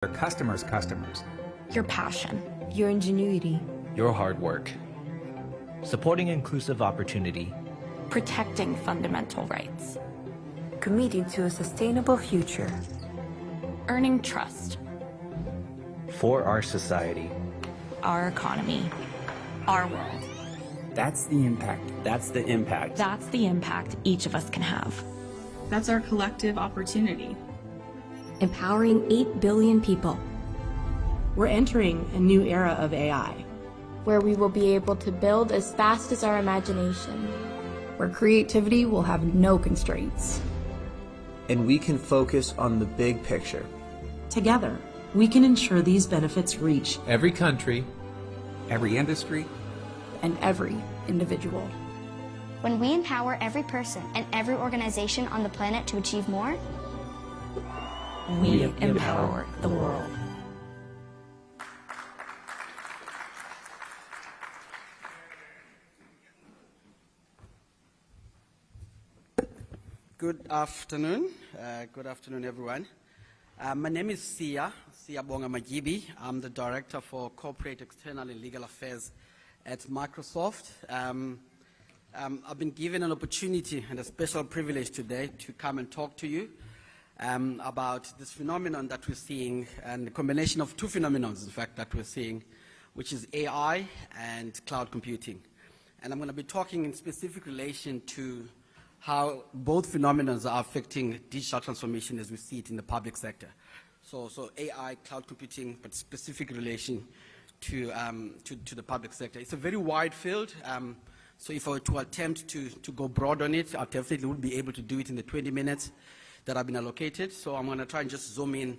Your customers' customers. Your passion. Your ingenuity. Your hard work. Supporting inclusive opportunity. Protecting fundamental rights. Committing to a sustainable future. Earning trust. For our society. Our economy. Our world. That's the impact. That's the impact. That's the impact each of us can have. That's our collective opportunity. Empowering 8 billion people. We're entering a new era of AI, where we will be able to build as fast as our imagination, where creativity will have no constraints. And we can focus on the big picture. Together, we can ensure these benefits reach every country, every industry, and every individual. When we empower every person and every organization on the planet to achieve more, we empower the world. Good afternoon. Good afternoon, everyone. My name is Sia Bonga Majibi. I'm the Director for Corporate External and Legal Affairs at Microsoft. I've been given an opportunity and a special privilege today to come and talk to you about this phenomenon that we're seeing, and the combination of two phenomena, in fact, that we're seeing, which is AI and cloud computing. And I'm going to be talking in specific relation to how both phenomena are affecting digital transformation as we see it in the public sector. So AI, cloud computing, but specific relation to the public sector. It's a very wide field. So if I were to attempt to go broad on it, I definitely would be able to do it in the 20 minutes that I've been allocated. So I'm going to try and just zoom in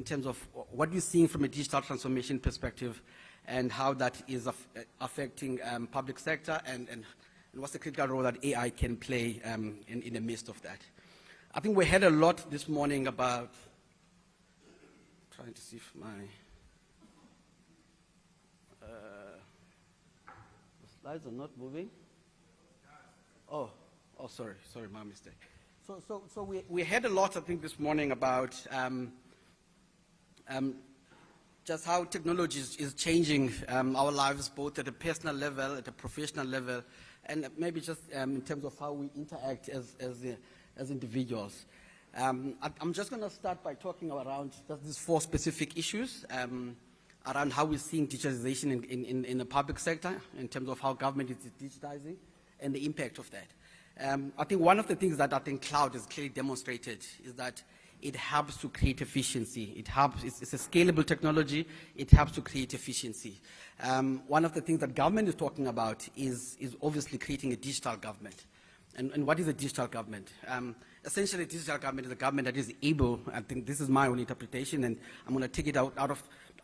terms of what we're seeing from a digital transformation perspective and how that is affecting public sector and what's the critical role that AI can play in the midst of that. I think we heard a lot this morning about, trying to see if my, the slides are not moving. Oh, sorry, my mistake. So we heard a lot, I think, this morning about just how technology is changing our lives, both at a personal level, at a professional level, and maybe just in terms of how we interact as individuals. I'm just going to start by talking around just these 4 specific issues around how we're seeing digitalization in the public sector, in terms of how government is digitizing and the impact of that. I think one of the things that I think cloud has clearly demonstrated is that it helps to create efficiency. It's a scalable technology. It helps to create efficiency. One of the things that government is talking about is obviously creating a digital government. And what is a digital government? Essentially, a digital government is a government that is able, I think this is my own interpretation, and I'm going to take it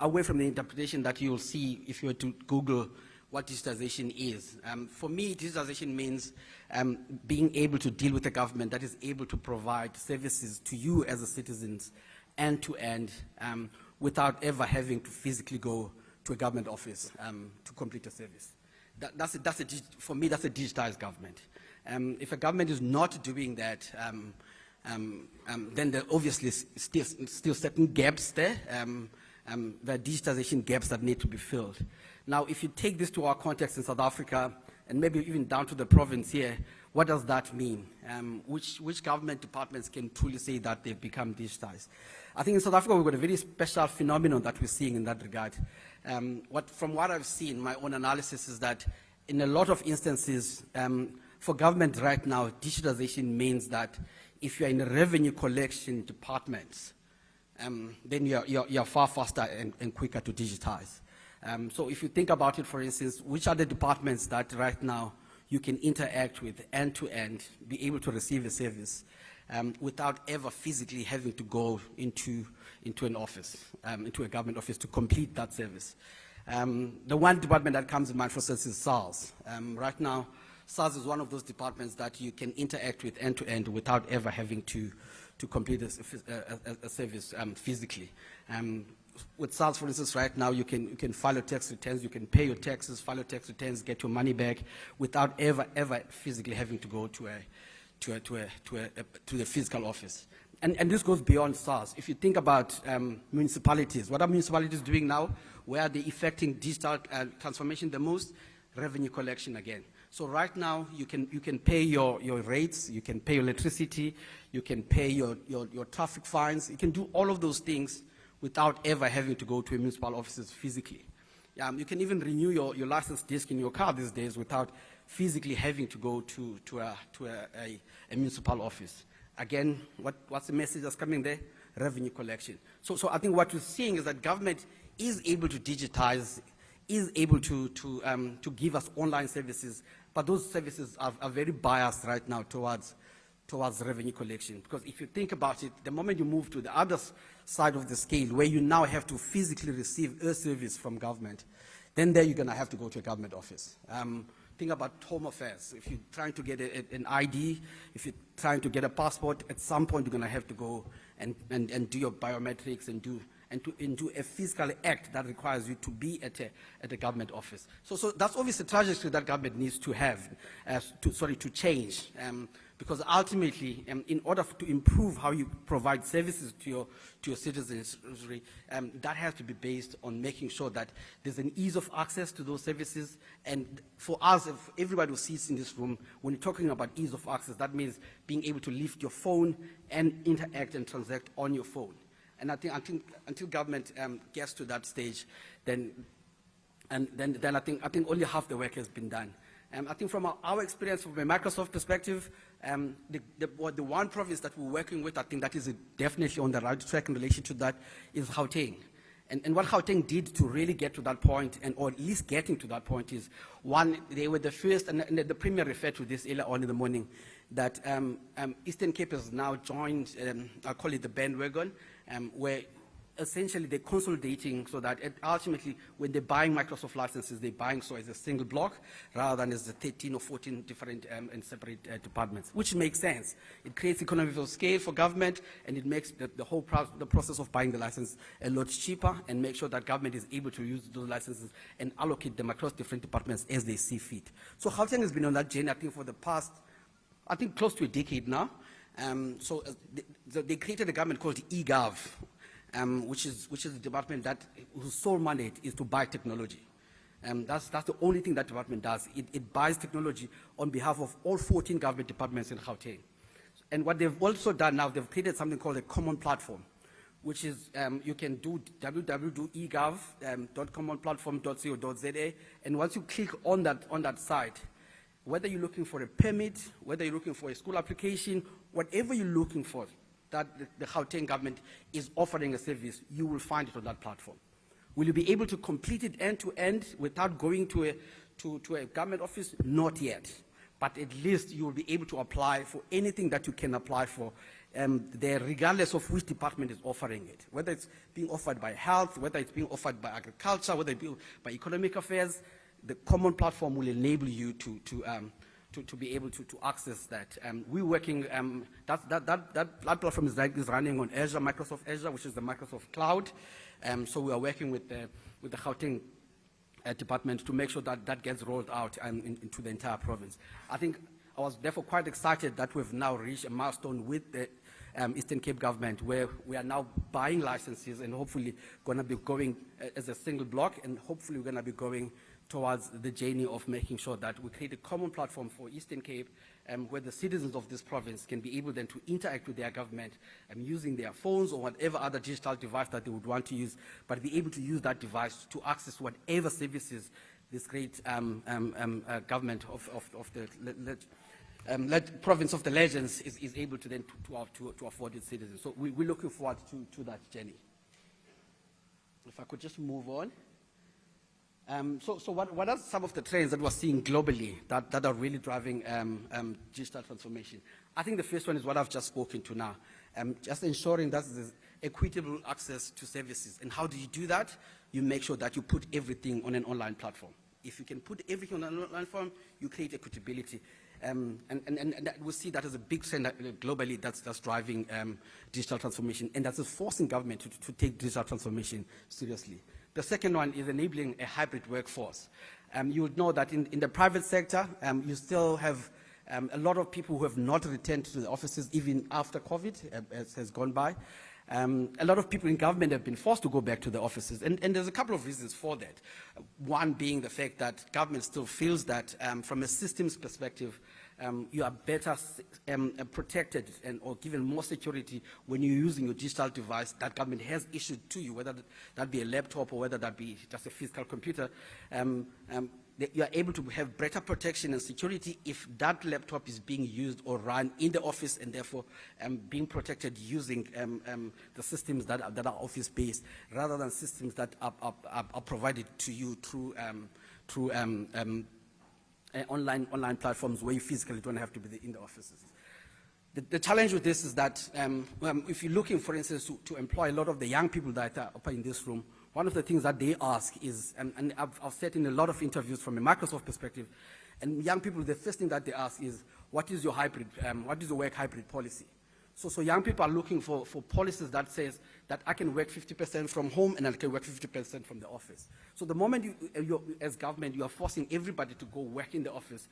away from the interpretation that you'll see if you were to Google what digitization is. For me, digitization means being able to deal with a government that is able to provide services to you as a citizens end-to-end without ever having to physically go to a government office to complete a service. For me, that's a digitized government. If a government is not doing that, then there are obviously still certain gaps there. There are digitization gaps that need to be filled. Now, if you take this to our context in South Africa, and maybe even down to the province here, what does that mean? Which government departments can truly say that they've become digitized? I think in South Africa, we've got a very special phenomenon that we're seeing in that regard. From what I've seen, my own analysis is that in a lot of instances, for government right now, digitization means that if you're in a revenue collection departments, then you're far faster and quicker to digitize. So if you think about it, for instance, which are the departments that right now you can interact with end-to-end, be able to receive a service without ever physically having to go into an office, into a government office to complete that service. The one department that comes to mind, for instance, is SARS. Right now, SARS is one of those departments that you can interact with end-to-end without ever having to complete a service physically. With SARS, for instance, right now you can file your tax returns, you can pay your taxes, file your tax returns, get your money back without ever physically having to go to the physical office. and this goes beyond SARS. If you think about municipalities, what are municipalities doing now? Where are they effecting digital transformation the most? Revenue collection again. So right now, you can pay your rates, you can pay your electricity, you can pay your traffic fines. You can do all of those things without ever having to go to a municipal offices physically. You can even renew your license disc in your car these days without physically having to go to a municipal office. Again, what's the message that's coming there? Revenue collection. So I think what we're seeing is that government is able to digitize, is able to give us online services, but those services are very biased right now towards revenue collection. Because if you think about it, the moment you move to the other side of the scale, where you now have to physically receive a service from government, then there you're going to have to go to a government office. Think about home affairs. If you're trying to get an ID, if you're trying to get a passport, at some point you're going to have to go and do your biometrics and do a physical act that requires you to be at a government office. So that's obviously a trajectory that government needs to have, to change. Because ultimately, in order to improve how you provide services to your citizens, that has to be based on making sure that there's an ease of access to those services. And for us, if everybody who sits in this room, when you're talking about ease of access, that means being able to lift your phone and interact and transact on your phone. And I think until government gets to that stage, then I think only half the work has been done. I think from our experience, from a Microsoft perspective, the one province that we're working with, I think that is definitely on the right track in relation to that, is Gauteng. And what Gauteng did to really get to that point, or at least getting to that point, is, one, they were the first, and the Premier referred to this earlier on in the morning, that Eastern Cape has now joined, I call it the bandwagon, where essentially they're consolidating so that ultimately when they're buying Microsoft licenses, they're buying so as a single block rather than as the 13 or 14 different and separate departments, which makes sense. It creates economies of scale for government, and it makes the whole process of buying the license a lot cheaper, and make sure that government is able to use those licenses and allocate them across different departments as they see fit. So Gauteng has been on that journey, I think, for the past, I think, close to a decade now. So they created a government called eGov, which is a department whose sole mandate is to buy technology. That's the only thing that department does. It buys technology on behalf of all 14 government departments in Gauteng. And what they've also done now, they've created something called a common platform, which is you can do www.egov.commonplatform.co.za, and once you click on that site, whether you're looking for a permit, whether you're looking for a school application, whatever you're looking for, that the Gauteng government is offering a service, you will find it on that platform. Will you be able to complete it end to end without going to a government office? Not yet. But at least you will be able to apply for anything that you can apply for there, regardless of which department is offering it. Whether it's being offered by health, whether it's being offered by agriculture, whether it's being by economic affairs, the common platform will enable you to be able to access that. We're working, that platform is running on Azure, Microsoft Azure, which is the Microsoft Cloud. So we are working with the Gauteng department to make sure that gets rolled out into the entire province. I think I was therefore quite excited that we've now reached a milestone with the Eastern Cape government, where we are now buying licenses and hopefully going to be going as a single block, and hopefully we're going to be going towards the journey of making sure that we create a common platform for Eastern Cape, where the citizens of this province can be able then to interact with their government using their phones or whatever other digital device that they would want to use, but be able to use that device to access whatever services this great government of the province of the legends is able to then to afford its citizens. So we're looking forward to that journey. If I could just move on. So what are some of the trends that we're seeing globally that are really driving digital transformation? I think the first one is what I've just spoken to now. Just ensuring that there's equitable access to services. And how do you do that? You make sure that you put everything on an online platform. If you can put everything on an online platform, you create equitability. And we see that as a big trend globally that's driving digital transformation, and that's forcing government to take digital transformation seriously. The second one is enabling a hybrid workforce. You would know that in the private sector, you still have A lot of people who have not returned to the offices even after COVID has gone by. A lot of people in government have been forced to go back to the offices, and there's a couple of reasons for that. One being the fact that government still feels that from a systems perspective, you are better protected or given more security when you're using your digital device that government has issued to you, whether that be a laptop or whether that be just a physical computer. You are able to have better protection and security if that laptop is being used or run in the office, and therefore being protected using the systems that are office-based, rather than systems that are provided to you through online platforms where you physically don't have to be in the offices. The challenge with this is that if you're looking, for instance, to employ a lot of the young people that are up in this room, one of the things that they ask is, and I've said in a lot of interviews from a Microsoft perspective, and young people, the first thing that they ask is, what is your hybrid, what is the work hybrid policy? So young people are looking for policies that says that I can work 50% from home and I can work 50% from the office. So the moment you as government, you are forcing everybody to go work in the office,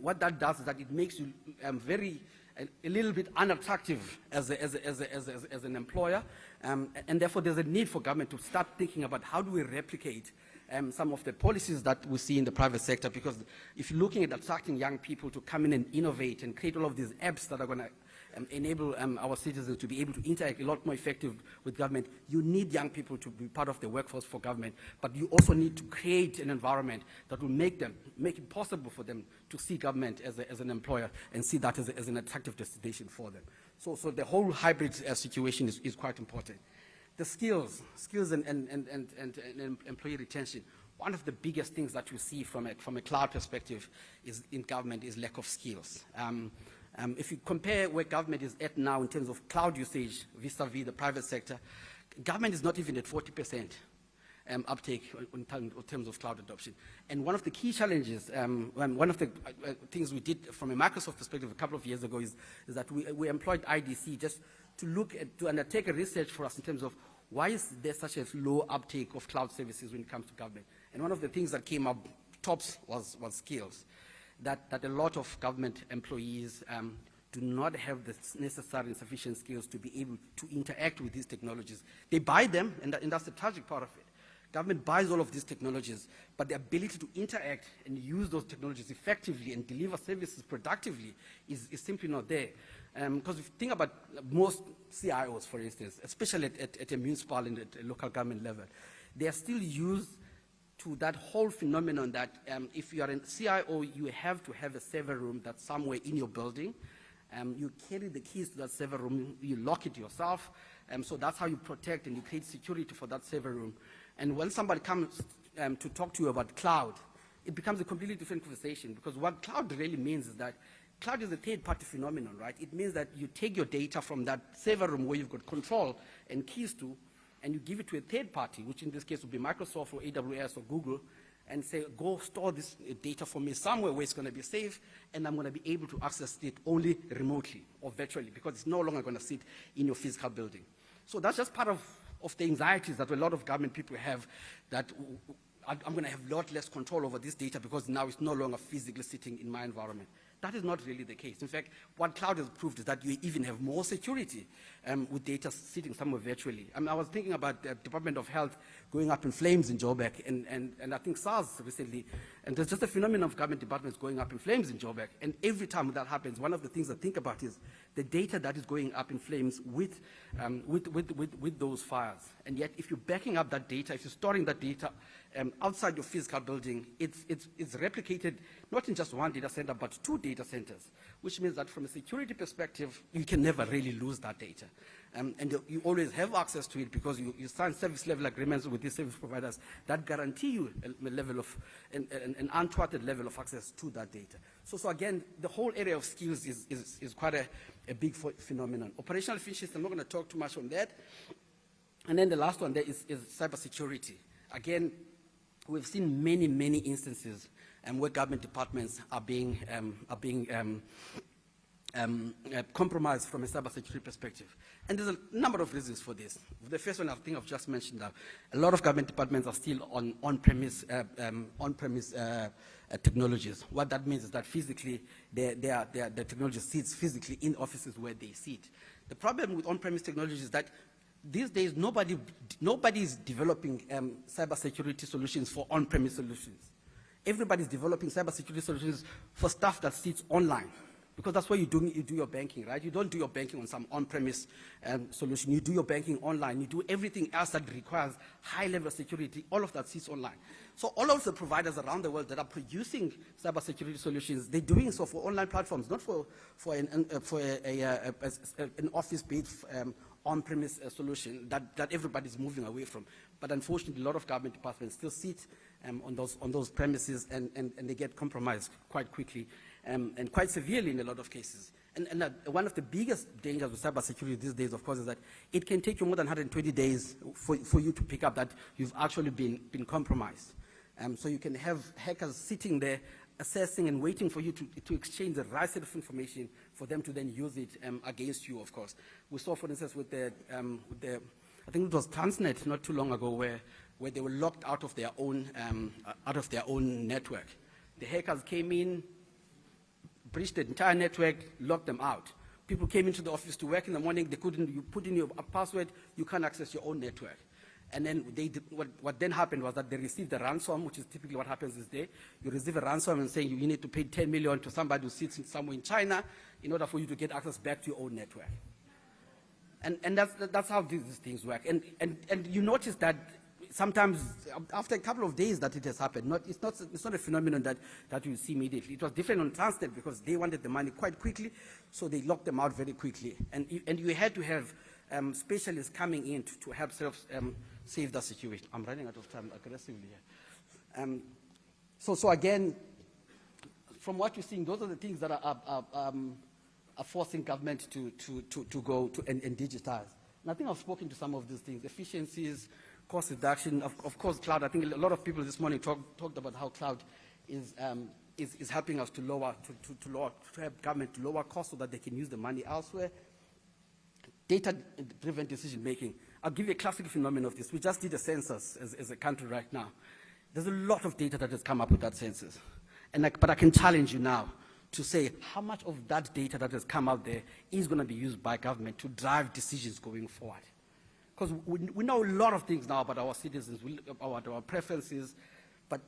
what that does is that it makes you a little bit unattractive as an employer, and therefore there's a need for government to start thinking about how do we replicate some of the policies that we see in the private sector, because if you're looking at attracting young people to come in and innovate and create all of these apps that are going to enable our citizens to be able to interact a lot more effective with government, you need young people to be part of the workforce for government, but you also need to create an environment that will make it possible for them to see government as an employer and see that as an attractive destination for them. So the whole hybrid situation is quite important. The skills and employee retention. One of the biggest things that we see from a cloud perspective in government is lack of skills. If you compare where government is at now in terms of cloud usage vis-a-vis the private sector, government is not even at 40% uptake in terms of cloud adoption. And one of the key challenges, one of the things we did from a Microsoft perspective a couple of years ago is that we employed IDC just to undertake a research for us in terms of why is there such a low uptake of cloud services when it comes to government. And one of the things that came up tops was skills. That a lot of government employees do not have the necessary and sufficient skills to be able to interact with these technologies. They buy them, and that's the tragic part of it. Government buys all of these technologies, but the ability to interact and use those technologies effectively and deliver services productively is simply not there. Because if you think about most CIOs, for instance, especially at a municipal and at a local government level, they are still used to that whole phenomenon that if you are a CIO, you have to have a server room that's somewhere in your building. You carry the keys to that server room, you lock it yourself, so that's how you protect and you create security for that server room. And when somebody comes to talk to you about cloud, it becomes a completely different conversation, because what cloud really means is that cloud is a third-party phenomenon, right? It means that you take your data from that server room where you've got control and keys to, and you give it to a third party, which in this case would be Microsoft or AWS or Google, and say, go store this data for me somewhere where it's going to be safe, and I'm going to be able to access it only remotely or virtually, because it's no longer going to sit in your physical building. So that's just part of the anxieties that a lot of government people have, that I'm going to have a lot less control over this data because now it's no longer physically sitting in my environment. That is not really the case. In fact, what cloud has proved is that you even have more security with data sitting somewhere virtually. I was thinking about the Department of Health going up in flames in Joburg, and I think SARS recently, and there's just a phenomenon of government departments going up in flames in Joburg. And every time that happens, one of the things I think about is the data that is going up in flames with those fires. And yet, if you're backing up that data, if you're storing that data outside your physical building, it's replicated not in just one data center, but 2 data centers, which means that from a security perspective, you can never really lose that data. And you always have access to it because you sign service level agreements with these service providers that guarantee you a level of, an untwatted level of access to that data. So again, the whole area of skills is quite a big phenomenon. Operational efficiency, I'm not going to talk too much on that. And then the last one there is cybersecurity. Again, we've seen many instances where government departments are being compromised from a cybersecurity perspective. And there's a number of reasons for this. The first one I think I've just mentioned now. A lot of government departments are still on on-premise technologies. What that means is that physically, the technology sits physically in offices where they sit. The problem with on-premise technology is that these days nobody is developing cybersecurity solutions for on-premise solutions. Everybody's developing cybersecurity solutions for stuff that sits online. Because that's where you do your banking, right? You don't do your banking on some on-premise solution. You do your banking online. You do everything else that requires high-level security. All of that sits online. So all of the providers around the world that are producing cybersecurity solutions, they're doing so for online platforms, not for an office-based on-premise solution that everybody's moving away from. But unfortunately, a lot of government departments still sit on those premises, and they get compromised quite quickly. And quite severely in a lot of cases. And one of the biggest dangers with cybersecurity these days, of course, is that it can take you more than 120 days for you to pick up that you've actually been compromised. So you can have hackers sitting there assessing and waiting for you to exchange the right set of information for them to then use it against you, of course. We saw, for instance, with the I think it was Transnet not too long ago, where they were locked out of their own network. The hackers came in, breached the entire network, locked them out. People came into the office to work in the morning. You put in your password, you can't access your own network. And then what then happened was that they received a ransom, which is typically what happens is you receive a ransom and saying you need to pay 10 million to somebody who sits somewhere in China in order for you to get access back to your own network. And that's how these things work. And you notice that sometimes after a couple of days that it has happened, it's not a phenomenon that you see immediately. It was different on Transnet because they wanted the money quite quickly, so they locked them out very quickly. And you had to have specialists coming in to help save the situation. I'm running out of time aggressively here. So again, from what you're seeing, those are the things that are forcing government to go and digitize. And I think I've spoken to some of these things: efficiencies, cost reduction, of course, cloud. I think a lot of people this morning talked about how cloud is helping us to help government to lower costs so that they can use the money elsewhere. Data-driven decision making. I'll give you a classic phenomenon of this. We just did a census as a country right now. There's a lot of data that has come up with that census. But I can challenge you now to say how much of that data that has come out there is going to be used by government to drive decisions going forward. Because we know a lot of things now about our citizens, about our preferences, but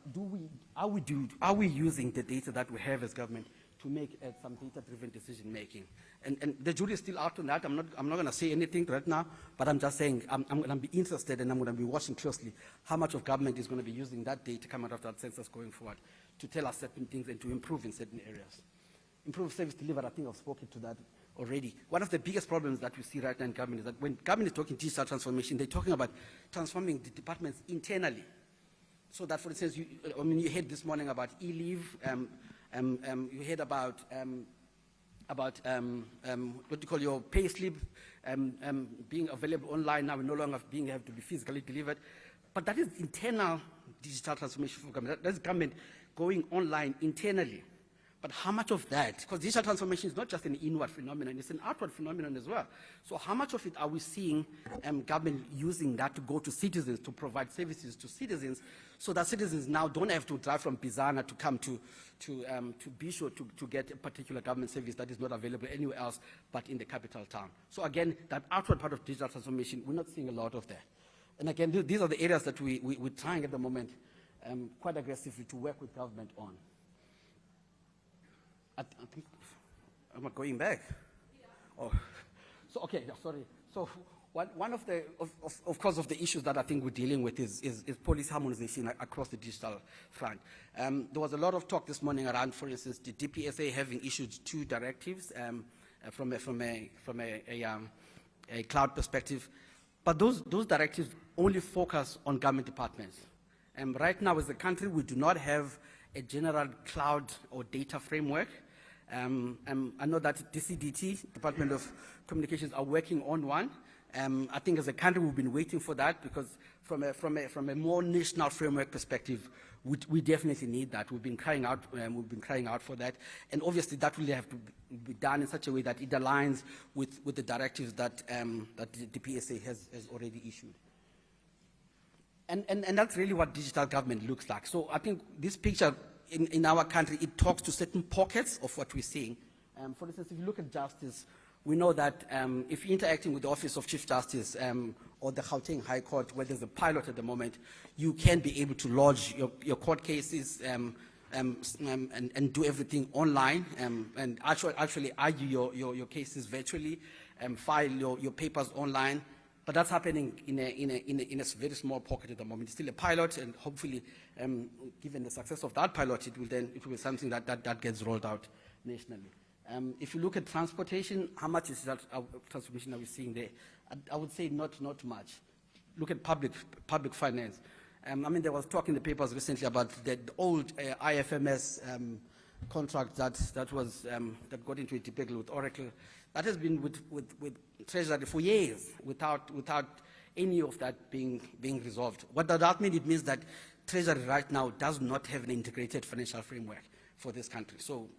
are we using the data that we have as government to make some data-driven decision making? And the jury is still out on that. I'm not going to say anything right now, but I'm just saying I'm going to be interested and I'm going to be watching closely how much of government is going to be using that data coming out of that census going forward to tell us certain things and to improve in certain areas. Improve service delivery, I think I've spoken to that already. One of the biggest problems that we see right now in government is that when government is talking digital transformation, they're talking about transforming the departments internally. So that, for instance, you heard this morning about e-leave, you heard about what you call your pay slip being available online now, no longer have to be physically delivered. But that is internal digital transformation for government. That's government going online internally. But how much of that, because digital transformation is not just an inward phenomenon, it's an outward phenomenon as well. So how much of it are we seeing government using that to go to citizens, to provide services to citizens, so that citizens now don't have to drive from Bizana to come to Bisho to get a particular government service that is not available anywhere else but in the capital town. So again, that outward part of digital transformation, we're not seeing a lot of that. And again, these are the areas that we're trying at the moment quite aggressively to work with government on. I think, am I going back? Yeah. Oh, so okay, sorry. So one of the, of course, of the issues that I think we're dealing with is policy harmonization across the digital front. There was a lot of talk this morning around, for instance, the DPSA having issued 2 directives from a cloud perspective, but those directives only focus on government departments. Right now, as a country, we do not have a general cloud or data framework. I know that DCDT, Department of Communications, are working on one. I think as a country we've been waiting for that because from a more national framework perspective, we definitely need that. We've been crying out for that, and obviously that will have to be done in such a way that it aligns with the directives that the PSA has already issued. And that's really what digital government looks like. So I think this picture in our country, it talks to certain pockets of what we're seeing. For instance, if you look at justice, we know that if you're interacting with the Office of Chief Justice or the Gauteng High Court, where there's a pilot at the moment, you can be able to lodge your court cases and do everything online and actually argue your cases virtually, file your papers online. But that's happening in a very small pocket at the moment. It's still a pilot, and hopefully, given the success of that pilot, it will be something that gets rolled out nationally. If you look at transportation, how much is that transformation are we seeing there? I would say not much. Look at public finance. I mean, there was talk in the papers recently about the old IFMS contract that got into a debate with Oracle. That has been with Treasury for years without any of that being resolved. What does that mean? It means that Treasury right now does not have an integrated financial framework for this country. So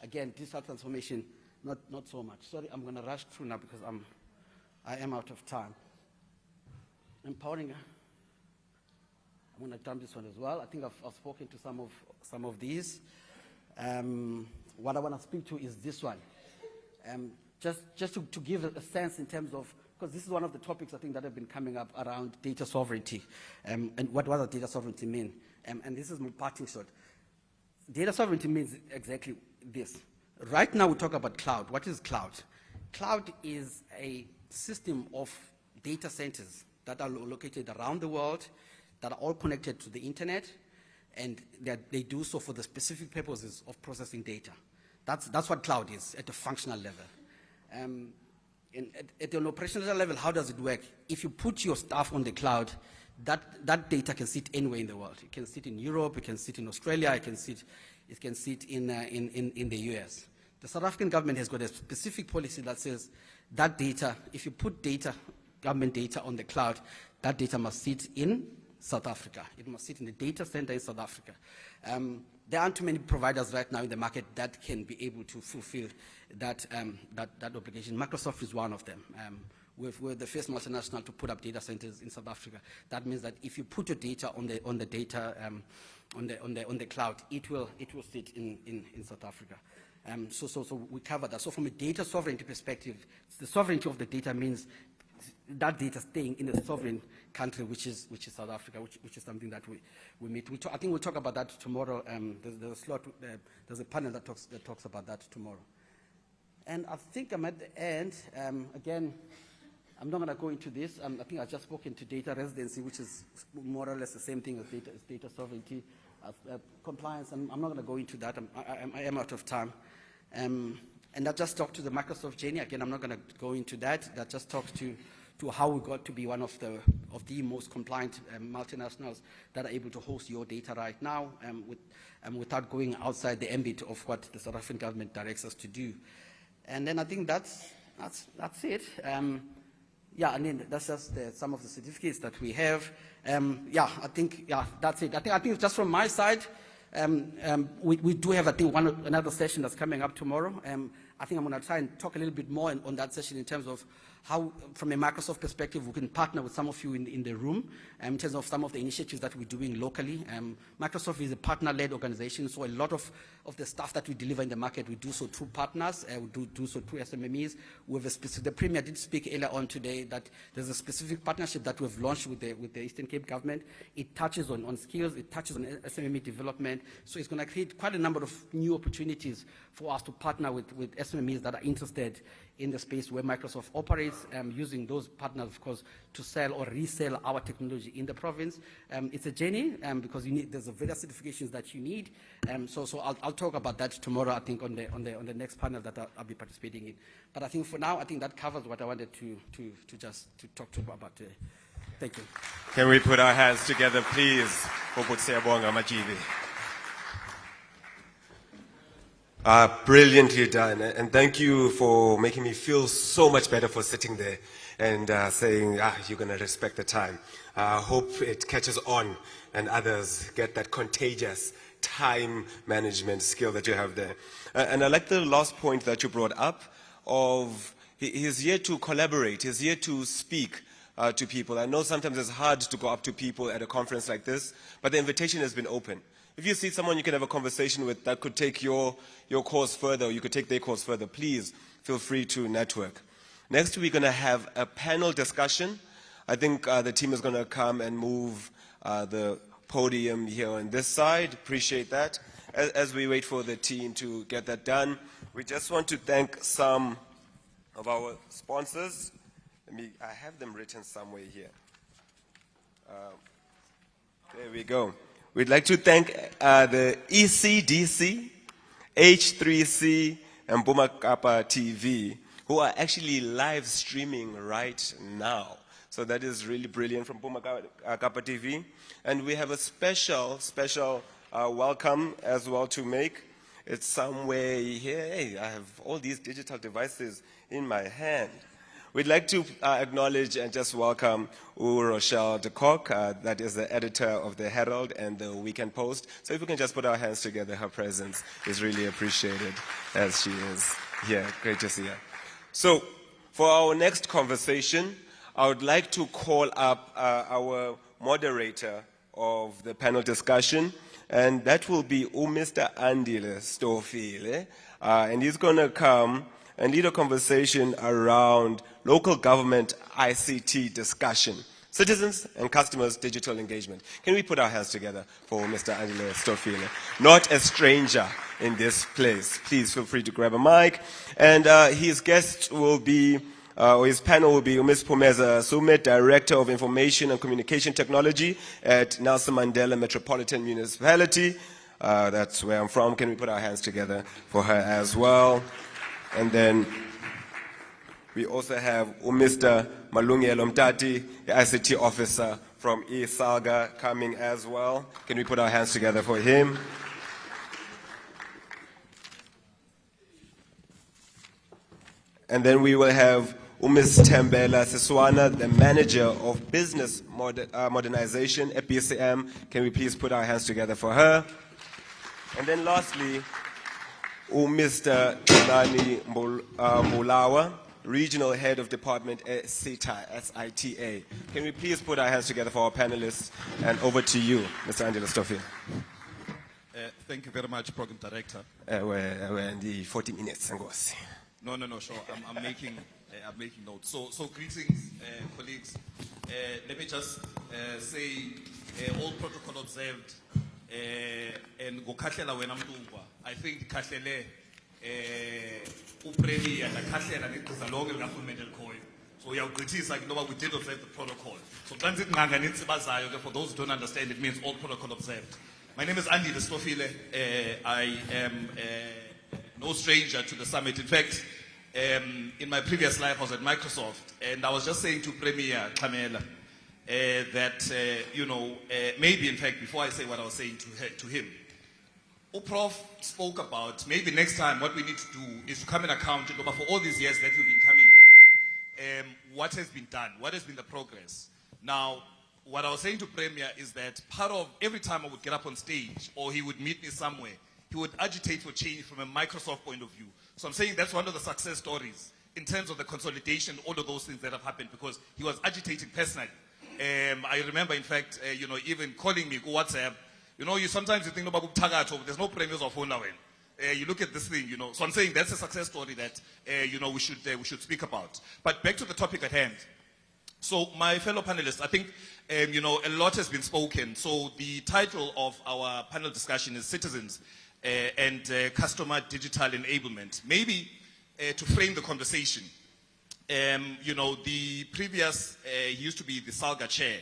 again, digital transformation, not so much. Sorry, I'm going to rush through now because I am out of time. Empowering. I'm going to jump this one as well. I think I've spoken to some of these. What I want to speak to is this one. Just to give a sense in terms of, because this is one of the topics I think that have been coming up around data sovereignty, and what does data sovereignty mean? And this is my parting shot. Data sovereignty means exactly this. Right now we talk about cloud. What is cloud? Cloud is a system of data centers that are located around the world, that are all connected to the internet, and that they do so for the specific purposes of processing data. That's what cloud is at a functional level. At an operational level, how does it work? If you put your stuff on the cloud, that data can sit anywhere in the world. It can sit in Europe, it can sit in Australia, it can sit in the US. The South African government has got a specific policy that says that data, if you put government data on the cloud, that data must sit in South Africa. It must sit in the data center in South Africa. There aren't too many providers right now in the market that can be able to fulfill that obligation. Microsoft is one of them. We're the first multinational to put up data centers in South Africa. That means that if you put your data on the cloud, it will sit in South Africa. So we cover that. So from a data sovereignty perspective, the sovereignty of the data means that data staying in a sovereign country, which is South Africa, which is something that we meet. I think we'll talk about that tomorrow. There's a slot. There's a panel that talks about that tomorrow. And I think I'm at the end. Again, I'm not going to go into this. I think I've just spoken to data residency, which is more or less the same thing as data sovereignty, compliance. I'm not going to go into that. I am out of time. And I just talked to the Microsoft journey. Again, I'm not going to go into that. That just talks to how we got to be one of the most compliant multinationals that are able to host your data right now, without going outside the ambit of what the South African government directs us to do. And then I think that's it. Yeah, I mean, that's just some of the certificates that we have. I think that's it. I think just from my side, we do have, I think, another session that's coming up tomorrow. I think I'm going to try and talk a little bit more on that session in terms of how, from a Microsoft perspective, we can partner with some of you in the room in terms of some of the initiatives that we're doing locally. Microsoft is a partner-led organization, so a lot of the stuff that we deliver in the market, we do so through partners, we do so through SMMEs. We have a specific, the Premier did speak earlier on today that there's a specific partnership that we've launched with the Eastern Cape government. It touches on skills, it touches on SMME development, so it's going to create quite a number of new opportunities for us to partner with SMMEs that are interested in the space where Microsoft operates, using those partners, of course, to sell or resell our technology in the province. It's a journey because there's various certifications that you need. So I'll talk about that tomorrow, I think, on the next panel that I'll be participating in. But I think for now, I think that covers what I wanted to talk to about today. Thank you. Can we put our hands together, please, for Siyabonga Majivi? Brilliantly done. And thank you for making me feel so much better for sitting there and saying, you're going to respect the time. I hope it catches on and others get that contagious time management skill that you have there. And I like the last point that you brought up of he's here to collaborate. He's here to speak to people. I know sometimes it's hard to go up to people at a conference like this, but the invitation has been open. If you see someone you can have a conversation with that could take your cause further, or you could take their cause further, please feel free to network. Next, we're going to have a panel discussion. I think the team is going to come and move the podium here on this side. Appreciate that. As we wait for the team to get that done, we just want to thank some of our sponsors. I have them written somewhere here. There we go. We'd like to thank the ECDC, H3C, and Bumakapa TV, who are actually live streaming right now. So that is really brilliant from Bumakapa TV. And we have a special welcome as well to make. It's somewhere here. Hey, I have all these digital devices in my hand. We'd like to acknowledge and just welcome Rochelle de Kock, that is the editor of the Herald and the Weekend Post. So if we can just put our hands together, her presence is really appreciated as she is here. Great to see her. So for our next conversation, I would like to call up our moderator of the panel discussion, and that will be Mr. Andile Stofile, and he's going to come and lead a conversation around local government ICT discussion, citizens and customers' digital engagement. Can we put our hands together for Mr. Andile Stofile? Not a stranger in this place. Please feel free to grab a mic. And his guest will be, or his panel will be Ms. Pumeza Sumet, Director of Information and Communication Technology at Nelson Mandela Metropolitan Municipality. That's where I'm from. Can we put our hands together for her as well? And then we also have Mr. Malungelo Mtati, the ICT officer from eSalga, coming as well. Can we put our hands together for him? And then we will have Ms. Tembela Siswana, the manager of business modernization at BCM. Can we please put our hands together for her? And then lastly, Mr. Nani Mbulawa, Regional Head of Department at SITA, S-I-T-A. Can we please put our hands together for our panelists? And over to you, Mr. Angelo Stofile. Thank you very much, Program Director. We're in the 40 minutes. No, sure. I'm making notes. So greetings, colleagues. Let me just say, all protocol observed. And go kathlela wena mntungwa. I think kahlele upremier la kathlela neqhiza lonke likahulumende elikhoyo. So uyawugqithisa ngoba we did observe the protocol. So xa ngithi nganga nentsibazayo ke, for those who don't understand, it means all protocol observed. My name is Andile Stofile. I am no stranger to the summit. In fact, in my previous life I was at Microsoft, and I was just saying to Premier Kamela that, maybe in fact, before I say what I was saying to him, Prof spoke about maybe next time what we need to do is to come and account for all these years that we've been coming here. What has been done? What has been the progress? Now, what I was saying to Premier is that part of every time I would get up on stage or he would meet me somewhere, he would agitate for change from a Microsoft point of view. So I'm saying that's one of the success stories in terms of the consolidation, all of those things that have happened, because he was agitating personally. I remember, in fact, even calling me on WhatsApp. You sometimes you think about Tagato, there's no premiers of phone now. You look at this thing, So I'm saying that's a success story that, we should speak about. But back to the topic at hand. So my fellow panelists, I think, a lot has been spoken. So the title of our panel discussion is Citizens and Customer Digital Enablement. Maybe to frame the conversation, the previous, he used to be the SALGA chair,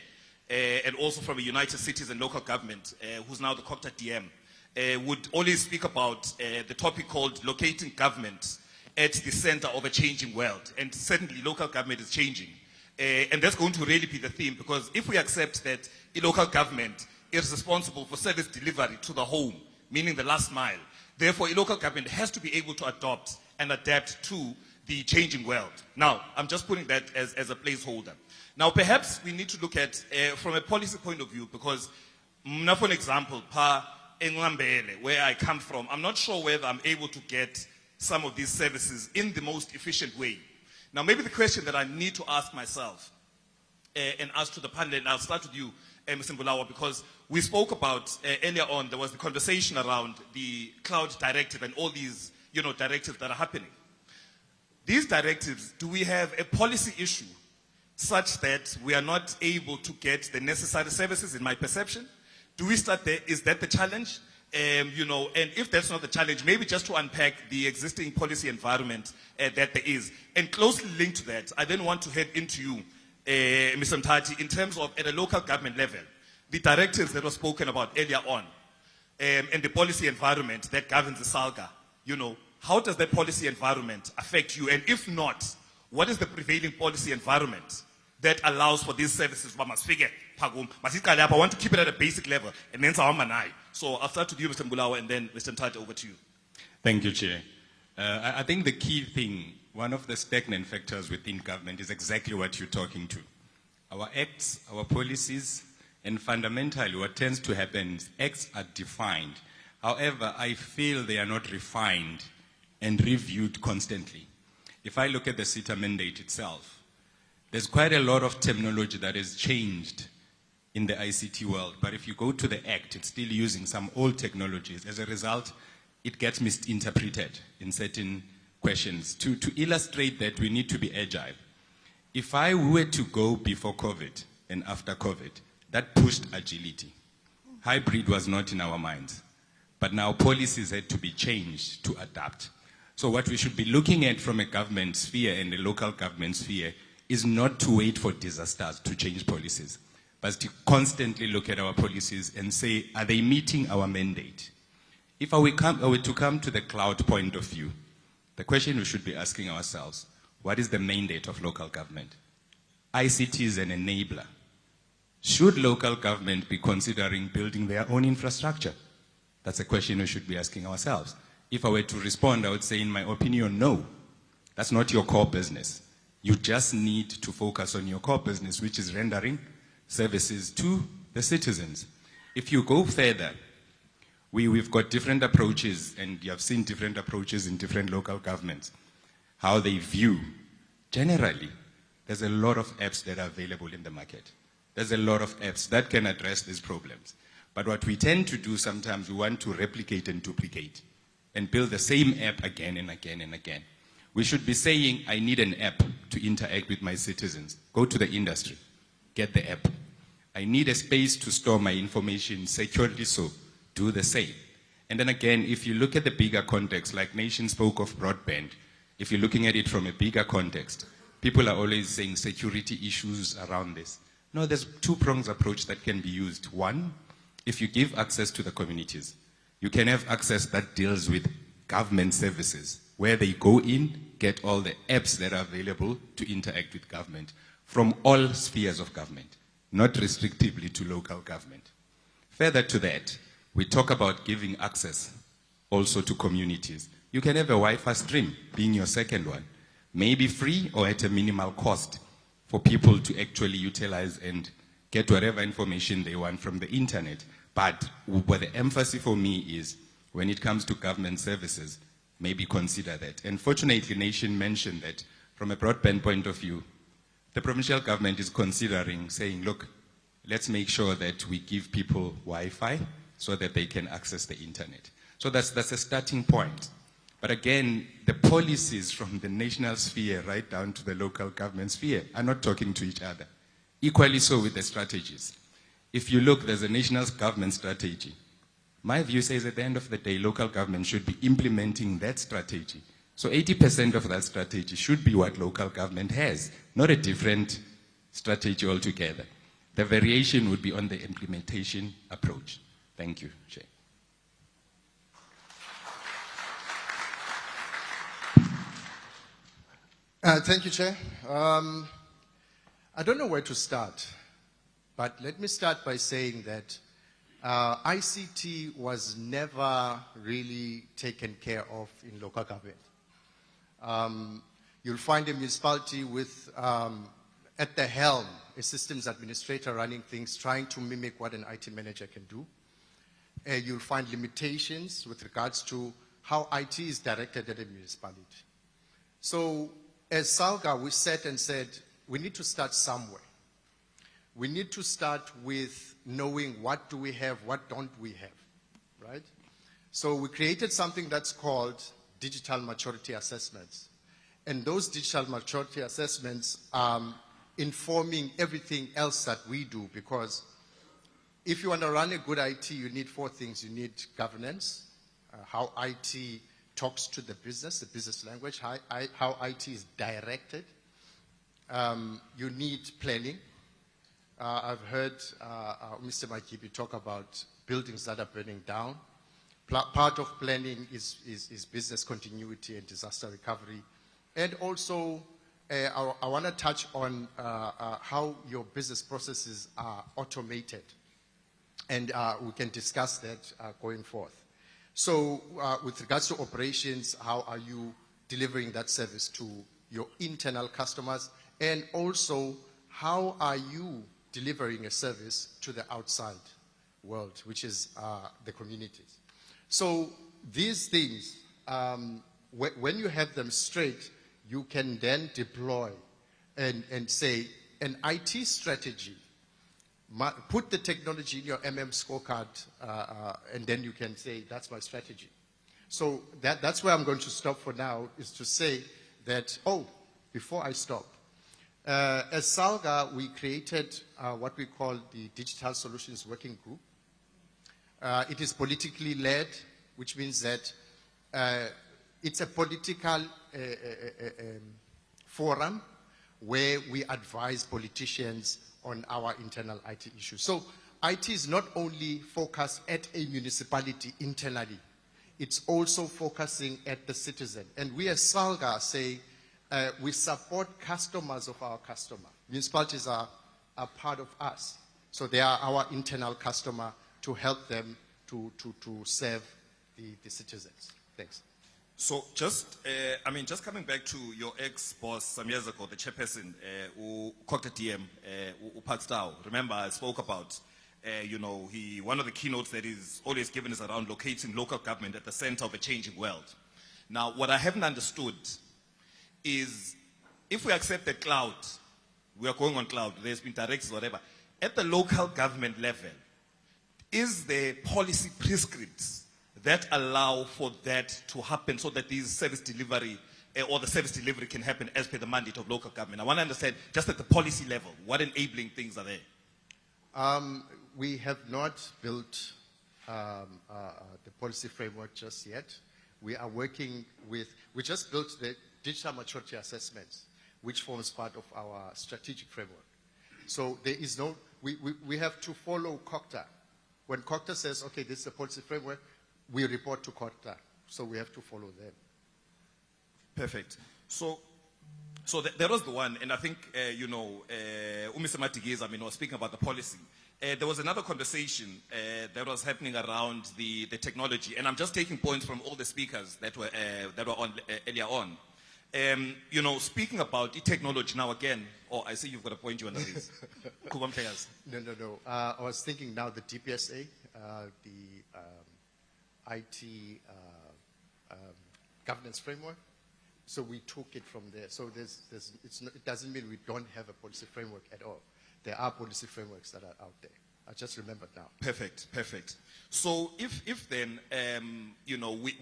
and also from a United Cities and Local Government, who's now the COCTA DM, would always speak about the topic called locating government at the center of a changing world. And certainly local government is changing. And that's going to really be the theme, because if we accept that a local government is responsible for service delivery to the home, meaning the last mile, Therefore, a local government has to be able to adopt and adapt to the changing world. Now, I'm just putting that as a placeholder. Now, perhaps we need to look at, from a policy point of view, because, for an example, where I come from, I'm not sure whether I'm able to get some of these services in the most efficient way. Now, maybe the question that I need to ask myself and ask to the panel, and I'll start with you, Mr. Mbulawa, because we spoke about earlier on, there was the conversation around the cloud directive and all these directives that are happening. These directives, do we have a policy issue such that we are not able to get the necessary services, in my perception? Do we start there? Is that the challenge? And if that's not the challenge, maybe just to unpack the existing policy environment that there is. And closely linked to that, I then want to head into you, Mr. Mtati, in terms of at a local government level, the directives that were spoken about earlier on, and the policy environment that governs the SALGA, how does that policy environment affect you? And if not, what is the prevailing policy environment that allows for these services? I want to keep it at a basic level, and then so I'll start with you, Mr. Mbulawa, and then Mr. Mtati, over to you. Thank you, Chair. I think the key thing, one of the stagnant factors within government is exactly what you're talking to. Our acts, our policies, and fundamentally what tends to happen is acts are defined. However, I feel they are not refined and reviewed constantly. If I look at the CETA mandate itself, there's quite a lot of terminology that has changed in the ICT world, but if you go to the Act, it's still using some old technologies. As a result, it gets misinterpreted in certain questions. To illustrate that, we need to be agile. If I were to go before COVID and after COVID, that pushed agility. Hybrid was not in our minds, but now policies had to be changed to adapt. So what we should be looking at from a government sphere and a local government sphere is not to wait for disasters to change policies, but to constantly look at our policies and say, are they meeting our mandate? If we were to come to the cloud point of view, the question we should be asking ourselves, what is the mandate of local government? ICT is an enabler. Should local government be considering building their own infrastructure? That's a question we should be asking ourselves. If I were to respond, I would say, in my opinion, no. That's not your core business. You just need to focus on your core business, which is rendering services to the citizens. If you go further, we've got different approaches, and you have seen different approaches in different local governments, how they view. Generally, there's a lot of apps that are available in the market. There's a lot of apps that can address these problems. But what we tend to do sometimes, we want to replicate and duplicate and build the same app again and again and again. We should be saying, I need an app to interact with my citizens. Go to the industry, get the app. I need a space to store my information securely, so do the same. And then again, if you look at the bigger context, like Nation spoke of broadband, if you're looking at it from a bigger context, people are always saying security issues around this. No, there's two-pronged approach that can be used. One, if you give access to the communities, you can have access that deals with government services, where they go in, get all the apps that are available to interact with government from all spheres of government, not restrictively to local government. Further to that, we talk about giving access also to communities. You can have a Wi-Fi stream being your second one, maybe free or at a minimal cost for people to actually utilize and get whatever information they want from the internet. But where the emphasis for me is, when it comes to government services, maybe consider that. And fortunately, Nation mentioned that from a broadband point of view, the provincial government is considering saying, look, let's make sure that we give people Wi-Fi so that they can access the internet. So that's a starting point. But again, the policies from the national sphere right down to the local government sphere are not talking to each other. Equally so with the strategies. If you look, there's a national government strategy. My view says at the end of the day, local government should be implementing that strategy. So 80% of that strategy should be what local government has, not a different strategy altogether. The variation would be on the implementation approach. Thank you, Chair. Thank you, Chair. I don't know where to start, but let me start by saying that ICT was never really taken care of in local government. You'll find a municipality with, at the helm, a systems administrator running things, trying to mimic what an IT manager can do. You'll find limitations with regards to how IT is directed at a municipality. So as SALGA, we sat and said, we need to start somewhere. We need to start with knowing what do we have, what don't we have, right? So we created something that's called digital maturity assessments. And those digital maturity assessments are informing everything else that we do, because if you want to run a good IT, you need 4 things. You need governance, how IT talks to the business language, how IT is directed. You need planning. I've heard Mr. Makibi talk about buildings that are burning down. Part of planning is business continuity and disaster recovery. And also, I want to touch on how your business processes are automated. And we can discuss that going forth. So with regards to operations, how are you delivering that service to your internal customers? And also, how are you delivering a service to the outside world, which is the communities? So these things, when you have them straight, you can then deploy and say an IT strategy. Put the technology in your scorecard, and then you can say, that's my strategy. So that's where I'm going to stop for now, is to say that, before I stop, as SALGA, we created what we call the Digital Solutions Working Group. It is politically led, which means that it's a political forum where we advise politicians on our internal IT issues. So IT is not only focused at a municipality internally, it's also focusing at the citizen. And we as SALGA say we support customers of our customer. Municipalities are part of us. So they are our internal customer to help them to serve the citizens. Thanks. So just coming back to your ex-boss some years ago, the chairperson, Dr. DM, Upatstau. Remember, I spoke about, one of the keynotes that is always given is around locating local government at the center of a changing world. Now, what I haven't understood is, if we accept that cloud, we are going on cloud, there's been directives, whatever, at the local government level, is there policy prescripts that allow for that to happen so that these service delivery or the service delivery can happen as per the mandate of local government? I want to understand, just at the policy level, what enabling things are there? We have not built the policy framework just yet. We are working with, we just built the digital maturity assessments, which forms part of our strategic framework. So there is no, we have to follow COCTA. When COCTA says, okay, this is a policy framework, we report to COCTA, so we have to follow them. Perfect. So that was the one, and I think, Mr. Matigis, was speaking about the policy. There was another conversation that was happening around the technology, and I'm just taking points from all the speakers that were on earlier on. Speaking about the technology now again, I see you've got a point you want to raise. No. I was thinking now the DPSA, the IT governance framework. So we took it from there. So it doesn't mean we don't have a policy framework at all. There are policy frameworks that are out there. I just remembered now. Perfect. So if then,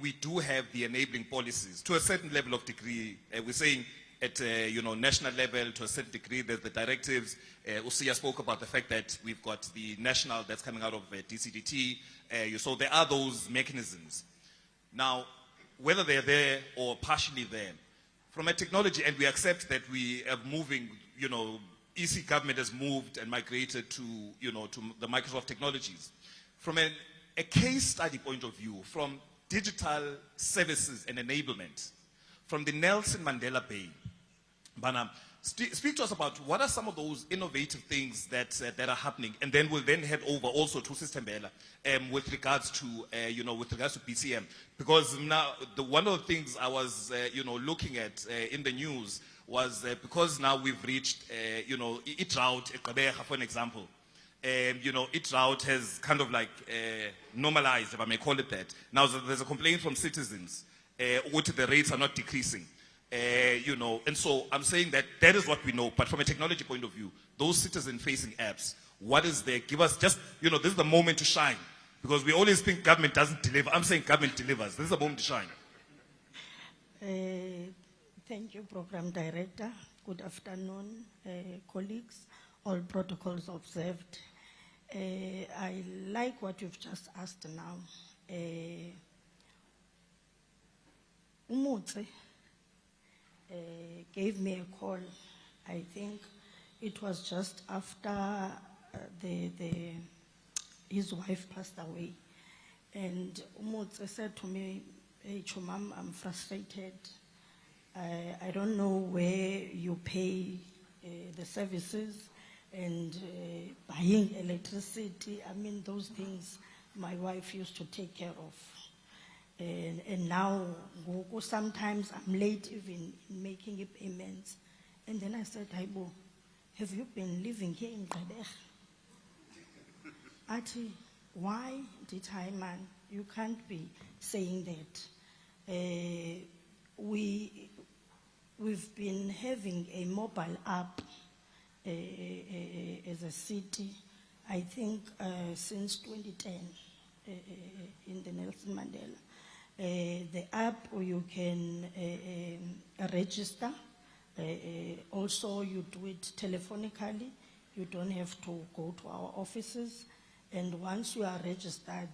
we do have the enabling policies to a certain level of degree, we're saying at, national level, to a certain degree, there's the directives. Usia spoke about the fact that we've got the national that's coming out of DCDT. So there are those mechanisms. Now, whether they're there or partially there, from a technology, and we accept that we are moving, EC government has moved and migrated to, to the Microsoft technologies. From a case study point of view, from digital services and enablement, from the Nelson Mandela Bay, Speak to us about what are some of those innovative things that are happening, and then we'll then head over also to Systembela with regards to BCM, because now one of the things I was looking at in the news was because now we've reached drought, for an example. Drought has kind of like normalized, if I may call it that. Now there's a complaint from citizens which the rates are not decreasing. And so I'm saying that is what we know, but from a technology point of view, those citizen-facing apps, what is there? Give us just, this is the moment to shine, because we always think government doesn't deliver. I'm saying government delivers. This is the moment to shine. Thank you, Program Director. Good afternoon, colleagues, all protocols observed. I like what you've just asked now. Umutse gave me a call. I think it was just after his wife passed away. And Umutse said to me, "Hey, Chumam, I'm frustrated. I don't know where you pay the services and buying electricity. I mean, those things my wife used to take care of. And now, sometimes I'm late even in making payments." And then I said, "Aibo, have you been living here in Gqeberha?" Ati, "Why did I, man? You can't be saying that. We've been having a mobile app as a city, I think since 2010 in the Nelson Mandela. The app, you can register. Also, you do it telephonically. You don't have to go to our offices. And once you are registered,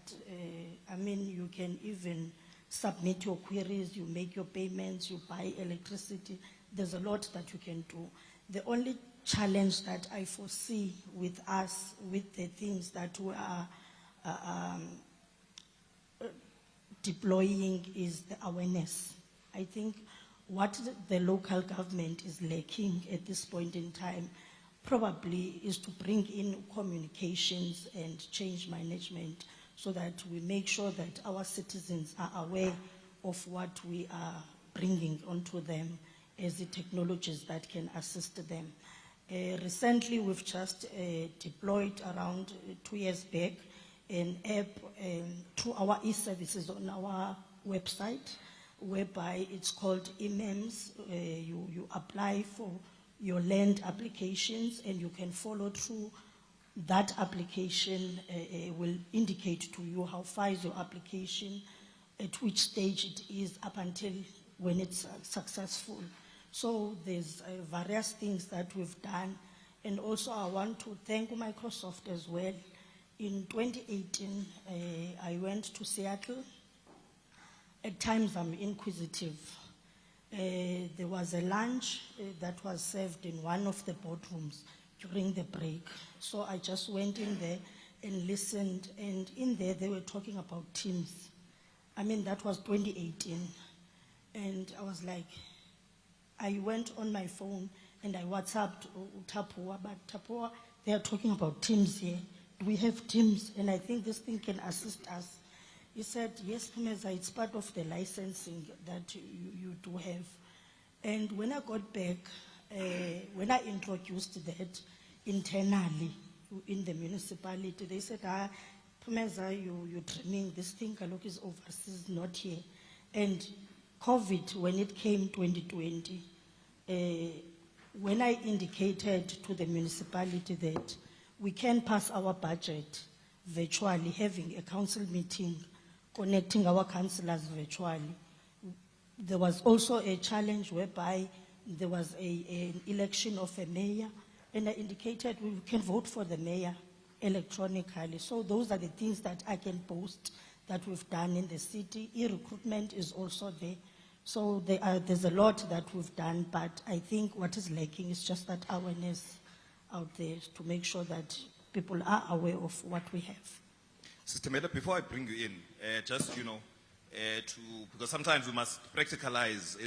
you can even submit your queries, you make your payments, you buy electricity. There's a lot that you can do. The only challenge that I foresee with us, with the things that we are deploying, is the awareness. I think what the local government is lacking at this point in time probably is to bring in communications and change management so that we make sure that our citizens are aware of what we are bringing onto them as the technologies that can assist them. Recently, we've just deployed around 2 years back an app through our e-services on our website, whereby it's called IMEMS. You apply for your land applications and you can follow through. That application will indicate to you how far is your application, at which stage it is up until when it's successful. So there's various things that we've done. And also I want to thank Microsoft as well. In 2018, I went to Seattle. At times I'm inquisitive. There was a lunch that was served in one of the boardrooms during the break. So I just went in there and listened, and in there they were talking about Teams. That was 2018. And I was like, I went on my phone and I WhatsApped Tapua, but Tapua, they are talking about Teams here. Do we have Teams? And I think this thing can assist us. He said, yes, Pumeza, it's part of the licensing that you do have. And when I got back, when I introduced that internally in the municipality, they said, Pumeza, you're dreaming, this thing look is overseas, not here. And COVID, when it came 2020, when I indicated to the municipality that we can pass our budget virtually, having a council meeting, connecting our councillors virtually, there was also a challenge whereby there was an election of a mayor, and I indicated we can vote for the mayor electronically. So those are the things that I can boast that we've done in the city. E-recruitment is also there. So there's a lot that we've done, but I think what is lacking is just that awareness out there to make sure that people are aware of what we have. Sister Meda, before I bring you in, just, because sometimes we must practicalize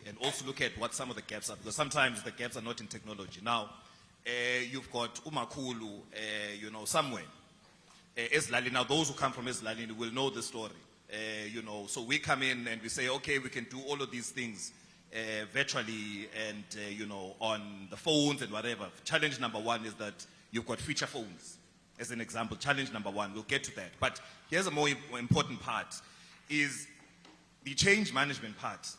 and also look at what some of the gaps are, because sometimes the gaps are not in technology. Now, you've got umakhulu, somewhere. Ezilalini. Now, those who come from Ezilalini will know the story. So we come in and we say, okay, we can do all of these things virtually and, on the phones and whatever. Challenge number one is that you've got feature phones. As an example, challenge number one, we'll get to that. But here's a more important part, is the change management part.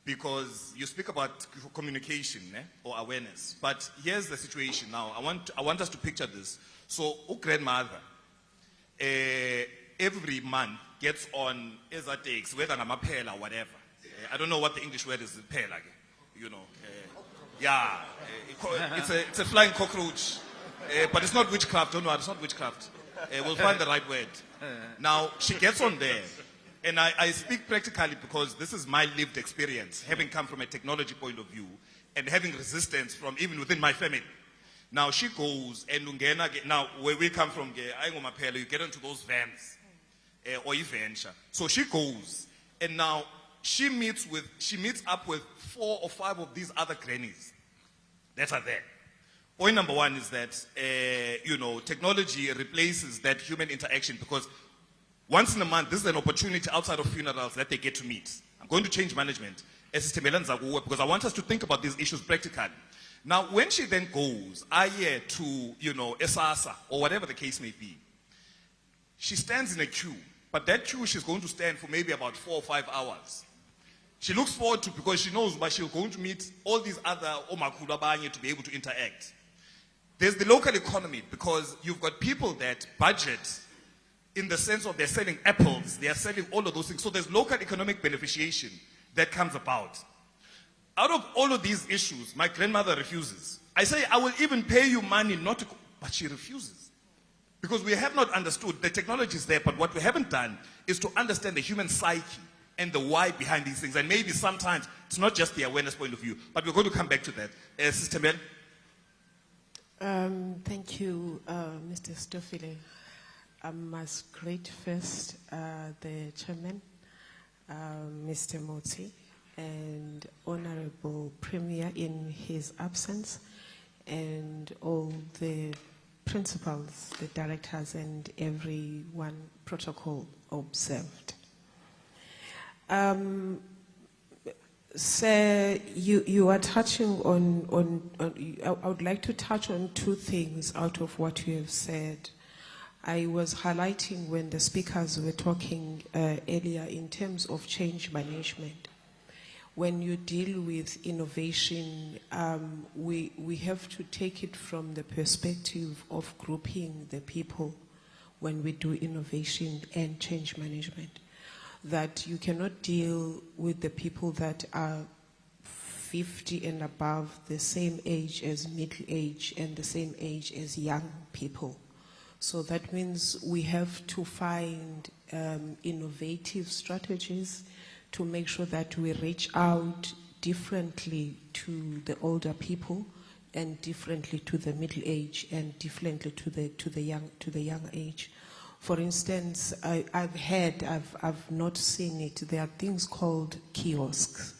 Because you speak about communication or awareness. But here's the situation now. I want us to picture this. So, a grandmother, every month gets on takes, whether I'm a pela or whatever. I don't know what the English word is, pela, it's a flying cockroach. But it's not witchcraft, don't worry, it's not witchcraft. We'll find the right word. Now, she gets on there. And I speak practically because this is my lived experience, having come from a technology point of view and having resistance from even within my family. Now she goes and now where we come from, you get into those vans or venture. So she goes and now she meets up with 4 or 5 of these other grannies that are there. Point number one is that technology replaces that human interaction, because once in a month, this is an opportunity outside of funerals that they get to meet. I'm going to change management because I want us to think about these issues practically. Now, when she then goes, to, ESASA or whatever the case may be, she stands in a queue, but that queue she's going to stand for maybe about 4 or 5 hours. She looks forward to, because she knows that she's going to meet all these other omakulu abanye to be able to interact. There's the local economy, because you've got people that budget in the sense of they're selling apples, they're selling all of those things. So there's local economic beneficiation that comes about. Out of all of these issues, my grandmother refuses. I say, I will even pay you money not to go, but she refuses. Because we have not understood, the technology is there, but what we haven't done is to understand the human psyche and the why behind these things. And maybe sometimes it's not just the awareness point of view, but we're going to come back to that. Sister Mel? Thank you, Mr. Stofile. I must greet first the chairman, Mr. Moti, and Honorable Premier in his absence, and all the principals, the directors, and everyone protocol observed. Sir, you are touching on I would like to touch on 2 things out of what you have said. I was highlighting when the speakers were talking earlier in terms of change management. When you deal with innovation, we have to take it from the perspective of grouping the people when we do innovation and change management. That you cannot deal with the people that are 50 and above, the same age as middle age and the same age as young people. So that means we have to find innovative strategies to make sure that we reach out differently to the older people and differently to the middle age and differently to the young age. For instance, I've not seen it. There are things called kiosks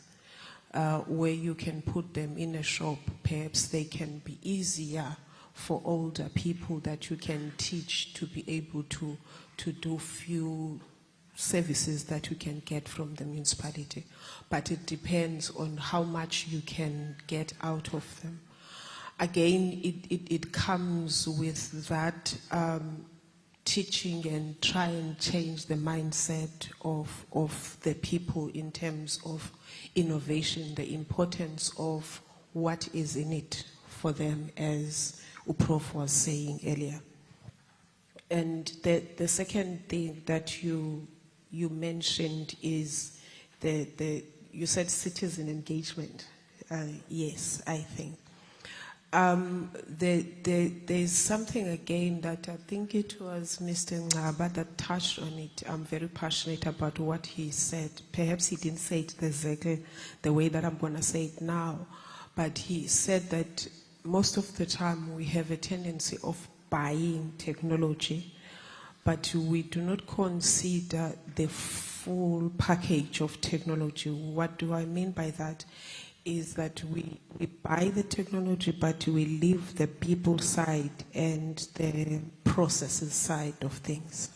where you can put them in a shop. Perhaps they can be easier for older people that you can teach to be able to do few services that you can get from the municipality. But it depends on how much you can get out of them. Again, it comes with that teaching and try and change the mindset of the people in terms of innovation, the importance of what is in it for them, as Uprof was saying earlier. And the second thing that you mentioned is you said citizen engagement. Yes, I think. There's something again that I think it was Mr. Ngaba that touched on it. I'm very passionate about what he said. Perhaps he didn't say it exactly the way that I'm going to say it now, but he said that most of the time we have a tendency of buying technology, but we do not consider the full package of technology. What do I mean by that? Is that we buy the technology, but we leave the people side and the processes side of things.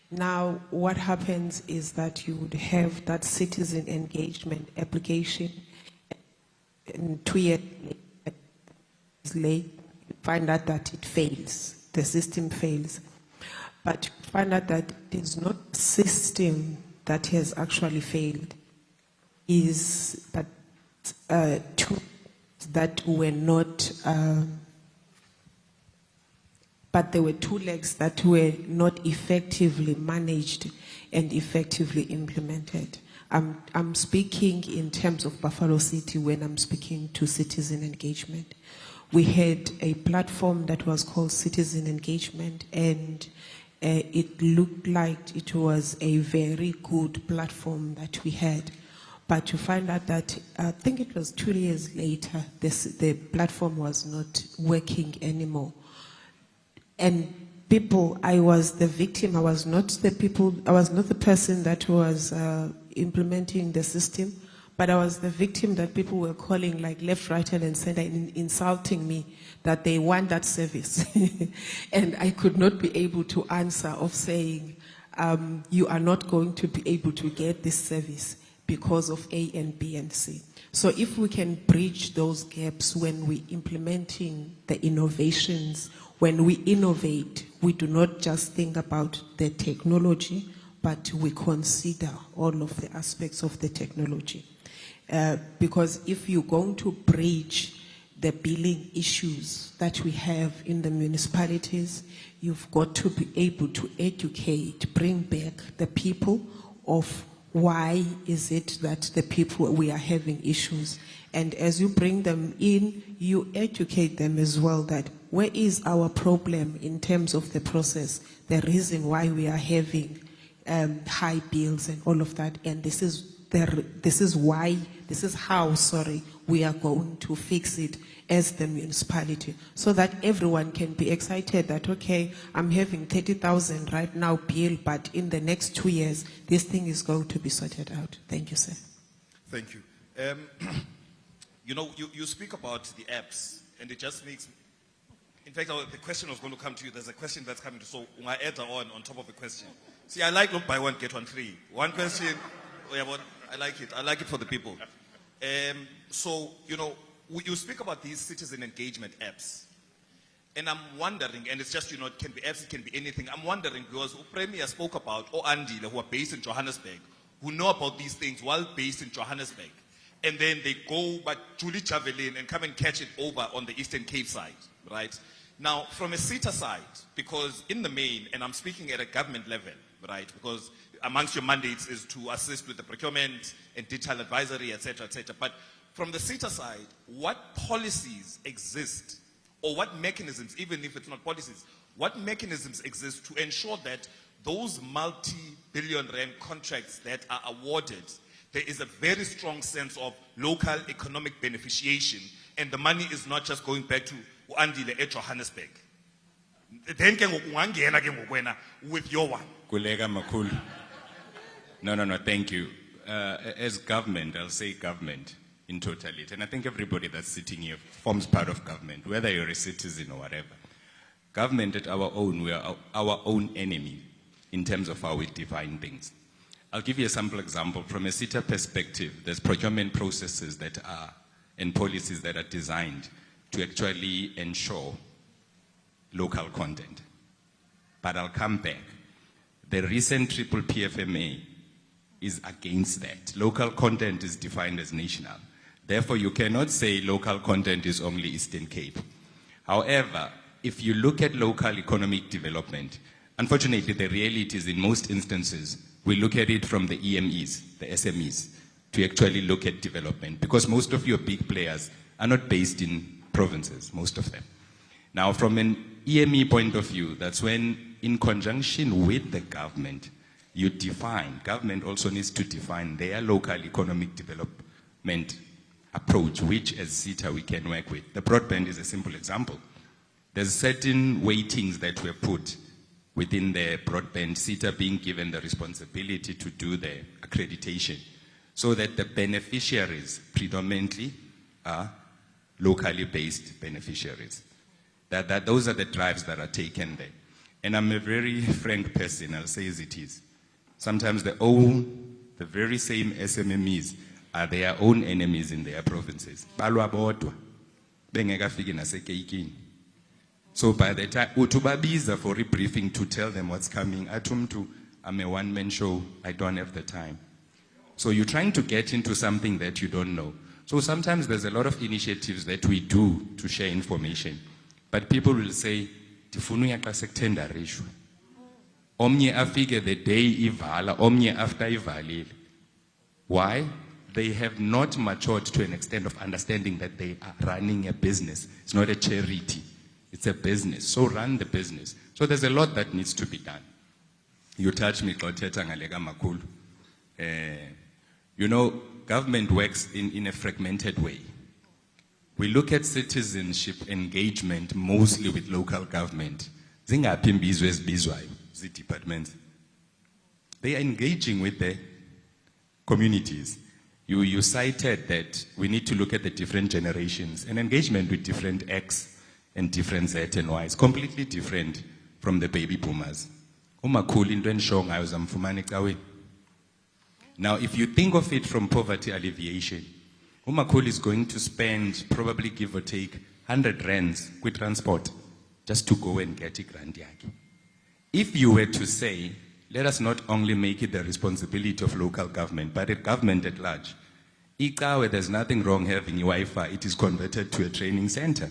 Now, what happens is that you would have that citizen engagement application, and 2 years later, you find out that it fails, the system fails. But you find out that it is not the system that has actually failed, is that tools that were not, but there were 2 legs that were not effectively managed and effectively implemented. I'm speaking in terms of Buffalo City when I'm speaking to citizen engagement. We had a platform that was called Citizen Engagement, and it looked like it was a very good platform that we had. But you find out that, I think it was 2 years later, the platform was not working anymore. And people, I was the victim, I was not the person that was implementing the system, but I was the victim that people were calling like left, right, and center, insulting me that they want that service. And I could not be able to answer of saying, you are not going to be able to get this service because of A and B and C. So if we can bridge those gaps when we're implementing the innovations, when we innovate, we do not just think about the technology, but we consider all of the aspects of the technology. Because if you're going to bridge the billing issues that we have in the municipalities, you've got to be able to educate, bring back the people of why is it that the people, we are having issues. And as you bring them in, you educate them as well that where is our problem in terms of the process, the reason why we are having high bills and all of that. And this is how we are going to fix it as the municipality, so that everyone can be excited that, okay, I'm having 30,000 right now bill, but in the next 2 years, this thing is going to be sorted out. Thank you, sir. Thank you. You know, you speak about the apps, and it just makes, in fact, the question was going to come to you. There's a question that's coming to, so I add on top of the question. See, I like look buy one, get one free. One question, I like it. I like it for the people. So, you know, you speak about these citizen engagement apps. And I'm wondering, and it's just, you know, it can be apps, it can be anything. I'm wondering, because Premier spoke about, or Andile, who are based in Johannesburg, who know about these things while based in Johannesburg. And then they go, but Julie Javelin, and come and catch it over on the Eastern Cape side, right? Now, from a CETA side, because in the main, and I'm speaking at a government level, right? Because amongst your mandates is to assist with the procurement and digital advisory, et cetera, et cetera. But from the CETA side, what policies exist, or what mechanisms, even if it's not policies, what mechanisms exist to ensure that those multi-billion rand contracts that are awarded, there is a very strong sense of local economic beneficiation, and the money is not just going back to Andile at Johannesburg. Then with your one. Kulega Makul. No, thank you. As government, I'll say government in totality, and I think everybody that's sitting here forms part of government, whether you're a citizen or whatever. Government at our own, we are our own enemy in terms of how we define things. I'll give you a sample example. From a CETA perspective, there's procurement processes that are, and policies that are designed to actually ensure local content. But I'll come back. The recent triple PFMA is against that. Local content is defined as national. Therefore, you cannot say local content is only Eastern Cape. However, if you look at local economic development, unfortunately, the reality is in most instances, we look at it from the EMEs, the SMEs, to actually look at development, because most of your big players are not based in provinces, most of them. Now, from an EME point of view, that's when, in conjunction with the government, you define, government also needs to define their local economic development approach, which as CETA we can work with. The broadband is a simple example. There's certain weightings that were put within the broadband, SETA being given the responsibility to do the accreditation, so that the beneficiaries predominantly are locally based beneficiaries. Those are the drives that are taken there. And I'm a very frank person, I'll say as it is. Sometimes the very same SMMEs are their own enemies in their provinces. Balwa bodwa, bengekafiki nasekeikini. So by the time, utubabiza for rebriefing to tell them what's coming, I'm a one-man show, I don't have the time. So you're trying to get into something that you don't know. So sometimes there's a lot of initiatives that we do to share information. But people will say, Tifunu yaka sektenda rishwe. Omnye afike the day ivala, omnye after ivalile. Why? They have not matured to an extent of understanding that they are running a business. It's not a charity. It's a business. So run the business. So there's a lot that needs to be done. You touch me, Kloteta Ngalega Makulu. You know, government works in a fragmented way. We look at citizenship engagement mostly with local government. The departments. They are engaging with the communities. You cited that we need to look at the different generations. An engagement with different X and different Z and Y is completely different from the baby boomers. Now, if you think of it from poverty alleviation, Umakul is going to spend probably give or take 100 rands with transport just to go and get a grant yaki. If you were to say, let us not only make it the responsibility of local government, but the government at large. Ikawe, there's nothing wrong having Wi-Fi. It is converted to a training center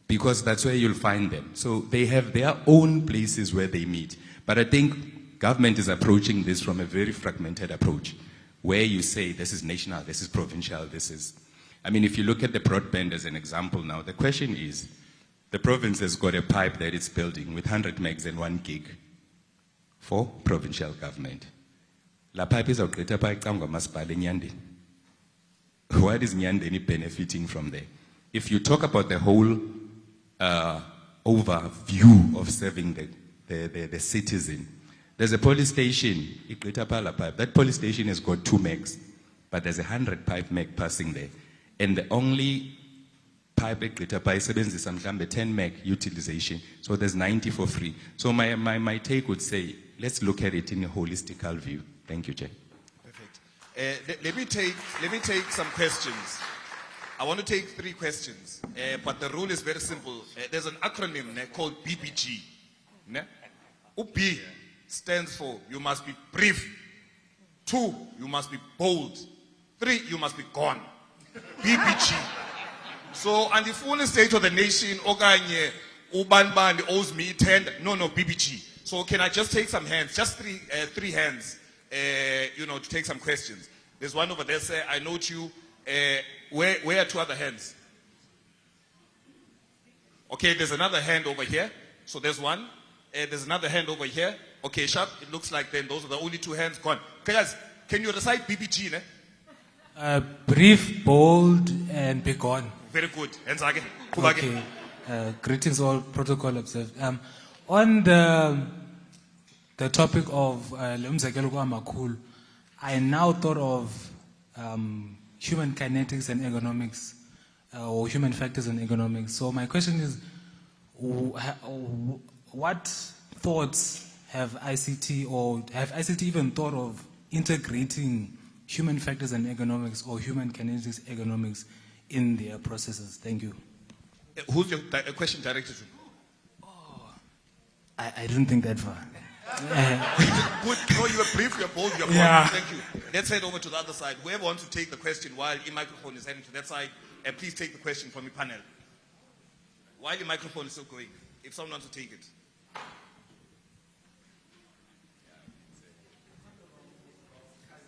because that's where you'll find them. So they have their own places where they meet. But I think government is approaching this from a very fragmented approach, where you say this is national, this is provincial, this is... I mean, if you look at the broadband as an example now, the question is, the province has got a pipe that it's building with 100 megs and 1 gig for provincial government. La pipe is what is Nyandeni benefiting from there? If you talk about the whole overview of serving the citizen, there's a police station, that police station has got 2 megs, but there's 100 pipe meg passing there. And the only pipe is 10 meg utilization, so there's 90 for free. So my take would say, let's look at it in a holistic view. Thank you, Jay. Perfect. Let me take some questions. I want to take 3 questions, but the rule is very simple. There's an acronym called BBG. B stands for you must be brief. 2, you must be bold. 3, you must be gone. BBG. So, and the full state of the nation, Oganye, Ubanban owes me 10. No, BBG. So, can I just take some hands? Just three hands, to take some questions. There's one over there, sir. I note you. Where are 2 other hands? Okay, there's another hand over here. So, there's one. There's another hand over here. Okay, sharp. It looks like then those are the only 2 hands gone. Guys, can you recite BBG? Brief, bold, and be gone. Very good. Hands again. Okay. Greetings all, protocol observed. On the topic of Makul, I now thought of human kinetics and ergonomics, or human factors and ergonomics. So my question is, what thoughts have ICT, or have ICT even thought of integrating human factors and ergonomics or human kinetics ergonomics in their processes? Thank you. Who's your question directed to? I didn't think that far. Good. No, you were brief, you're bold, you're bold. Yeah. Thank you. Let's head over to the other side. Whoever wants to take the question while the microphone is heading to that side, please take the question from the panel. While the microphone is still going, if someone wants to take it.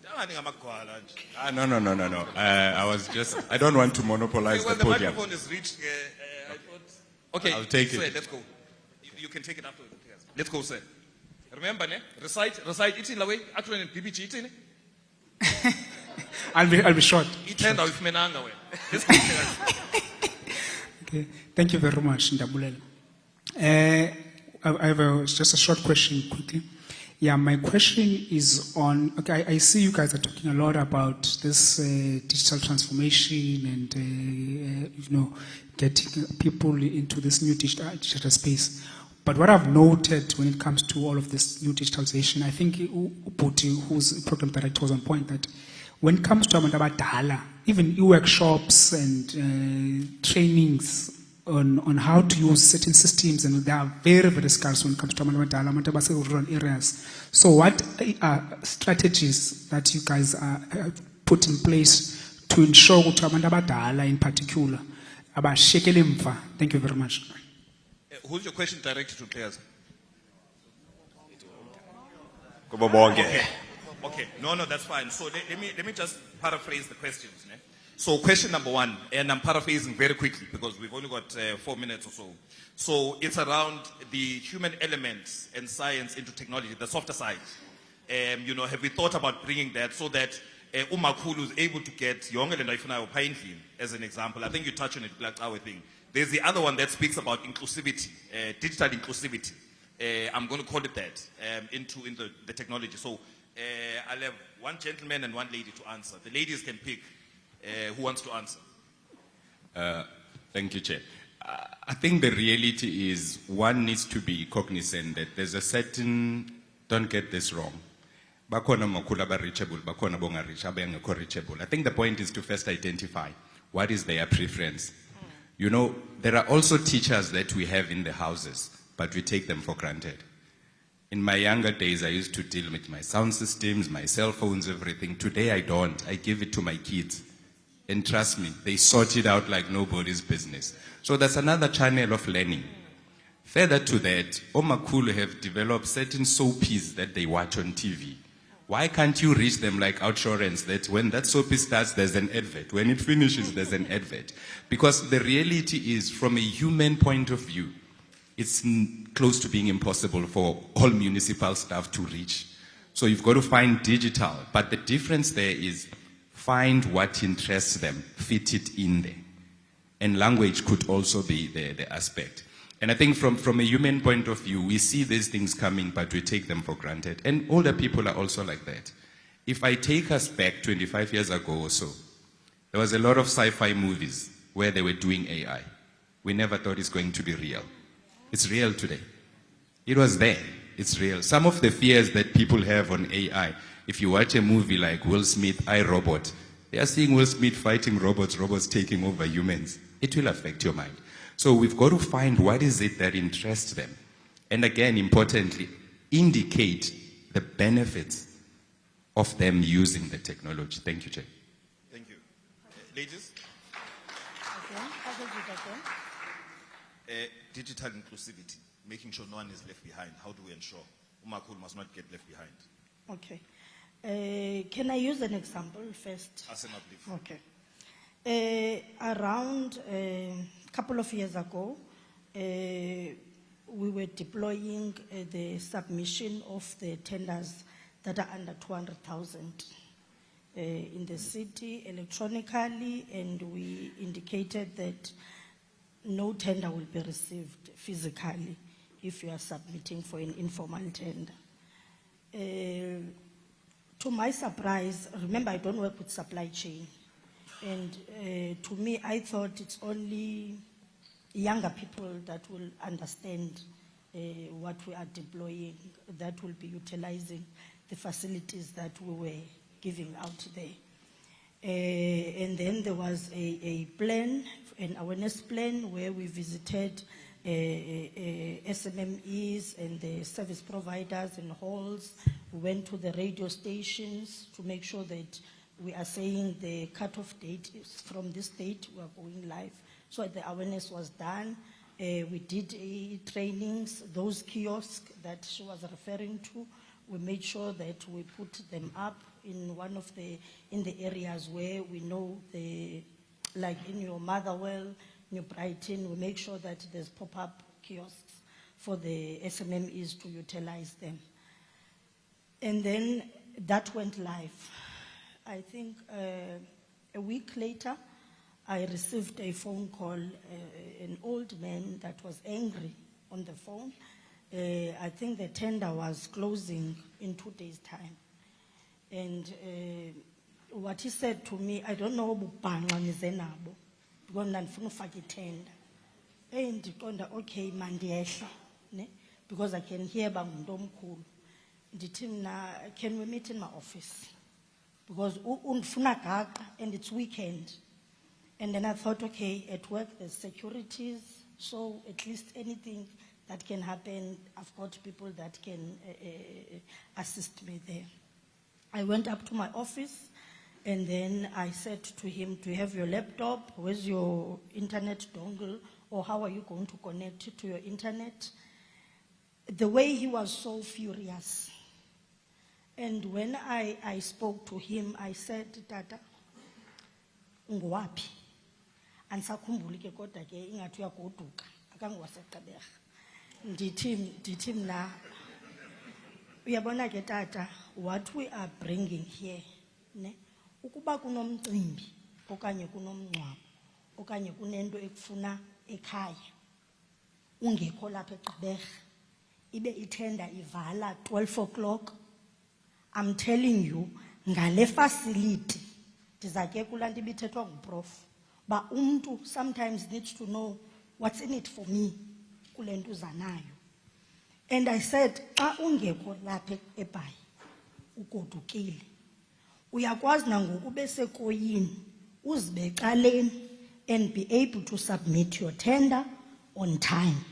No. I don't want to monopolize the podium. The microphone is reached. I thought, okay, I'll take sir, it. Let's go. You can take it after. Let's go, sir. Remember, recite it in the way. Actually, PBG it. I'll be short. Let's go. Okay. Thank you very much, Ndabulele. I have just a short question quickly. Yeah, my question is on, okay, I see you guys are talking a lot about this digital transformation and, getting people into this new digital space. But what I've noted when it comes to all of this new digitalization, I think Uputi, whose program director, was on point that when it comes to Abadala, even workshops and trainings on how to use certain systems, and they are very, very scarce when it comes to rural areas. So what are strategies that you guys put in place to ensure that Abadala in particular, thank you very much. Who's your question directed to, players? Okay. No, that's fine. So let me just paraphrase the questions. Ne? So question number one, and I'm paraphrasing very quickly because we've only got 4 minutes or so. So it's around the human elements and science into technology, the softer side. Have we thought about bringing that so that Umakulu is able to get younger than Painfin as an example? I think you touched on it, Black Tower thing. There's the other one that speaks about inclusivity, digital inclusivity. I'm going to call it that, into the technology. So I'll have one gentleman and one lady to answer. The ladies can pick who wants to answer. Thank you, Chair. I think the reality is one needs to be cognizant that there's a certain, don't get this wrong, bakona makula ba reachable, bakona bonga reachable. I think the point is to first identify what is their preference. There are also teachers that we have in the houses, but we take them for granted. In my younger days, I used to deal with my sound systems, my cell phones, everything. Today, I don't. I give it to my kids. And trust me, they sort it out like nobody's business. So that's another channel of learning. Further to that, Omakulu have developed certain soapies that they watch on TV. Why can't you reach them like Outsurance, that when that soapie starts, there's an advert. When it finishes, there's an advert. Because the reality is, from a human point of view, it's close to being impossible for all municipal staff to reach. So you've got to find digital. But the difference there is find what interests them, fit it in there. And language could also be the aspect. And I think from a human point of view, we see these things coming, but we take them for granted. And older people are also like that. If I take us back 25 years ago or so, there was a lot of sci-fi movies where they were doing AI. We never thought it's going to be real. It's real today. It was there. It's real. Some of the fears that people have on AI, if you watch a movie like Will Smith, I, Robot, they are seeing Will Smith fighting robots taking over humans. It will affect your mind. So we've got to find what is it that interests them. And again, importantly, indicate the benefits of them using the technology. Thank you, Chair. Thank you. Ladies? Digital inclusivity, making sure no one is left behind. How do we ensure Umakulu must not get left behind? Okay. Can I use an example first? Okay. Around a couple of years ago, we were deploying the submission of the tenders that are under 200,000 in the city electronically, and we indicated that no tender will be received physically if you are submitting for an informal tender. To my surprise, remember I don't work with supply chain, and to me I thought it's only younger people that will understand what we are deploying, that will be utilizing the facilities that we were giving out there. And then there was a plan, an awareness plan, where we visited SMMEs and the service providers and halls. We went to the radio stations to make sure that we are saying the cutoff date is from this date we are going live. So the awareness was done. We did trainings, those kiosks that she was referring to. We made sure that we put them up in in the areas where we know like in your Motherwell, New Brighton, we make sure that there's pop-up kiosks for the SMMEs to utilize them. And then that went live. I think a week later, I received a phone call, an old man that was angry on the phone, I think the tender was closing in 2 days' time. And what he said to me, I don't know because ndandifuna ufaka itender. Ndiqonda okay mandiyehla ne because I can hear bangumuntu omkhulu. Ndithi mina, can we meet in my office? Because undifuna gaqa and it's weekend. And then I thought, okay, at work there's securities, so at least anything that can happen, I've got people that can assist me there. I went up to my office and then I said to him, do you have your laptop? Where's your internet dongle? Or how are you going to connect to your internet? The way he was so furious. And when I spoke to him, I said, Tata, unguwapi? Ansakhumbuli ke kodwa ke ingathi uyagoduka akangiwaseGqeberha. Ndithi mna uyabona ke tata, what we are bringing here ne ukuba kunomcimbi okanye kunomngcwabo okanye kunento ekufuna ekhaya ungekho lapha eGqeberha ibe itenda ivala 12 o'clock, I'm telling you ngale facility ndizake kulanto ibithethwa nguprof ba umntu sometimes needs to know what's in it for me kule nto uzanayo. And I said xa ungekho lapha eBhayi ugodukile uyakwazi nangoku besekoyini uzibecaleni and be able to submit your tender on time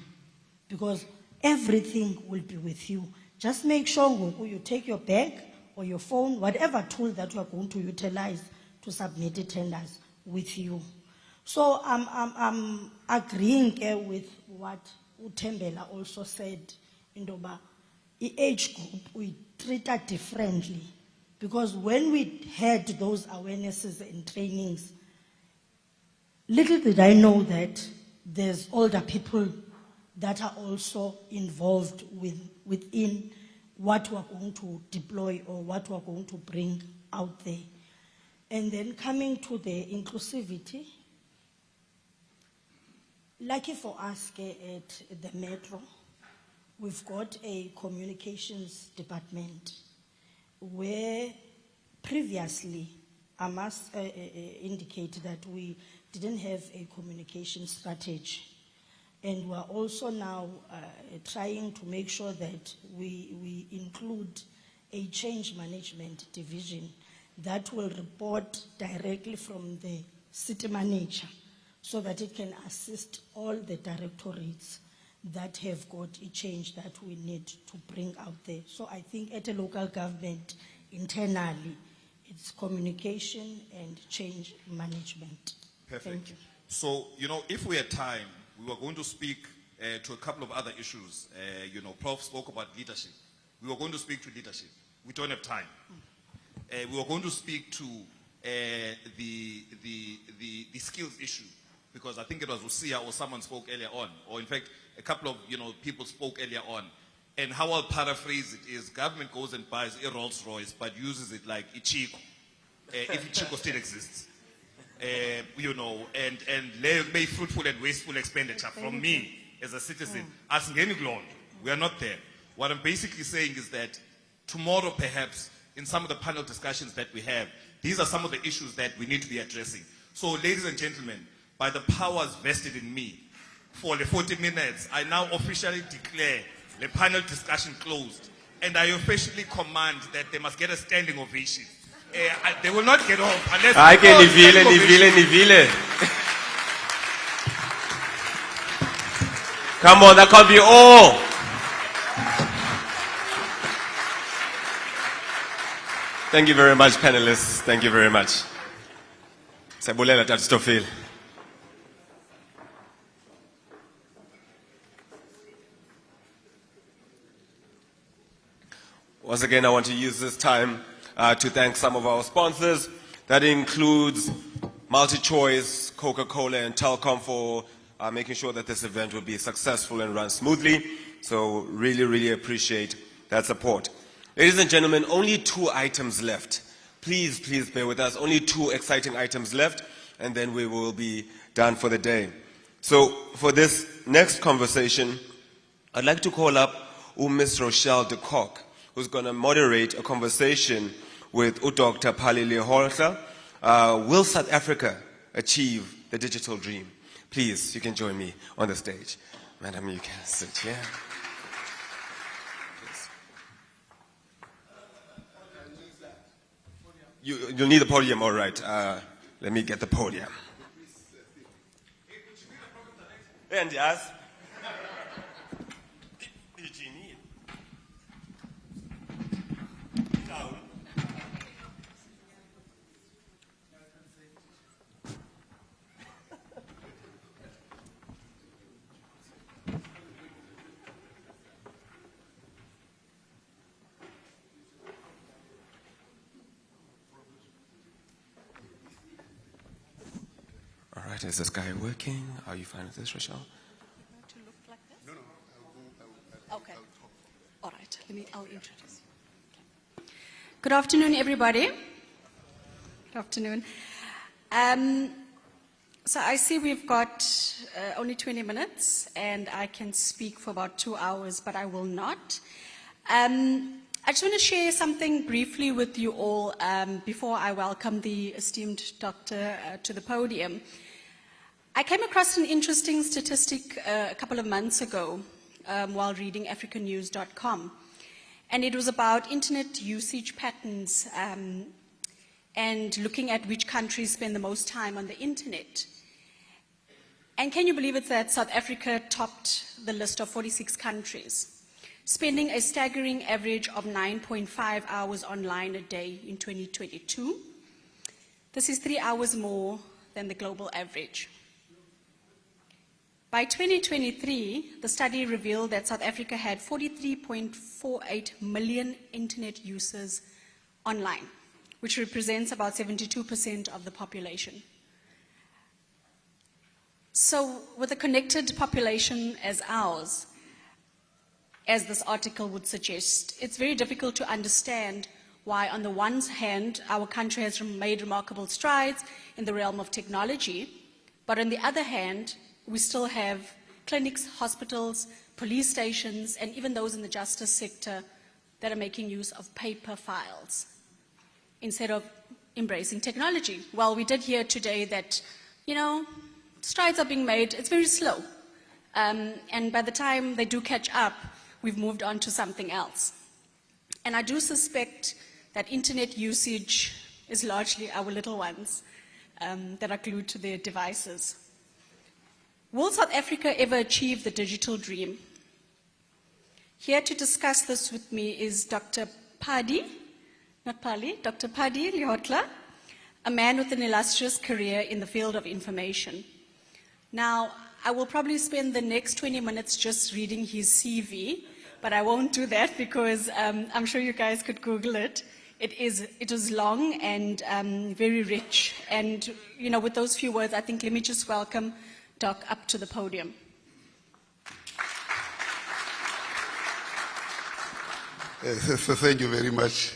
because everything will be with you. Just make sure ngoku you take your bag or your phone, whatever tool that you are going to utilize to submit the tenders with you. So I'm agreeing with what Utembela also said, Indoba, the age group, we treat her differently. Because when we had those awarenesses and trainings, little did I know that there's older people that are also involved within what we're going to deploy or what we're going to bring out there. And then coming to the inclusivity, lucky for us at the Metro, we've got a communications department where previously, I must indicate that we didn't have a communication strategy. And we're also now trying to make sure that we include a change management division that will report directly from the city manager so that it can assist all the directorates that have got a change that we need to bring out there. So I think at a local government, internally, it's communication and change management. Perfect. Thank you. So, if we had time, we were going to speak to a couple of other issues. Prof spoke about leadership. We were going to speak to leadership. We don't have time. We were going to speak to the skills issue, because I think it was Usia or someone spoke earlier on, or in fact, a couple of people spoke earlier on. And how I'll paraphrase it is, government goes and buys a Rolls Royce, but uses it like Ichigo, if Ichigo still exists. And may fruitful and wasteful expenditure from me as a citizen. As we are not there. What I'm basically saying is that tomorrow, perhaps, in some of the panel discussions that we have, these are some of the issues that we need to be addressing. So, ladies and gentlemen, by the powers vested in me, for the 40 minutes, I now officially declare the panel discussion closed. And I officially command that they must get a standing ovation. They will not get off unless... Come on, that can't be all. Thank you very much, panelists. Thank you very much. Sabulela Tatstofil. Once again, I want to use this time to thank some of our sponsors. That includes MultiChoice, Coca-Cola, and Telcom for making sure that this event will be successful and run smoothly. So really, really appreciate that support. Ladies and gentlemen, only 2 items left. Please, please bear with us. Only 2 exciting items left, and then we will be done for the day. So for this next conversation, I'd like to call up Miss Rochelle de Kock, who's going to moderate a conversation with Dr. Palile Holter. Will South Africa achieve the digital dream? Please, you can join me on the stage. Madam, you can sit here. You'll need the podium, all right. Let me get the podium. And yes. All right, is this guy working? Are you fine with this, Rochelle? To look like this? No. Okay. All right. I'll introduce you. Okay. Good afternoon, everybody. Good afternoon. So I see we've got only 20 minutes, and I can speak for about 2 hours, but I will not. I just want to share something briefly with you all before I welcome the esteemed doctor to the podium. I came across an interesting statistic a couple of months ago while reading africanews.com, and it was about internet usage patterns and looking at which countries spend the most time on the internet. And can you believe it that South Africa topped the list of 46 countries, spending a staggering average of 9.5 hours online a day in 2022. This is 3 hours more than the global average. By 2023, the study revealed that South Africa had 43.48 million internet users online, which represents about 72% of the population. So with a connected population as ours, as this article would suggest, it's very difficult to understand why, on the one hand, our country has made remarkable strides in the realm of technology, but on the other hand, we still have clinics, hospitals, police stations, and even those in the justice sector that are making use of paper files instead of embracing technology. Well, we did hear today that, strides are being made. It's very slow. And by the time they do catch up, we've moved on to something else. And I do suspect that internet usage is largely our little ones that are glued to their devices. Will South Africa ever achieve the digital dream? Here to discuss this with me is Dr. Padi, not Pali, Dr. Padi Lihotla, a man with an illustrious career in the field of information. Now, I will probably spend the next 20 minutes just reading his CV, but I won't do that because I'm sure you guys could Google it. It was long and very rich. And, with those few words, I think let me just welcome Doc up to the podium. Thank you very much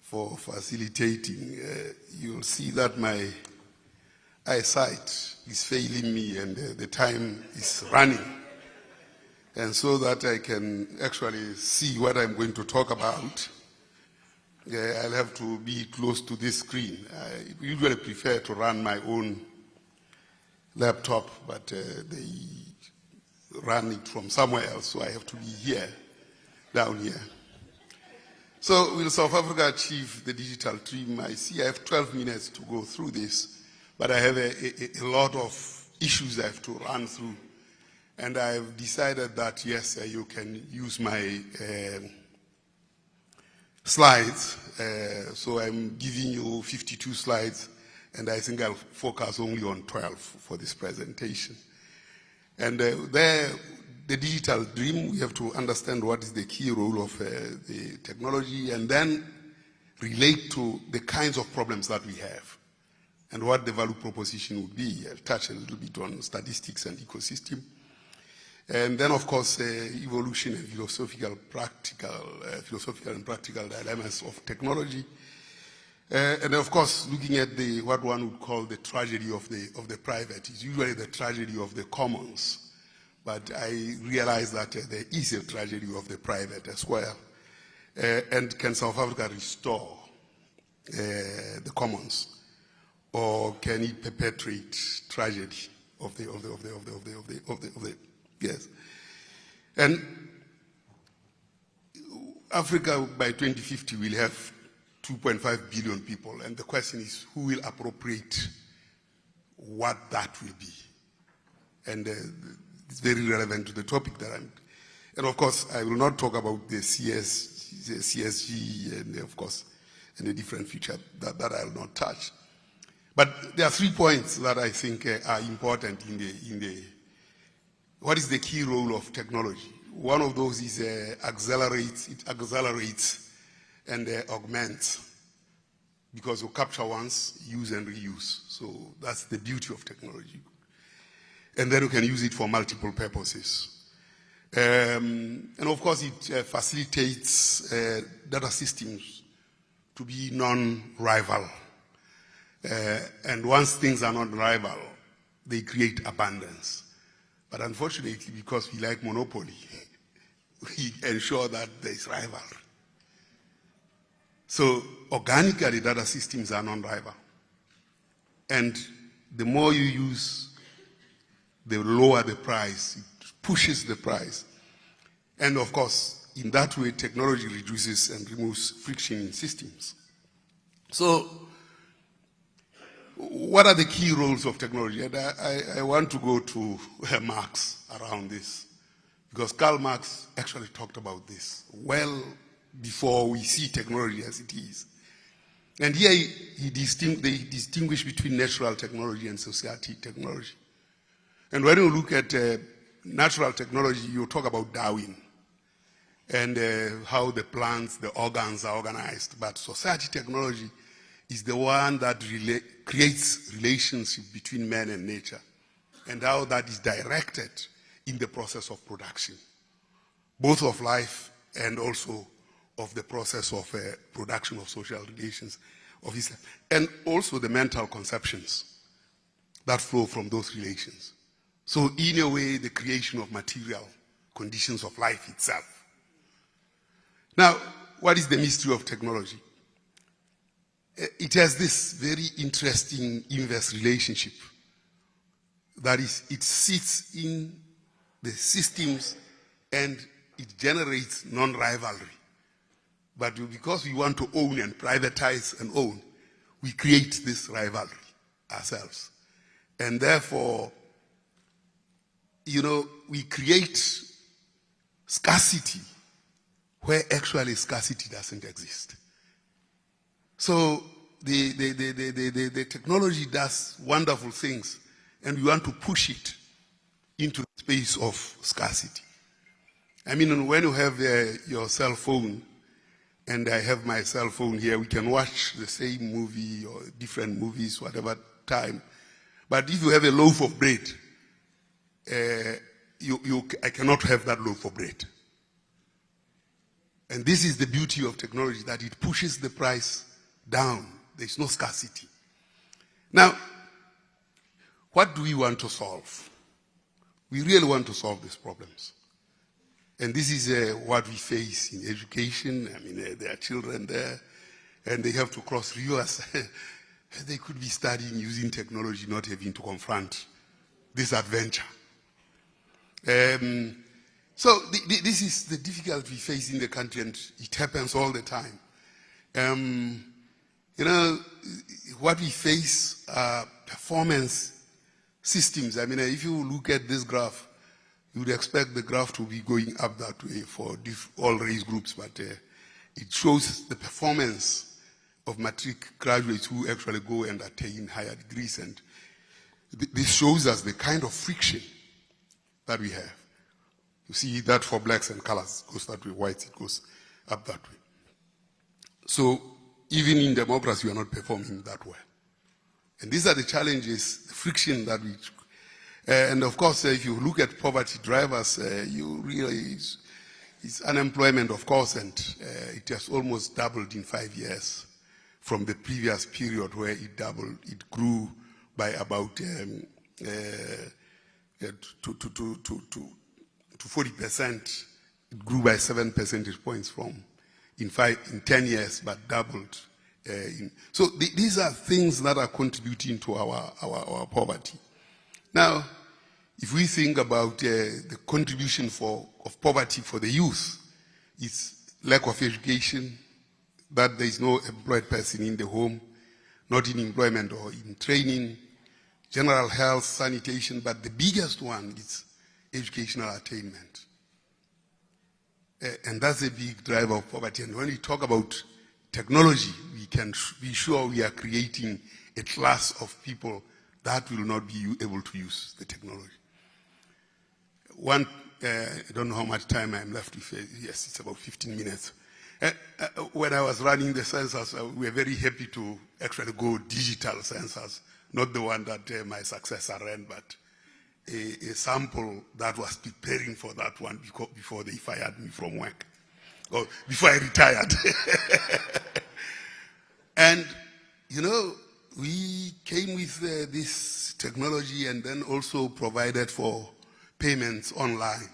for facilitating. You'll see that my eyesight is failing me and the time is running. And so that I can actually see what I'm going to talk about, I'll have to be close to this screen. I usually prefer to run my own laptop, but they run it from somewhere else, so I have to be here, down here. So will South Africa achieve the digital dream? I see I have 12 minutes to go through this, but I have a lot of issues I have to run through. And I've decided that, yes, you can use my slides. So I'm giving you 52 slides, and I think I'll focus only on 12 for this presentation. And the digital dream, we have to understand what is the key role of the technology, and then relate to the kinds of problems that we have and what the value proposition would be. I'll touch a little bit on statistics and ecosystem. And then, of course, evolution and philosophical and practical dilemmas of technology. And of course, looking at what one would call the tragedy of the private. It's usually the tragedy of the commons, but I realize that there is a tragedy of the private as well. And can South Africa restore the commons, or can it perpetuate tragedy of the yes? And Africa by 2050 will have 2.5 billion people, and the question is who will appropriate what that will be, and it's very relevant to the topic that I'm. And of course, I will not talk about the CSG, and of course, and the different feature that I will not touch. But there are 3 points that I think are important in the what is the key role of technology. One of those is it accelerates and augments, because you capture once, use and reuse. So that's the beauty of technology. And then you can use it for multiple purposes. And of course, it facilitates data systems to be non-rival. And once things are non-rival, they create abundance. But unfortunately, because we like monopoly, we ensure that there is rivalry. So organically, data systems are non-rival. And the more you use, the lower the price. It pushes the price. And of course, in that way, technology reduces and removes friction in systems. So what are the key roles of technology? And I want to go to Marx around this, because Karl Marx actually talked about this well before we see technology as it is. And here they distinguish between natural technology and society technology. And when you look at natural technology, you talk about Darwin and how the plants, the organs are organized. But society technology is the one that creates relationship between man and nature, and how that is directed in the process of production, both of life and also of the process of production of social relations, and also the mental conceptions that flow from those relations. So in a way, the creation of material conditions of life itself. Now, what is the mystery of technology? It has this very interesting inverse relationship. That is, it sits in the systems and it generates non-rivalry. But because we want to own and privatize and own, we create this rivalry ourselves. And therefore, we create scarcity where actually scarcity doesn't exist. So the technology does wonderful things, and we want to push it into the space of scarcity. I mean, when you have your cell phone, and I have my cell phone here, we can watch the same movie or different movies, whatever time. But if you have a loaf of bread, I cannot have that loaf of bread. And this is the beauty of technology, that it pushes the price down. There's no scarcity. Now, what do we want to solve? We really want to solve these problems. And this is what we face in education. I mean, there are children there, and they have to cross rivers. They could be studying using technology, not having to confront this adventure. So this is the difficulty we face in the country, and it happens all the time. What we face are performance systems. I mean, if you look at this graph, you would expect the graph to be going up that way for all race groups, but it shows the performance of matric graduates who actually go and attain higher degrees. And this shows us the kind of friction that we have. You see that for blacks and colors, it goes that way, whites, it goes up that way. So even in democracy, we are not performing that well. And these are the challenges, the friction that we... and of course, if you look at poverty drivers, you realize it's unemployment, of course, and it has almost doubled in 5 years from the previous period where it doubled. It grew by about to 40%. It grew by 7 percentage points in 10 years, but doubled. So these are things that are contributing to our poverty. Now, if we think about the contribution of poverty for the youth, it's lack of education, that there is no employed person in the home, not in employment or in training, general health, sanitation, but the biggest one is educational attainment. And that's a big driver of poverty. And when we talk about technology, we can be sure we are creating a class of people that will not be able to use the technology. I don't know how much time I'm left with. Yes, it's about 15 minutes. When I was running the census, we were very happy to actually go digital census, not the one that my successor ran, but a sample that was preparing for that one before they fired me from work, or before I retired. And, you know, we came with this technology and then also provided for payments online,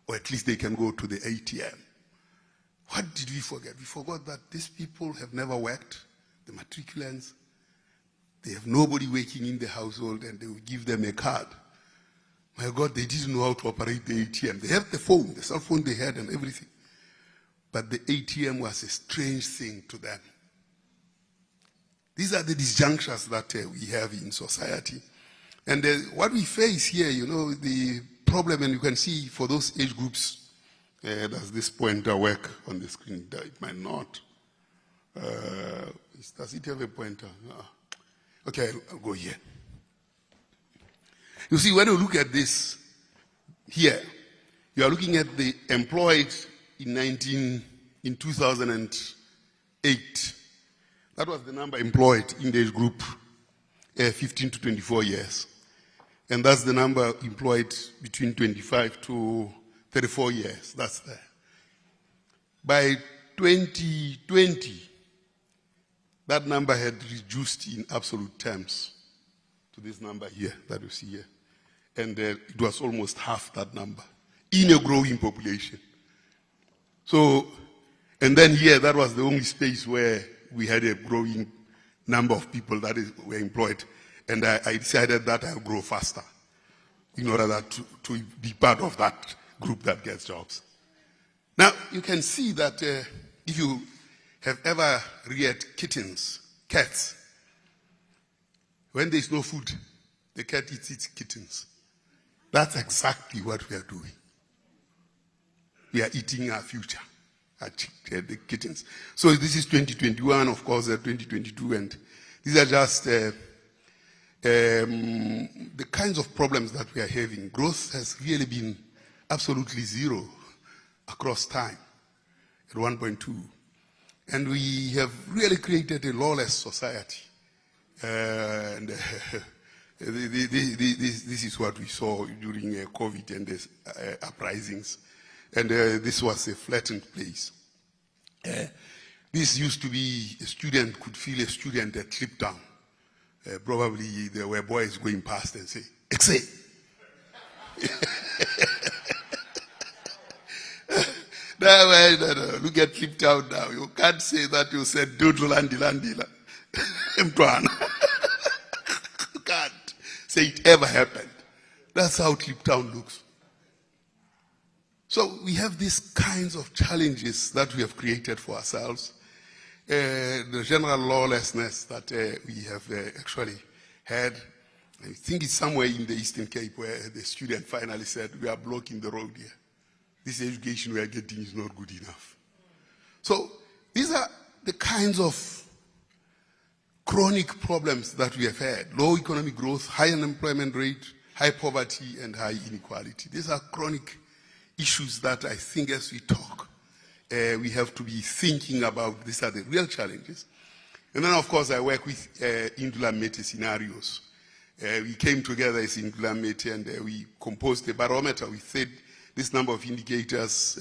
or at least they can go to the ATM. What did we forget? We forgot that these people have never worked, the matriculants. They have nobody working in the household, and they will give them a card. My God, they didn't know how to operate the ATM. They have the phone, the cell phone they had and everything. But the ATM was a strange thing to them. These are the disjunctures that we have in society. And what we face here, you know, the problem, and you can see for those age groups, does this pointer work on the screen? It might not. Does it have a pointer? No. Okay, I'll go here. You see, when you look at this here, you are looking at the employed in 2008. That was the number employed in the age group 15 to 24 years. And that's the number employed between 25 to 34 years. That's there. By 2020, that number had reduced in absolute terms to this number here that you see here. And it was almost half that number in a growing population. So, and then here, that was the only space where we had a growing number of people that were employed. And I decided that I'll grow faster in order that to be part of that group that gets jobs. Now, you can see that if you have ever reared cats, when there's no food, the cat eats its kittens. That's exactly what we are doing. We are eating our future, the kittens. So this is 2021, of course, 2022, and these are just the kinds of problems that we are having. Growth has really been absolutely zero across time at 1.2. And we have really created a lawless society. And this is what we saw during COVID and the uprisings. And this was a flattened place. This used to be a student could feel a student at Cliptown. Probably there were boys going past and say, "Excel." No, look at Cliptown now. You can't say that you said doodle landila. You can't say it ever happened. That's how Cliptown looks. So we have these kinds of challenges that we have created for ourselves. The general lawlessness that we have actually had. I think it's somewhere in the Eastern Cape where the student finally said, "We are blocking the road here. This education we are getting is not good enough." So these are the kinds of chronic problems that we have had. Low economic growth, high unemployment rate, high poverty, and high inequality. These are chronic issues that I think as we talk, we have to be thinking about. These are the real challenges. And then, of course, I work with Indula Mete scenarios. We came together as Indula Mete and we composed a barometer with this number of indicators,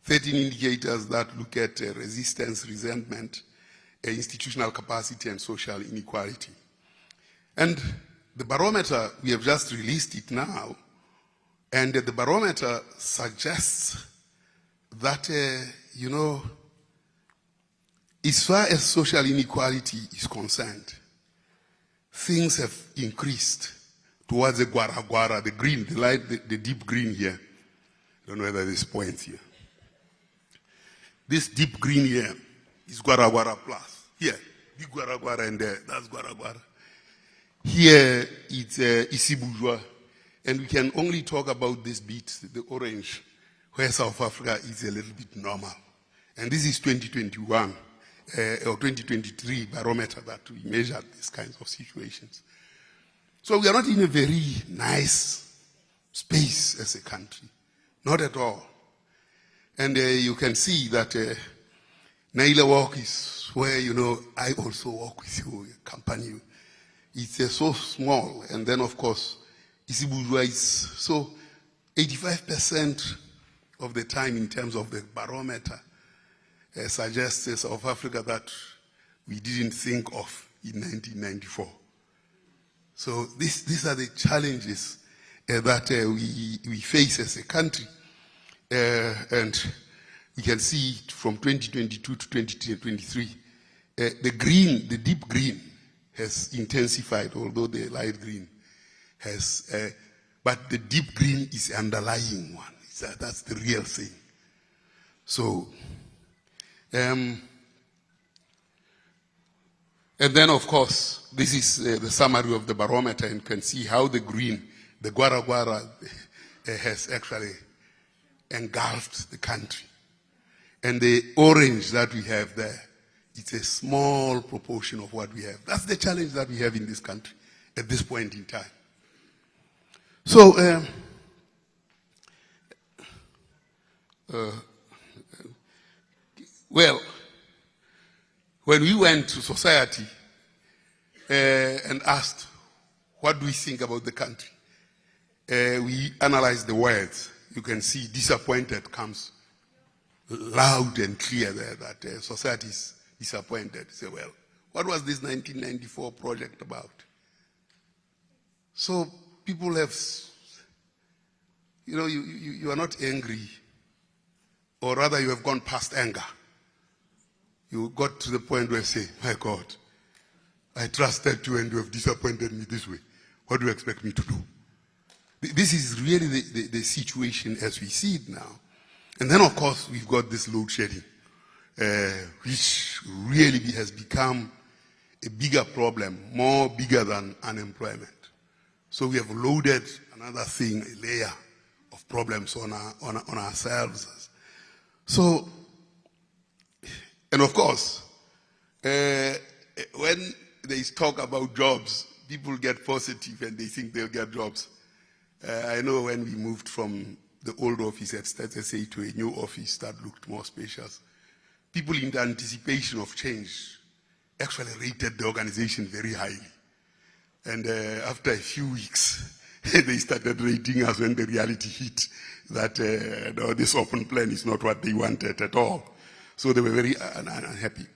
13 indicators that look at resistance, resentment, institutional capacity, and social inequality. And the barometer, we have just released it now, And the barometer suggests that, you know, as far as social inequality is concerned, things have increased towards the guara, the green, the light, the deep green here. I don't know whether this points here. This deep green here is guara plus. Here, big guara and there, that's guara. Here, it's Isibujwa. And we can only talk about this bit, the orange, where South Africa is a little bit normal. And this is 2021 or 2023 barometer that we measured these kinds of situations. So we are not in a very nice space as a country. Not at all. And you can see that Naila Walk is where, you know, I also walk with you, accompany you. It's so small. And then, of course, Isibujwa is so 85% of the time in terms of the barometer suggests South Africa that we didn't think of in 1994. So these are the challenges that we face as a country. And we can see it from 2022 to 2023. The green, the deep green has intensified, although the light green has, but the deep green is the underlying one. That's the real thing. So, and then of course, this is the summary of the barometer, and you can see how the green, the guara has actually engulfed the country. And the orange that we have there, it's a small proportion of what we have. That's the challenge that we have in this country at this point in time. So, well, when we went to society and asked, what do we think about the country? We analyzed the words. You can see disappointed comes loud and clear there, that society is disappointed. Say, well, what was this 1994 project about? So people have, you know, you are not angry, or rather you have gone past anger. You got to the point where you say, my God, I trusted you and you have disappointed me this way. What do you expect me to do? This is really the situation as we see it now. And then, of course, we've got this load shedding, which really has become a bigger problem, more bigger than unemployment. So we have loaded another thing, a layer of problems on ourselves. So, and of course, when there is talk about jobs, people get positive and they think they'll get jobs. I know when we moved from the old office at StatSA to a new office that looked more spacious, people in the anticipation of change actually rated the organization very highly. And after a few weeks, they started rating us when the reality hit that no, this open plan is not what they wanted at all. So they were very unhappy.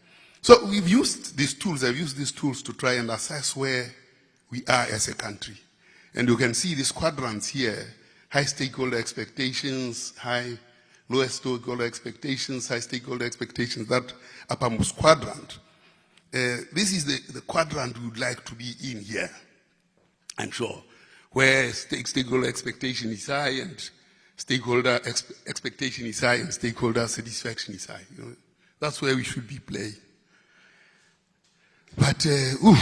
So we've used these tools, I've used these tools to try and assess where we are as a country. And you can see these quadrants here, high stakeholder expectations, lowest stakeholder expectations, high stakeholder expectations, that uppermost quadrant. This is the quadrant we would like to be in here, I'm sure, where stakeholder expectation is high and stakeholder expectation is high and stakeholder satisfaction is high. You know, that's where we should be playing. But, you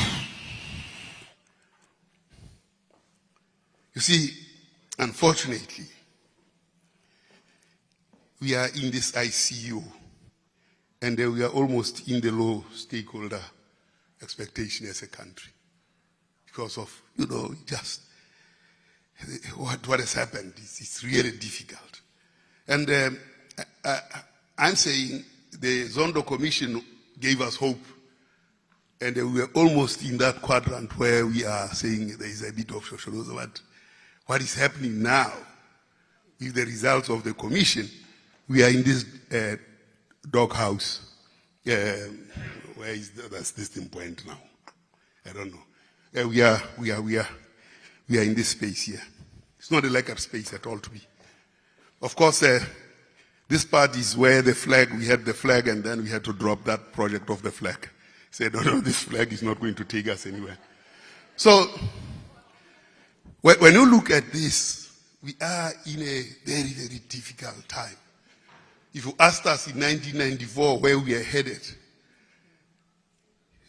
see, unfortunately, we are in this ICU, and we are almost in the low stakeholder expectation as a country because of, you know, just what has happened. It's really difficult. And I'm saying the Zondo Commission gave us hope, and we are almost in that quadrant where we are saying there is a bit of socialism. But what is happening now, with the results of the commission, we are in this doghouse. Where is that's this thing point now? I don't know. We are in this space here. It's not a lacquered space at all to be. Of course, this part is where we had the flag, and then we had to drop that project of the flag. Said, no, this flag is not going to take us anywhere. So, when you look at this, we are in a very, very difficult time. If you asked us in 1994 where we are headed,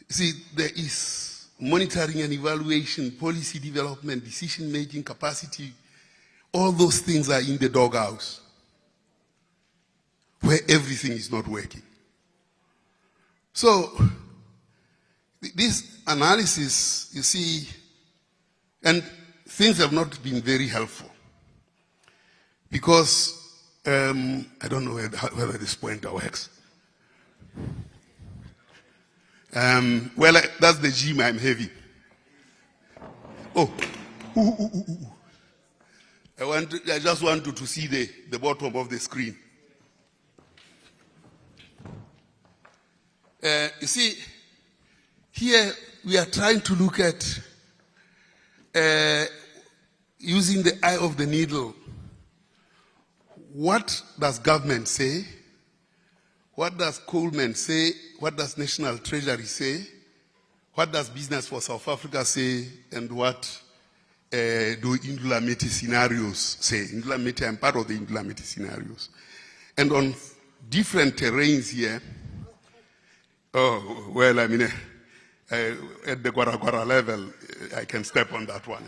see, there is monitoring and evaluation, policy development, decision-making capacity. All those things are in the doghouse, where everything is not working. So, this analysis, you see, and things have not been very helpful. Because, I don't know whether this pointer works. Well, that's the gym I'm having. Oh, I just want you to see the bottom of the screen. You see, here we are trying to look at using the eye of the needle. What does government say? What does Coleman say? What does National Treasury say? What does Business for South Africa say? And what do Indula Meti scenarios say? Indula Meti, I'm part of the Indula Meti scenarios. And on different terrains here, oh, well, I mean, at the Guara level, I can step on that one.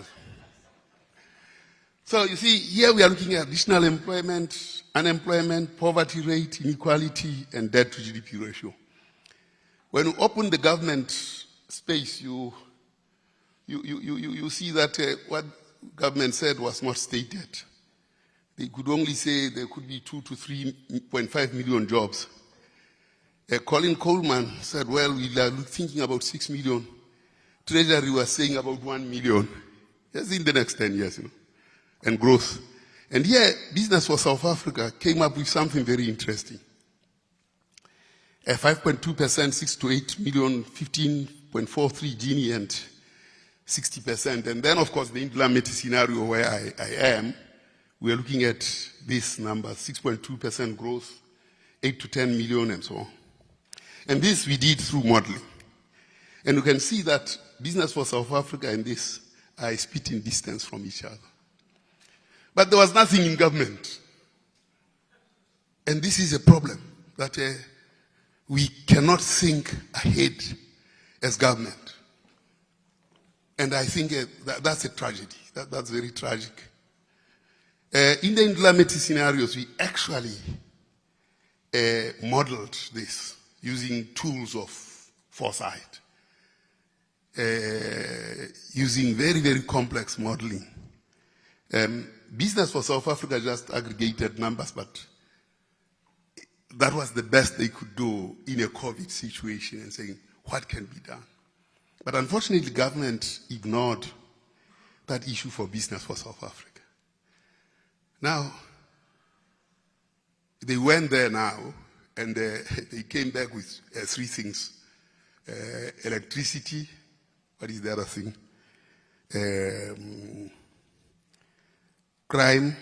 So you see, here we are looking at additional employment, unemployment, poverty rate, inequality, and debt to GDP ratio. When you open the government space, you see that what government said was not stated. They could only say there could be 2 to 3.5 million jobs. Colin Coleman said, well, we are thinking about 6 million. Treasury was saying about 1 million. Just in the next 10 years, you know, and growth. And here, Business for South Africa came up with something very interesting. 5.2%, 6 to 8 million, 15.43 Gini, and 60%. And then, of course, the Indula Meti scenario where I am, we are looking at this number, 6.2% growth, 8 to 10 million, and so on. And this we did through modeling. And you can see that Business for South Africa and this are spitting distance from each other. But there was nothing in government. And this is a problem, that we cannot think ahead as government. And I think that's a tragedy. That's very tragic. In the Indula Meti scenarios, we actually modeled this using tools of foresight, using very, very complex modeling. Business for South Africa just aggregated numbers, but that was the best they could do in a COVID situation and saying, what can be done? But unfortunately, government ignored that issue for Business for South Africa. Now, they went there now, and they came back with 3 things. Electricity, what is the other thing? Crime,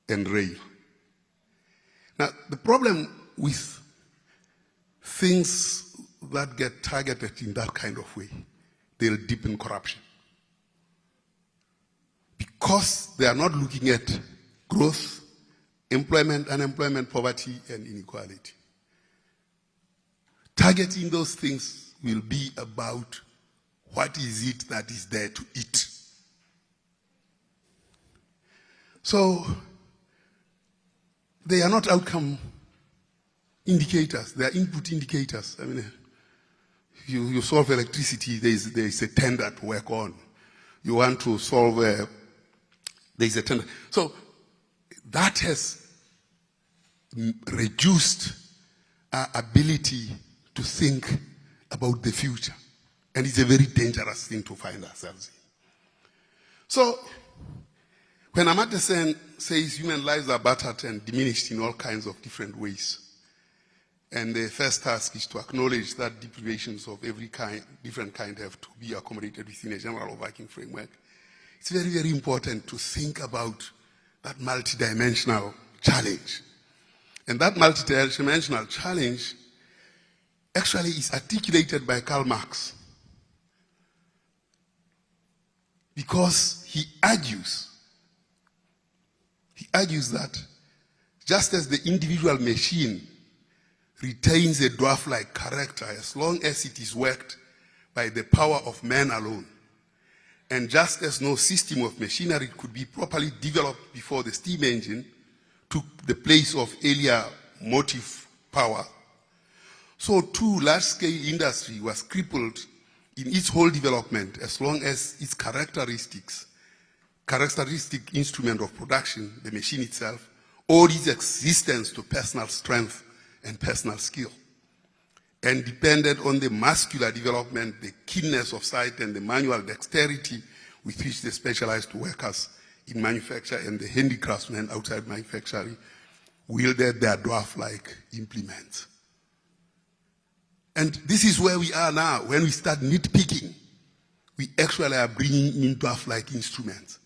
and rail. Now, the problem with things that get targeted in that kind of way, they'll deepen corruption. Because they are not looking at growth, employment, unemployment, poverty, and inequality. Targeting those things will be about what is it that is there to eat. So, they are not outcome indicators, they are input indicators. I mean, you solve electricity, there is a tender to work on. You want to solve, there is a tender. So, that has reduced our ability to think about the future. And it's a very dangerous thing to find ourselves in. So, when Amartya Sen says human lives are battered and diminished in all kinds of different ways, and the first task is to acknowledge that deprivations of every kind, different kind, have to be accommodated within a general working framework, it's very, very important to think about that multidimensional challenge. And that multidimensional challenge actually is articulated by Karl Marx, because he argues that just as the individual machine retains a dwarf-like character as long as it is worked by the power of man alone, and just as no system of machinery could be properly developed before the steam engine took the place of earlier motive power, so too large-scale industry was crippled in its whole development as long as its characteristic instrument of production, the machine itself, owed its existence to personal strength and personal skill, and depended on the muscular development, the keenness of sight, and the manual dexterity with which the specialized workers in manufacture and the handicraftsmen outside manufacturing wielded their dwarf-like implements. And this is where we are now. When we start nitpicking, we actually are bringing in dwarf-like instruments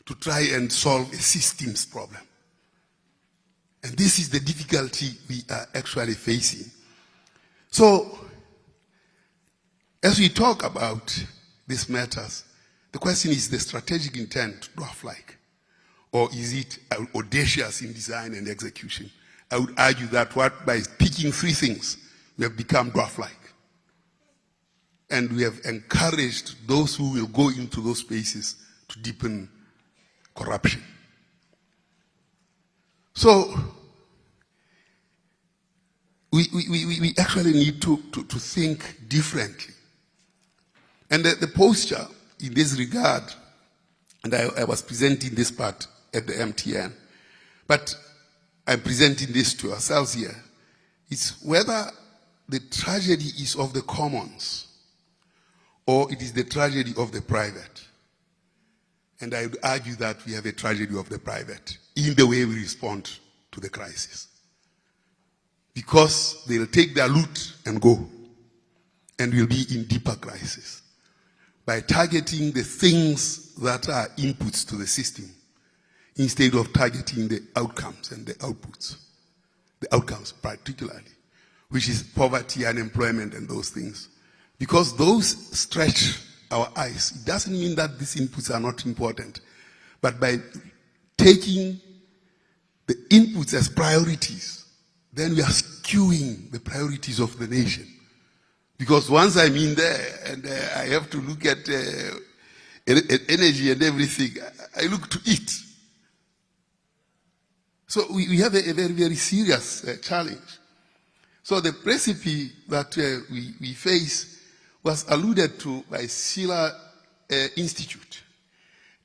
to try and solve a systems problem. And this is the difficulty we are actually facing. So, as we talk about these matters, the question is the strategic intent dwarf-like, or is it audacious in design and execution? I would argue that by picking three things, we have become dwarf-like. And we have encouraged those who will go into those spaces to deepen corruption. So, we actually need to think differently. And the posture in this regard, and I was presenting this part at the MTN, but I'm presenting this to ourselves here, it's whether the tragedy is of the commons or it is the tragedy of the private. And I would argue that we have a tragedy of the private in the way we respond to the crisis. Because they'll take their loot and go, and we'll be in deeper crisis. By targeting the things that are inputs to the system, instead of targeting the outcomes and the outputs. The outcomes particularly, which is poverty, unemployment, and those things. Because those stretch our eyes. It doesn't mean that these inputs are not important. But by taking the inputs as priorities, then we are skewing the priorities of the nation. Because once I'm in there and I have to look at energy and everything, I look to it. So we have a very, very serious challenge. So the recipe that we face was alluded to by Sila Institute,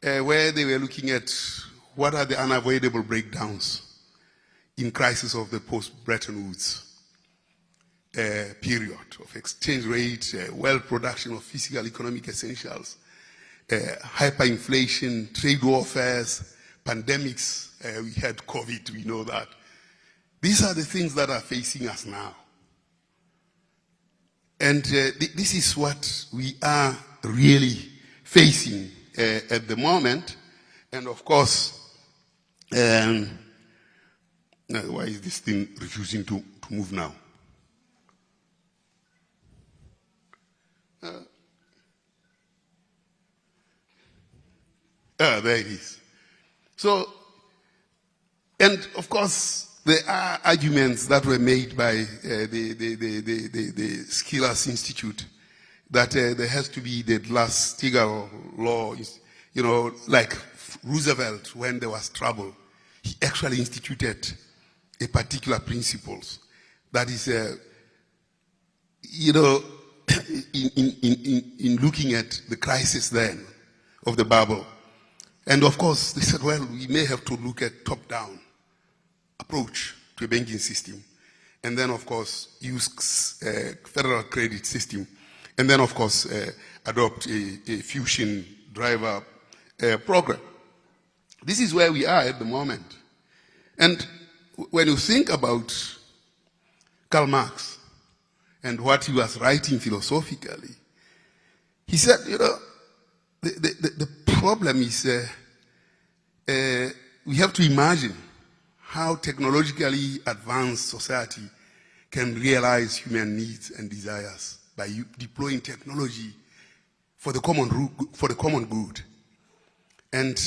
where they were looking at what are the unavoidable breakdowns in crisis of the post-Bretton Woods period of exchange rate, wealth production of physical economic essentials, hyperinflation, trade warfares, pandemics. We had COVID, we know that. These are the things that are facing us now. And this is what we are really facing at the moment. And of course, why is this thing refusing to move now? There it is. So, and of course, there are arguments that were made by the Skillers Institute that there has to be the Glass-Steagall law, you know, like Roosevelt, when there was trouble, he actually instituted a particular principles that is, you know, in looking at the crisis then of the bubble. And of course, they said, well, we may have to look at top-down approach to a banking system. And then, of course, use federal credit system. And then, of course, adopt a fusion driver program. This is where we are at the moment. And when you think about Karl Marx and what he was writing philosophically, he said, you know, the problem is we have to imagine how technologically advanced society can realize human needs and desires by deploying technology for the common good. And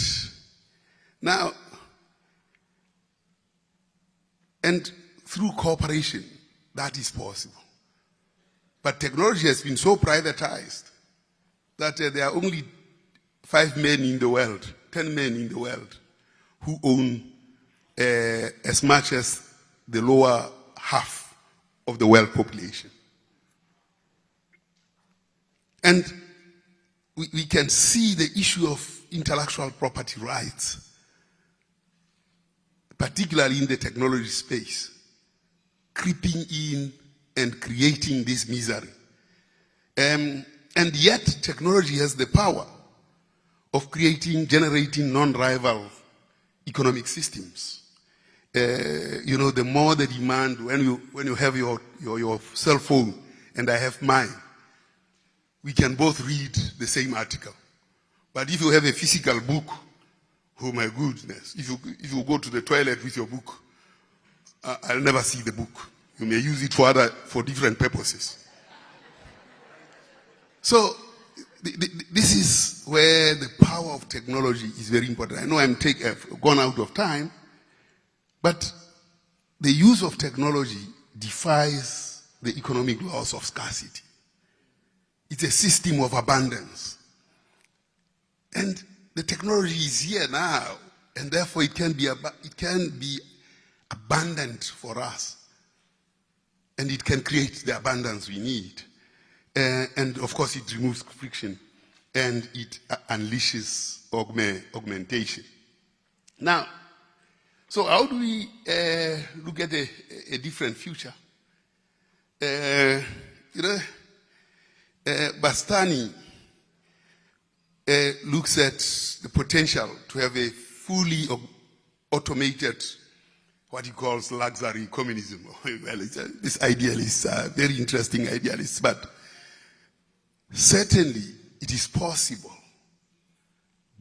now, and through cooperation, that is possible. But technology has been so privatized that there are only 5 men in the world, 10 men in the world who own as much as the lower half of the world population. And we can see the issue of intellectual property rights, particularly in the technology space, creeping in and creating this misery. And yet technology has the power of generating non-rival economic systems. The more the demand, when you have your cell phone and I have mine, we can both read the same article. But if you have a physical book, oh my goodness, if you go to the toilet with your book, I'll never see the book. You may use it for different purposes. So this is where the power of technology is very important. I know I've gone out of time, but the use of technology defies the economic laws of scarcity. It's a system of abundance. And the technology is here now, and therefore it can be abundant for us. And it can create the abundance we need. And of course it removes friction and it unleashes augmentation. Now, so how do we look at a different future? Bastani looks at the potential to have a fully automated, what he calls luxury communism. Well, this idealist, very interesting idealist, but certainly it is possible,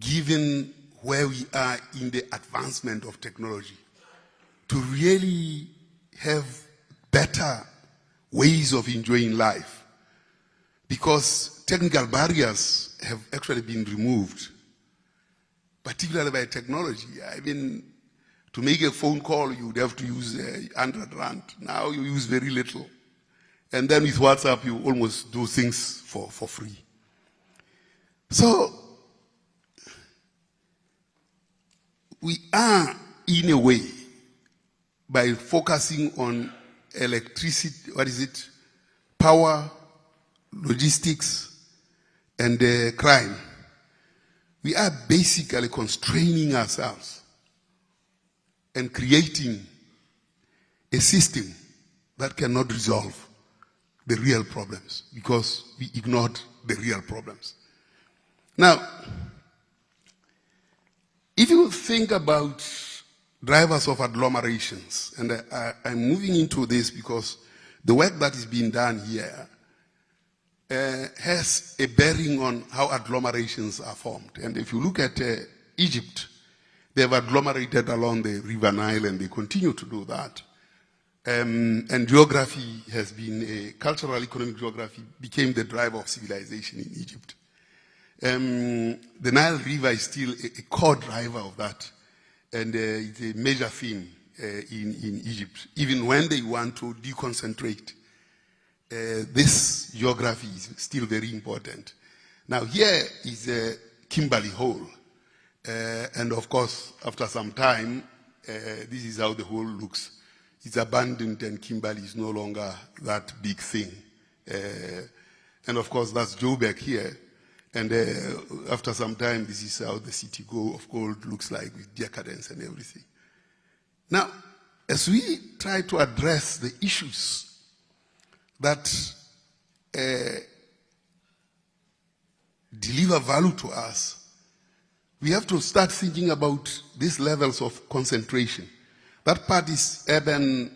given where we are in the advancement of technology, to really have better ways of enjoying life, because technical barriers have actually been removed, particularly by technology. I mean, to make a phone call, you would have to use 100 rand. Now you use very little. And then with WhatsApp, you almost do things for free. So, we are, in a way, by focusing on electricity, power, logistics, and crime, we are basically constraining ourselves and creating a system that cannot resolve the real problems because we ignored the real problems. Now, if you think about drivers of agglomerations, and I'm moving into this because the work that is being done here has a bearing on how agglomerations are formed. And if you look at Egypt, they have agglomerated along the River Nile and they continue to do that. And geography has been, cultural economic geography became the driver of civilization in Egypt. The Nile River is still a core driver of that. And it's a major theme in Egypt. Even when they want to deconcentrate, this geography is still very important. Now here is Kimberley Hole. And of course, after some time, this is how the hole looks. It's abandoned and Kimberley is no longer that big thing. And of course, that's Joburg here. And after some time, this is how the city of gold looks like with decadence and everything. Now, as we try to address the issues that deliver value to us, we have to start thinking about these levels of concentration. That part is urban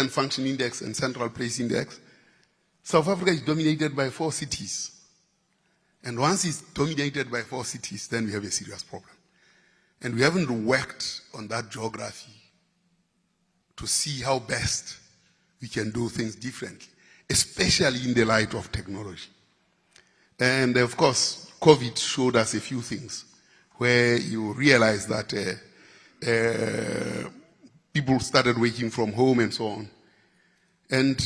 function index and central place index. South Africa is dominated by 4 cities. And once it's dominated by 4 cities, then we have a serious problem. And we haven't worked on that geography to see how best we can do things differently, especially in the light of technology. And of course, COVID showed us a few things where you realize that people started working from home and so on. And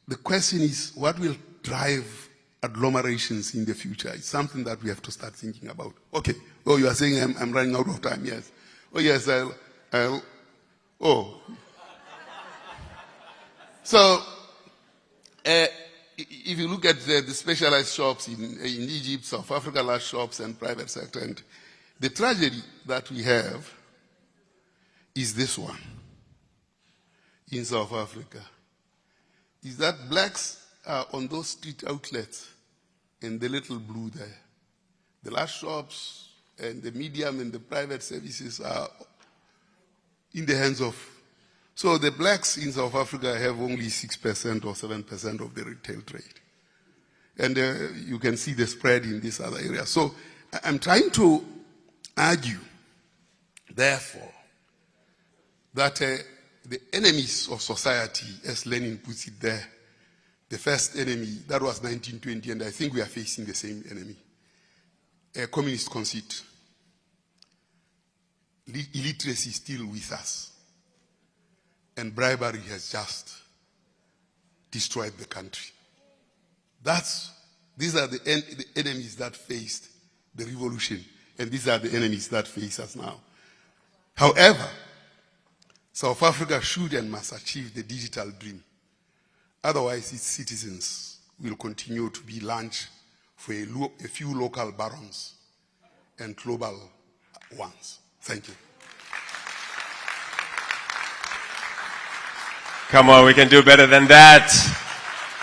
the question is, what will drive agglomerations in the future? It's something that we have to start thinking about. Okay. Oh, you are saying I'm running out of time. Yes. Oh, yes. So, if you look at the specialized shops in Egypt, South Africa, large shops and private sector, and the tragedy that we have is this one in South Africa, is that blacks are on those street outlets and the little blue there. The large shops and the medium and the private services are in the hands of. So the blacks in South Africa have only 6% or 7% of the retail trade. And you can see the spread in this other area. So I'm trying to argue, therefore, that the enemies of society, as Lenin puts it there, the first enemy, that was 1920, and I think we are facing the same enemy. A communist conceit. Illiteracy is still with us. And bribery has just destroyed the country. These are the enemies that faced the revolution, and these are the enemies that face us now. However, South Africa should and must achieve the digital dream. Otherwise, its citizens will continue to be lunch for a few local barons and global ones. Thank you. Come on, we can do better than that.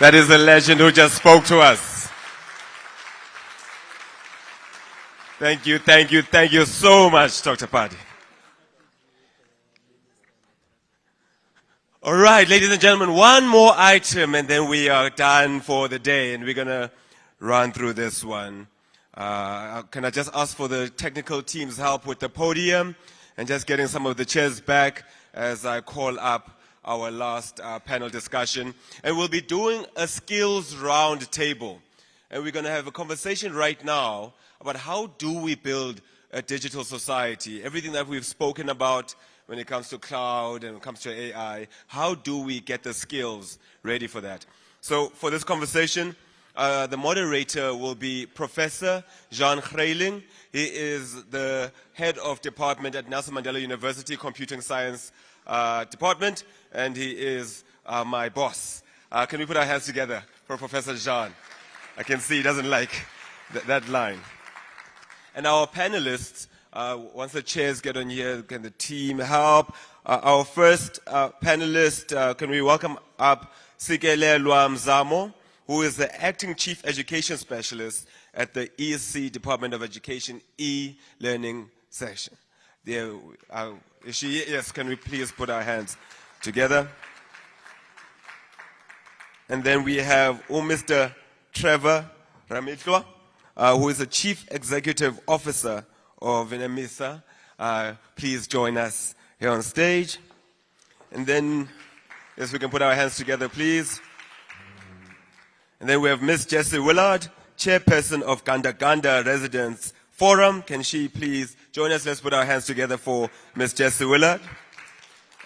That is the legend who just spoke to us. Thank you so much, Dr. Padi. All right, ladies and gentlemen, one more item and then we are done for the day, and we're going to run through this one. Can I just ask for the technical team's help with the podium and just getting some of the chairs back as I call up our last panel discussion. And we'll be doing a skills round table. And we're going to have a conversation right now about how do we build a digital society. Everything that we've spoken about when it comes to cloud and when it comes to AI, how do we get the skills ready for that? So for this conversation, the moderator will be Professor Jean Greiling. He is the head of department at Nelson Mandela University Computing Science Department, and he is my boss. Can we put our hands together for Professor Jean? I can see he doesn't like that line. And our panelists, once the chairs get on here, can the team help? Our first panelist, can we welcome up Sikelelwa Mzamo, who is the Acting Chief Education Specialist at the EC Department of Education e-learning section. There, is she? Yes, can we please put our hands together? And then we have Mr. Trevor Ramitlwa, who is the Chief Executive Officer of NEMISA. Please join us here on stage. And then, yes, we can put our hands together, please. And then we have Ms. Jessie Willard, Chairperson of Ganda Ganda Residents Forum. Can she please join us? Let's put our hands together for Ms. Jessie Willard.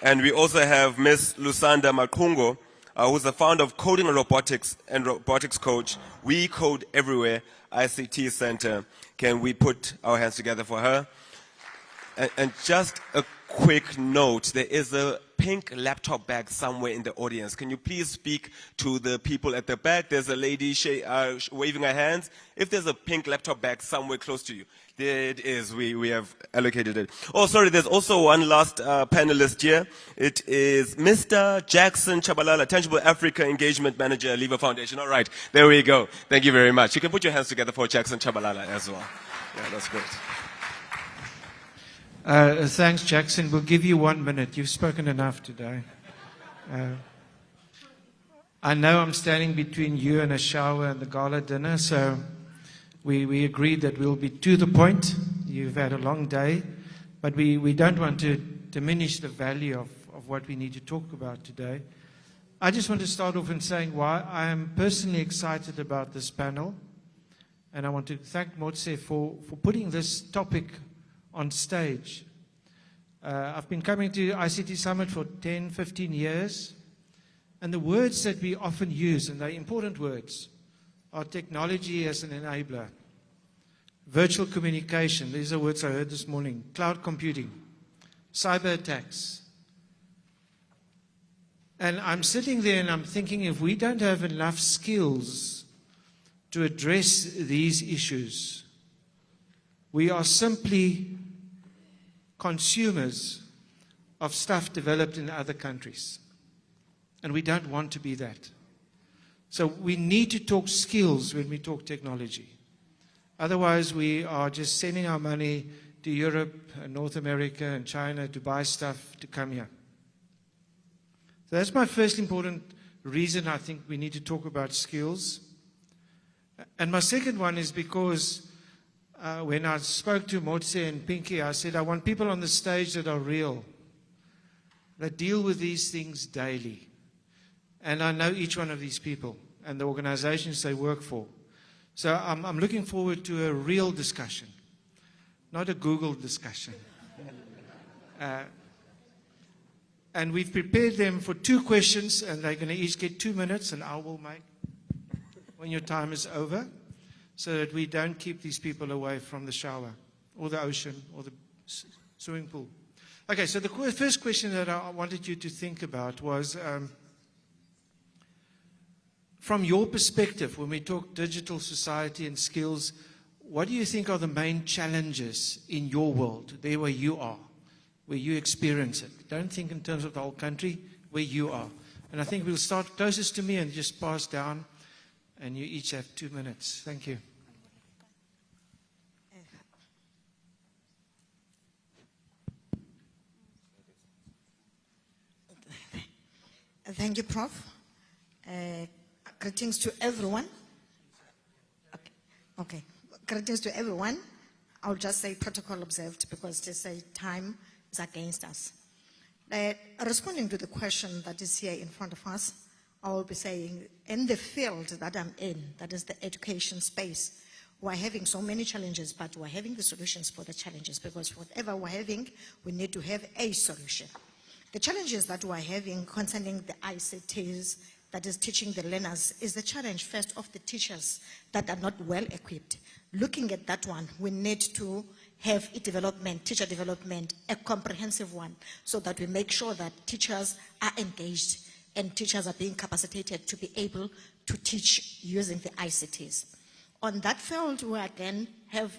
And we also have Ms. Lusanda Makungo, who's the founder of Coding and Robotics Coach, We Code Everywhere, ICT Centre. Can we put our hands together for her? And just a quick note, there is a pink laptop bag somewhere in the audience. Can you please speak to the people at the back? There's a lady waving her hands. If there's a pink laptop bag somewhere close to you, there it is. We have allocated it. Oh, sorry, there's also one last panelist here. It is Mr. Jackson Chabalala, Tangible Africa Engagement Manager at Lever Foundation. All right, there we go. Thank you very much. You can put your hands together for Jackson Chabalala as well. Yeah, that's great. Thanks, Jackson. We'll give you 1 minute. You've spoken enough today. I know I'm standing between you and a shower and the gala dinner, so We agreed that we'll be to the point. You've had a long day, but we don't want to diminish the value of what we need to talk about today. I just want to start off in saying why I am personally excited about this panel, and I want to thank Motse for putting this topic on stage. I've been coming to ICT Summit for 10, 15 years, and the words that we often use, and they're important words, are technology as an enabler, virtual communication, these are words I heard this morning, cloud computing, cyber attacks. And I'm sitting there and I'm thinking, if we don't have enough skills to address these issues, we are simply consumers of stuff developed in other countries. And we don't want to be that. So we need to talk skills when we talk technology. Otherwise, we are just sending our money to Europe and North America and China to buy stuff to come here. So that's my first important reason I think we need to talk about skills. And my second one is because when I spoke to Motse and Pinky, I said, I want people on the stage that are real, that deal with these things daily. And I know each one of these people and the organizations they work for. So I'm looking forward to a real discussion, not a Google discussion. And we've prepared them for 2 questions, and they're going to each get 2 minutes, and I will make when your time is over, so that we don't keep these people away from the shower or the ocean or the swimming pool. Okay, so the first question that I wanted you to think about was, from your perspective, when we talk digital society and skills, what do you think are the main challenges in your world, there where you are, where you experience it? Don't think in terms of the whole country, where you are. And I think we'll start closest to me and just pass down, and you each have 2 minutes. Thank you. Thank you, Prof. Greetings to everyone. Okay. Greetings to everyone. I'll just say protocol observed because they say time is against us. Responding to the question that is here in front of us, I will be saying in the field that I'm in, that is the education space, we're having so many challenges, but we're having the solutions for the challenges, because whatever we're having, we need to have a solution. The challenges that we're having concerning the ICTs, that is teaching the learners, is the challenge first of the teachers that are not well equipped. Looking at that one, we need to have a development, teacher development, a comprehensive one, so that we make sure that teachers are engaged and teachers are being capacitated to be able to teach using the ICTs. On that field, we again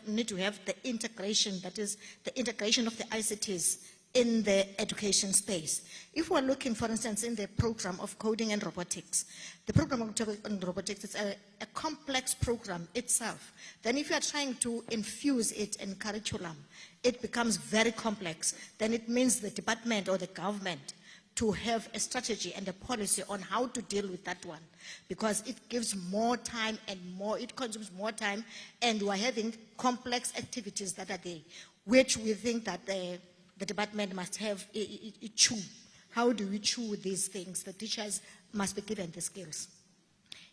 need to have the integration, that is the integration of the ICTs in the education space. If we're looking, for instance, in the program of coding and robotics, the program of coding and robotics is a complex program itself. Then if you are trying to infuse it in curriculum, it becomes very complex. Then it means the department or the government to have a strategy and a policy on how to deal with that one, because it gives more time and it consumes more time, and we're having complex activities that are there, which we think that the department must have a chew. How do we chew these things? The teachers must be given the skills.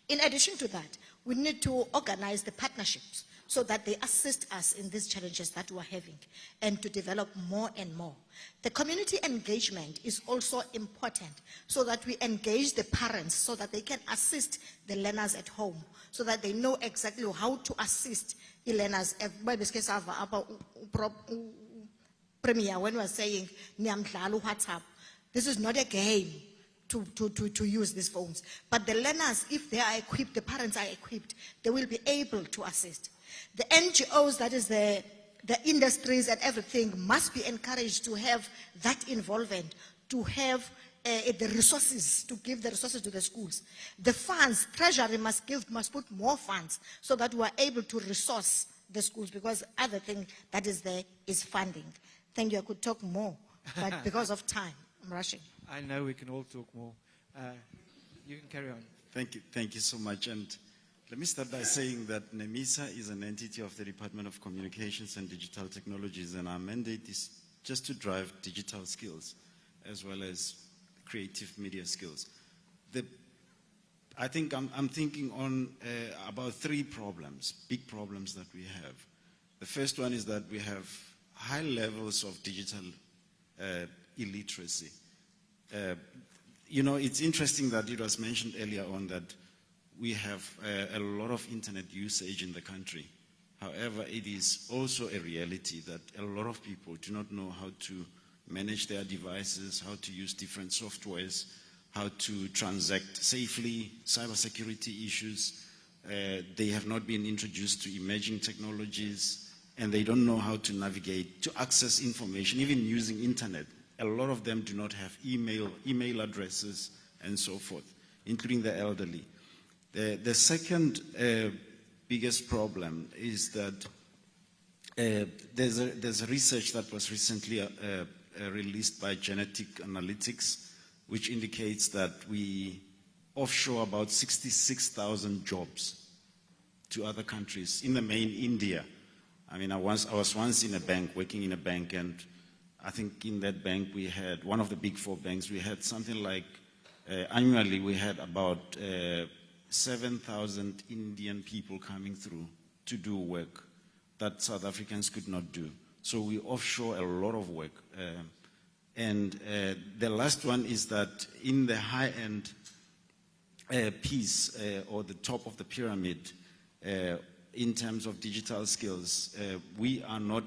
In addition to that, we need to organize the partnerships so that they assist us in these challenges that we're having, and to develop more and more. The community engagement is also important, so that we engage the parents so that they can assist the learners at home, so that they know exactly how to assist the learners. Premier, when we're saying WhatsApp, this is not a game to use these phones. But the learners, if they are equipped, the parents are equipped, they will be able to assist. The NGOs, that is the industries and everything, must be encouraged to have that involvement, to have the resources, to give the resources to the schools. The funds, Treasury must put more funds so that we are able to resource the schools, because other thing that is there is funding. Thank you. I could talk more, but because of time, I'm rushing. I know we can all talk more. You can carry on. Thank you so much. And Let me start by saying that NEMISA is an entity of the Department of Communications and Digital Technologies, and our mandate is just to drive digital skills as well as creative media skills. I think I'm thinking on about three problems, big problems that we have. The first one is that we have high levels of digital illiteracy. You know, it's interesting that it was mentioned earlier on that we have a lot of internet usage in the country. However, it is also a reality that a lot of people do not know how to manage their devices, how to use different softwares, how to transact safely, cybersecurity issues. They have not been introduced to emerging technologies, and they don't know how to navigate, to access information, even using internet. A lot of them do not have email addresses, and so forth, including the elderly. The second biggest problem is that there's a research that was recently released by Genetic Analytics, which indicates that we offshore about 66,000 jobs to other countries, in the main India. I mean, I was once in a bank, working in a bank, and I think in that bank we had, one of the big four banks, we had something like, annually we had about 7,000 Indian people coming through to do work that South Africans could not do. So we offshore a lot of work. And the last one is that in the high-end piece, or the top of the pyramid, in terms of digital skills, we are not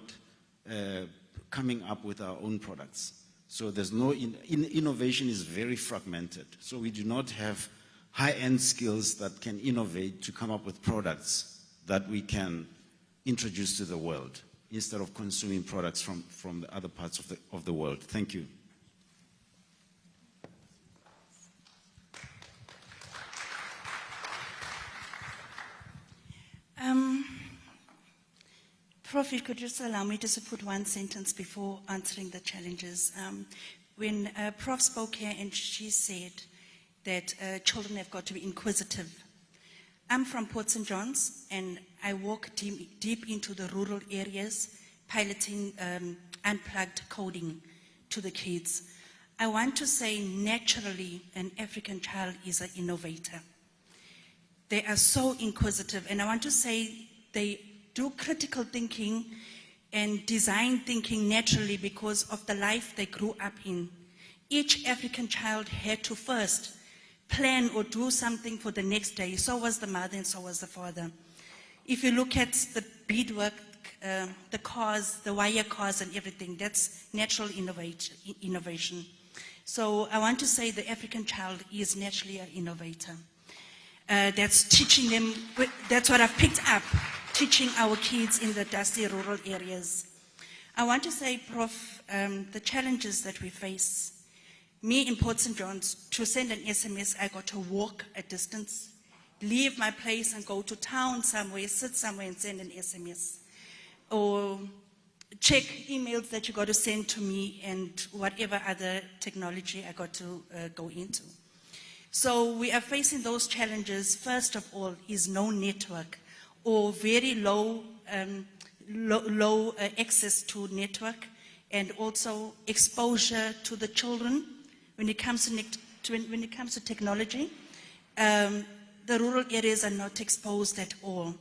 coming up with our own products. So there's no, innovation is very fragmented. So we do not have high-end skills that can innovate to come up with products that we can introduce to the world, instead of consuming products from the other parts of the world. Thank you. Prof, you could just allow me just to put one sentence before answering the challenges. When Prof spoke here and she said that children have got to be inquisitive. I'm from Port St. John's, and I walk deep into the rural areas, piloting unplugged coding to the kids. I want to say, naturally, an African child is an innovator. They are so inquisitive, and I want to say they do critical thinking and design thinking naturally because of the life they grew up in. Each African child had to first plan or do something for the next day. So was the mother and so was the father. If you look at the beadwork, the cars, the wire cars and everything, that's natural innovation. So I want to say the African child is naturally an innovator. That's teaching them, that's what I've picked up, teaching our kids in the dusty rural areas. I want to say, Prof, the challenges that we face. Me in Port St. John's, to send an SMS, I got to walk a distance, leave my place and go to town somewhere, sit somewhere and send an SMS. Or check emails that you got to send to me and whatever other technology I got to go into. So we are facing those challenges. First of all is no network or very low access to network, and also exposure to the children. When it comes to technology, the rural areas are not exposed at all.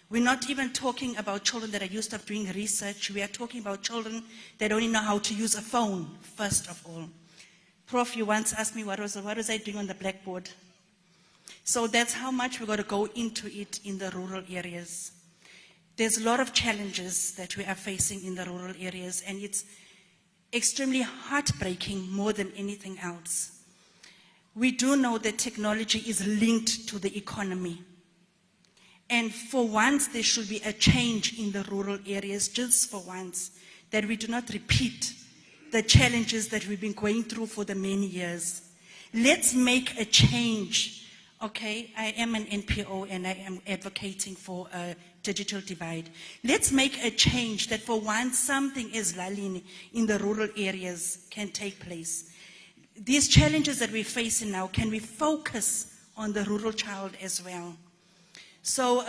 We're not even talking about children that are used to doing research. We are talking about children that don't even know how to use a phone, first of all. Prof, you once asked me what was I doing on the blackboard. So that's how much we've got to go into it in the rural areas. There's a lot of challenges that we are facing in the rural areas, and it's extremely heartbreaking more than anything else. We do know that technology is linked to the economy. And for once, there should be a change in the rural areas, just for once, that we do not repeat the challenges that we've been going through for the many years. Let's make a change. Okay, I am an NPO and I am advocating for a digital divide. Let's make a change that for once something as Lalini in the rural areas can take place. These challenges that we're facing now, can we focus on the rural child as well? So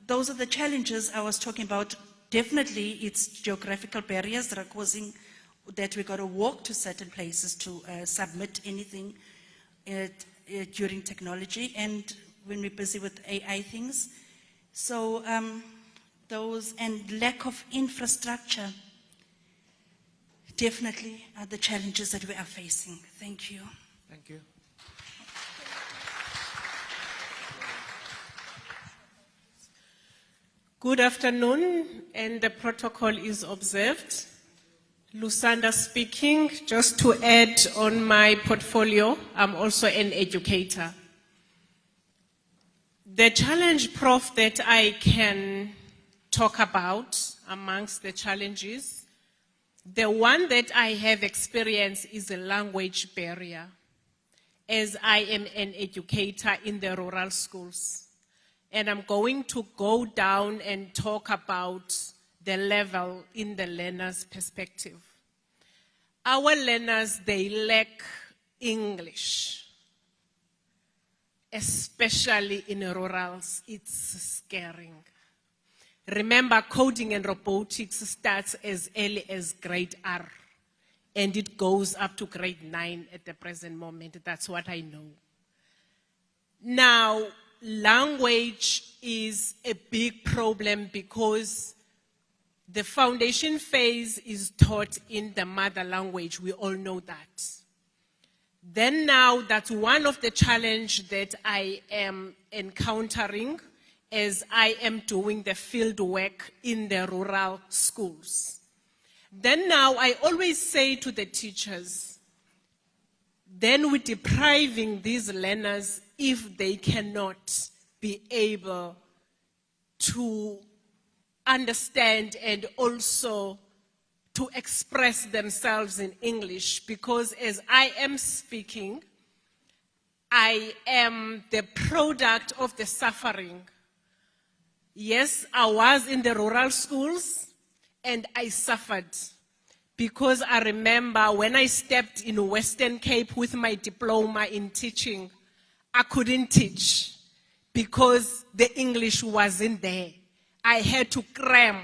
those are the challenges I was talking about. Definitely, it's geographical barriers that are causing that we got to walk to certain places to submit anything during technology, and when we're busy with AI things. So those and lack of infrastructure definitely are the challenges that we are facing. Thank you. Thank you. Good afternoon, and the protocol is observed. Lusanda speaking. Just to add on my portfolio, I'm also an educator. The challenge, Prof, that I can talk about amongst the challenges, the one that I have experienced is a language barrier, as I am an educator in the rural schools. And I'm going to go down and talk about the level in the learner's perspective. Our learners, they lack English, especially in rurals. It's scaring. Remember, coding and robotics starts as early as grade R, and it goes up to grade 9 at the present moment. That's what I know. Now, language is a big problem because the foundation phase is taught in the mother language. We all know that. Then now, that's one of the challenges that I am encountering as I am doing the field work in the rural schools. Then now, I always say to the teachers, then we're depriving these learners if they cannot be able to understand and also to express themselves in English, because as I am speaking, I am the product of the suffering. Yes, I was in the rural schools and I suffered, because I remember when I stepped in Western Cape with my diploma in teaching, I couldn't teach because the English wasn't there. I had to cram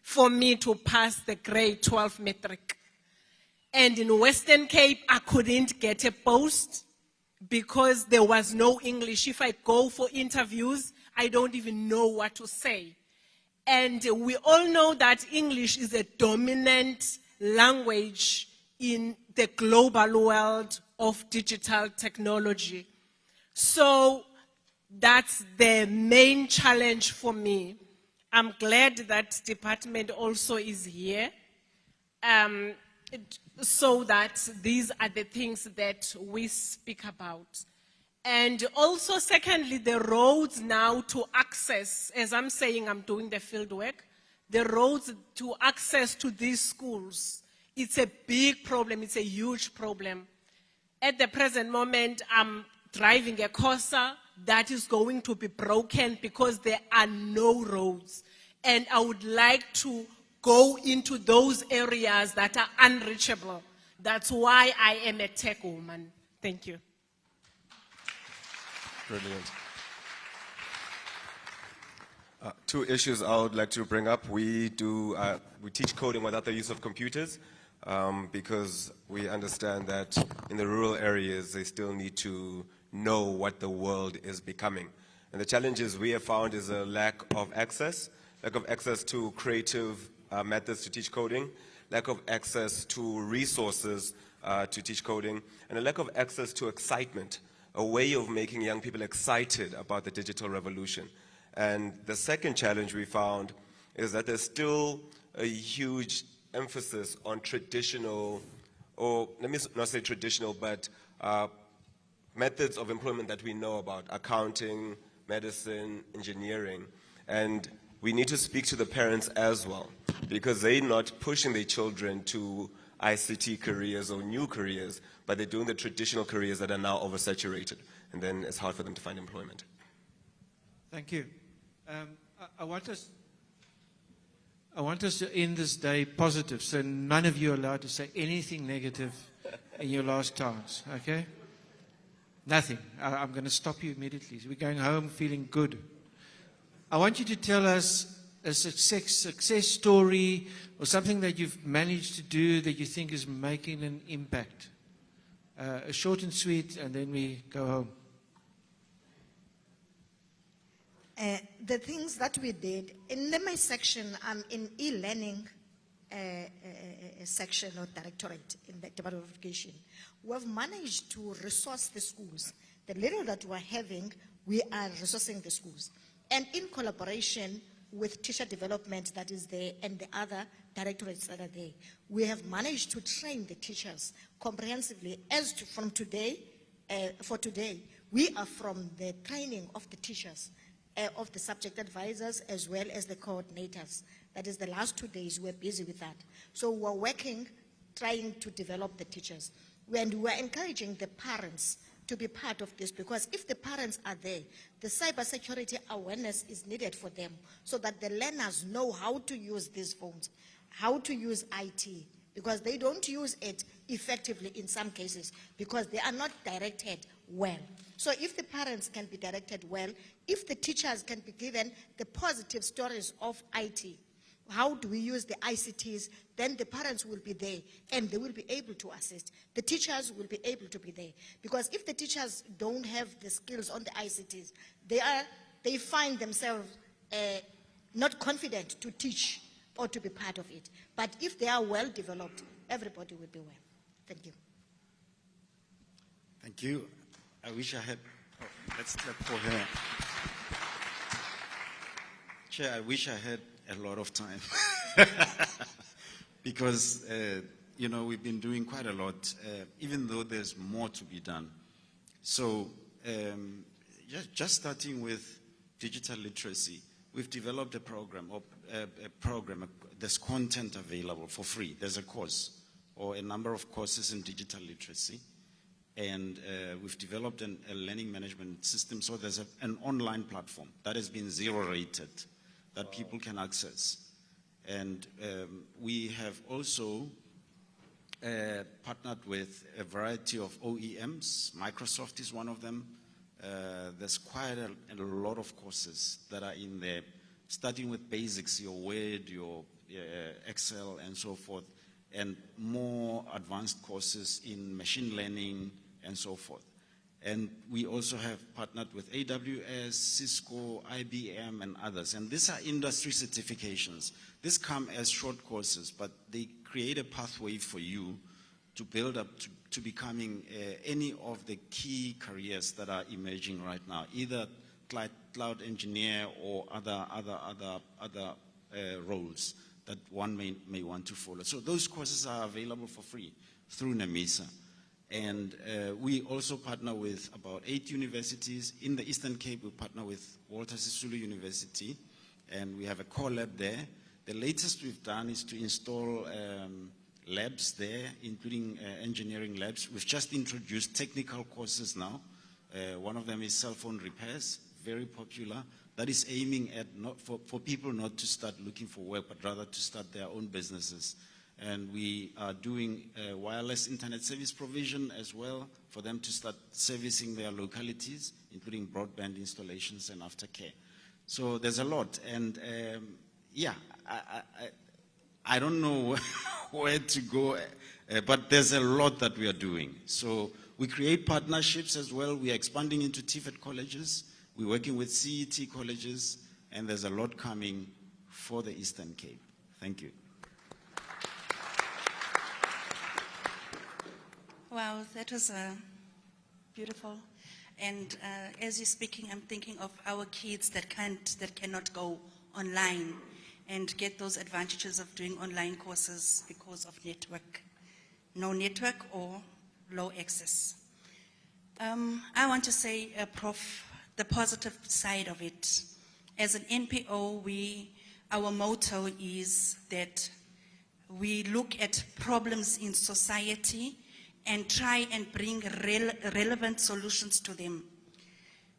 for me to pass the grade 12 metric. And in Western Cape, I couldn't get a post because there was no English. If I go for interviews, I don't even know what to say. And we all know that English is a dominant language in the global world of digital technology. So that's the main challenge for me. I'm glad that department also is here, so that these are the things that we speak about. And also, secondly, the roads now to access, as I'm saying, I'm doing the field work, the roads to access to these schools, it's a big problem, it's a huge problem. At the present moment, I'm driving a Corsa that is going to be broken because there are no roads. And I would like to go into those areas that are unreachable. That's why I am a tech woman. Thank you. Brilliant. Two issues I would like to bring up. We teach coding without the use of computers because we understand that in the rural areas they still need to know what the world is becoming. And the challenges we have found is a lack of access to creative methods to teach coding, lack of access to resources to teach coding, and a lack of access to excitement, a way of making young people excited about the digital revolution. And the second challenge we found is that there's still a huge emphasis on traditional, or let me not say traditional, but methods of employment that we know about, accounting, medicine, engineering. And we need to speak to the parents as well, because they're not pushing their children to ICT careers or new careers, but they're doing the traditional careers that are now oversaturated, and then it's hard for them to find employment. Thank you. I want us to end this day positive, so none of you are allowed to say anything negative in your last chance, okay? Nothing. I'm going to stop you immediately. We're going home feeling good. I want you to tell us a success story or something that you've managed to do that you think is making an impact. A short and sweet, and then we go home. The things that we did, in my section, I'm in e-learning section or directorate in the Department of Education. We have managed to resource the schools. The little that we're having, we are resourcing the schools. And in collaboration with teacher development that is there and the other directorates that are there, we have managed to train the teachers comprehensively from today, for today. We are from the training of the teachers, of the subject advisors as well as the coordinators. That is the last 2 days we're busy with that. So we're working, trying to develop the teachers. And we're encouraging the parents to be part of this, because if the parents are there, the cybersecurity awareness is needed for them so that the learners know how to use these phones, how to use IT, because they don't use it effectively in some cases because they are not directed well. So if the parents can be directed well, if the teachers can be given the positive stories of IT, how do we use the ICTs, then the parents will be there and they will be able to assist. The teachers will be able to be there. Because if the teachers don't have the skills on the ICTs, they find themselves not confident to teach or to be part of it. But if they are well developed, everybody will be well. Thank you. Thank you. I wish I had, let's clap for her. Chair, I wish I had a lot of time because, you know, we've been doing quite a lot, even though there's more to be done. So just starting with digital literacy, we've developed a program, there's content available for free. There's a course or a number of courses in digital literacy. And we've developed a learning management system. So there's an online platform that has been zero rated that people can access. And we have also partnered with a variety of OEMs. Microsoft is one of them. There's quite a lot of courses that are in there, starting with basics, your Word, your Excel, and so forth, and more advanced courses in machine learning and so forth. And we also have partnered with AWS, Cisco, IBM, and others. And these are industry certifications. These come as short courses, but they create a pathway for you to build up to becoming any of the key careers that are emerging right now, either cloud engineer or other roles that one may want to follow. So those courses are available for free through NAMISA. And we also partner with about 8 universities. In the Eastern Cape, we partner with Walter Sisulu University, and we have a core lab there. The latest we've done is to install labs there, including engineering labs. We've just introduced technical courses now. One of them is cell phone repairs, very popular. That is aiming at for people not to start looking for work, but rather to start their own businesses. And we are doing wireless internet service provision as well for them to start servicing their localities, including broadband installations and aftercare. So there's a lot. And yeah, I don't know where to go, but there's a lot that we are doing. So we create partnerships as well. We are expanding into TVET colleges. We're working with CET colleges, and there's a lot coming for the Eastern Cape. Thank you. Wow, that was beautiful. And as you're speaking, I'm thinking of our kids that cannot go online and get those advantages of doing online courses because of network. No network or low access. I want to say, Prof, the positive side of it. As an NPO, our motto is that we look at problems in society and try and bring relevant solutions to them.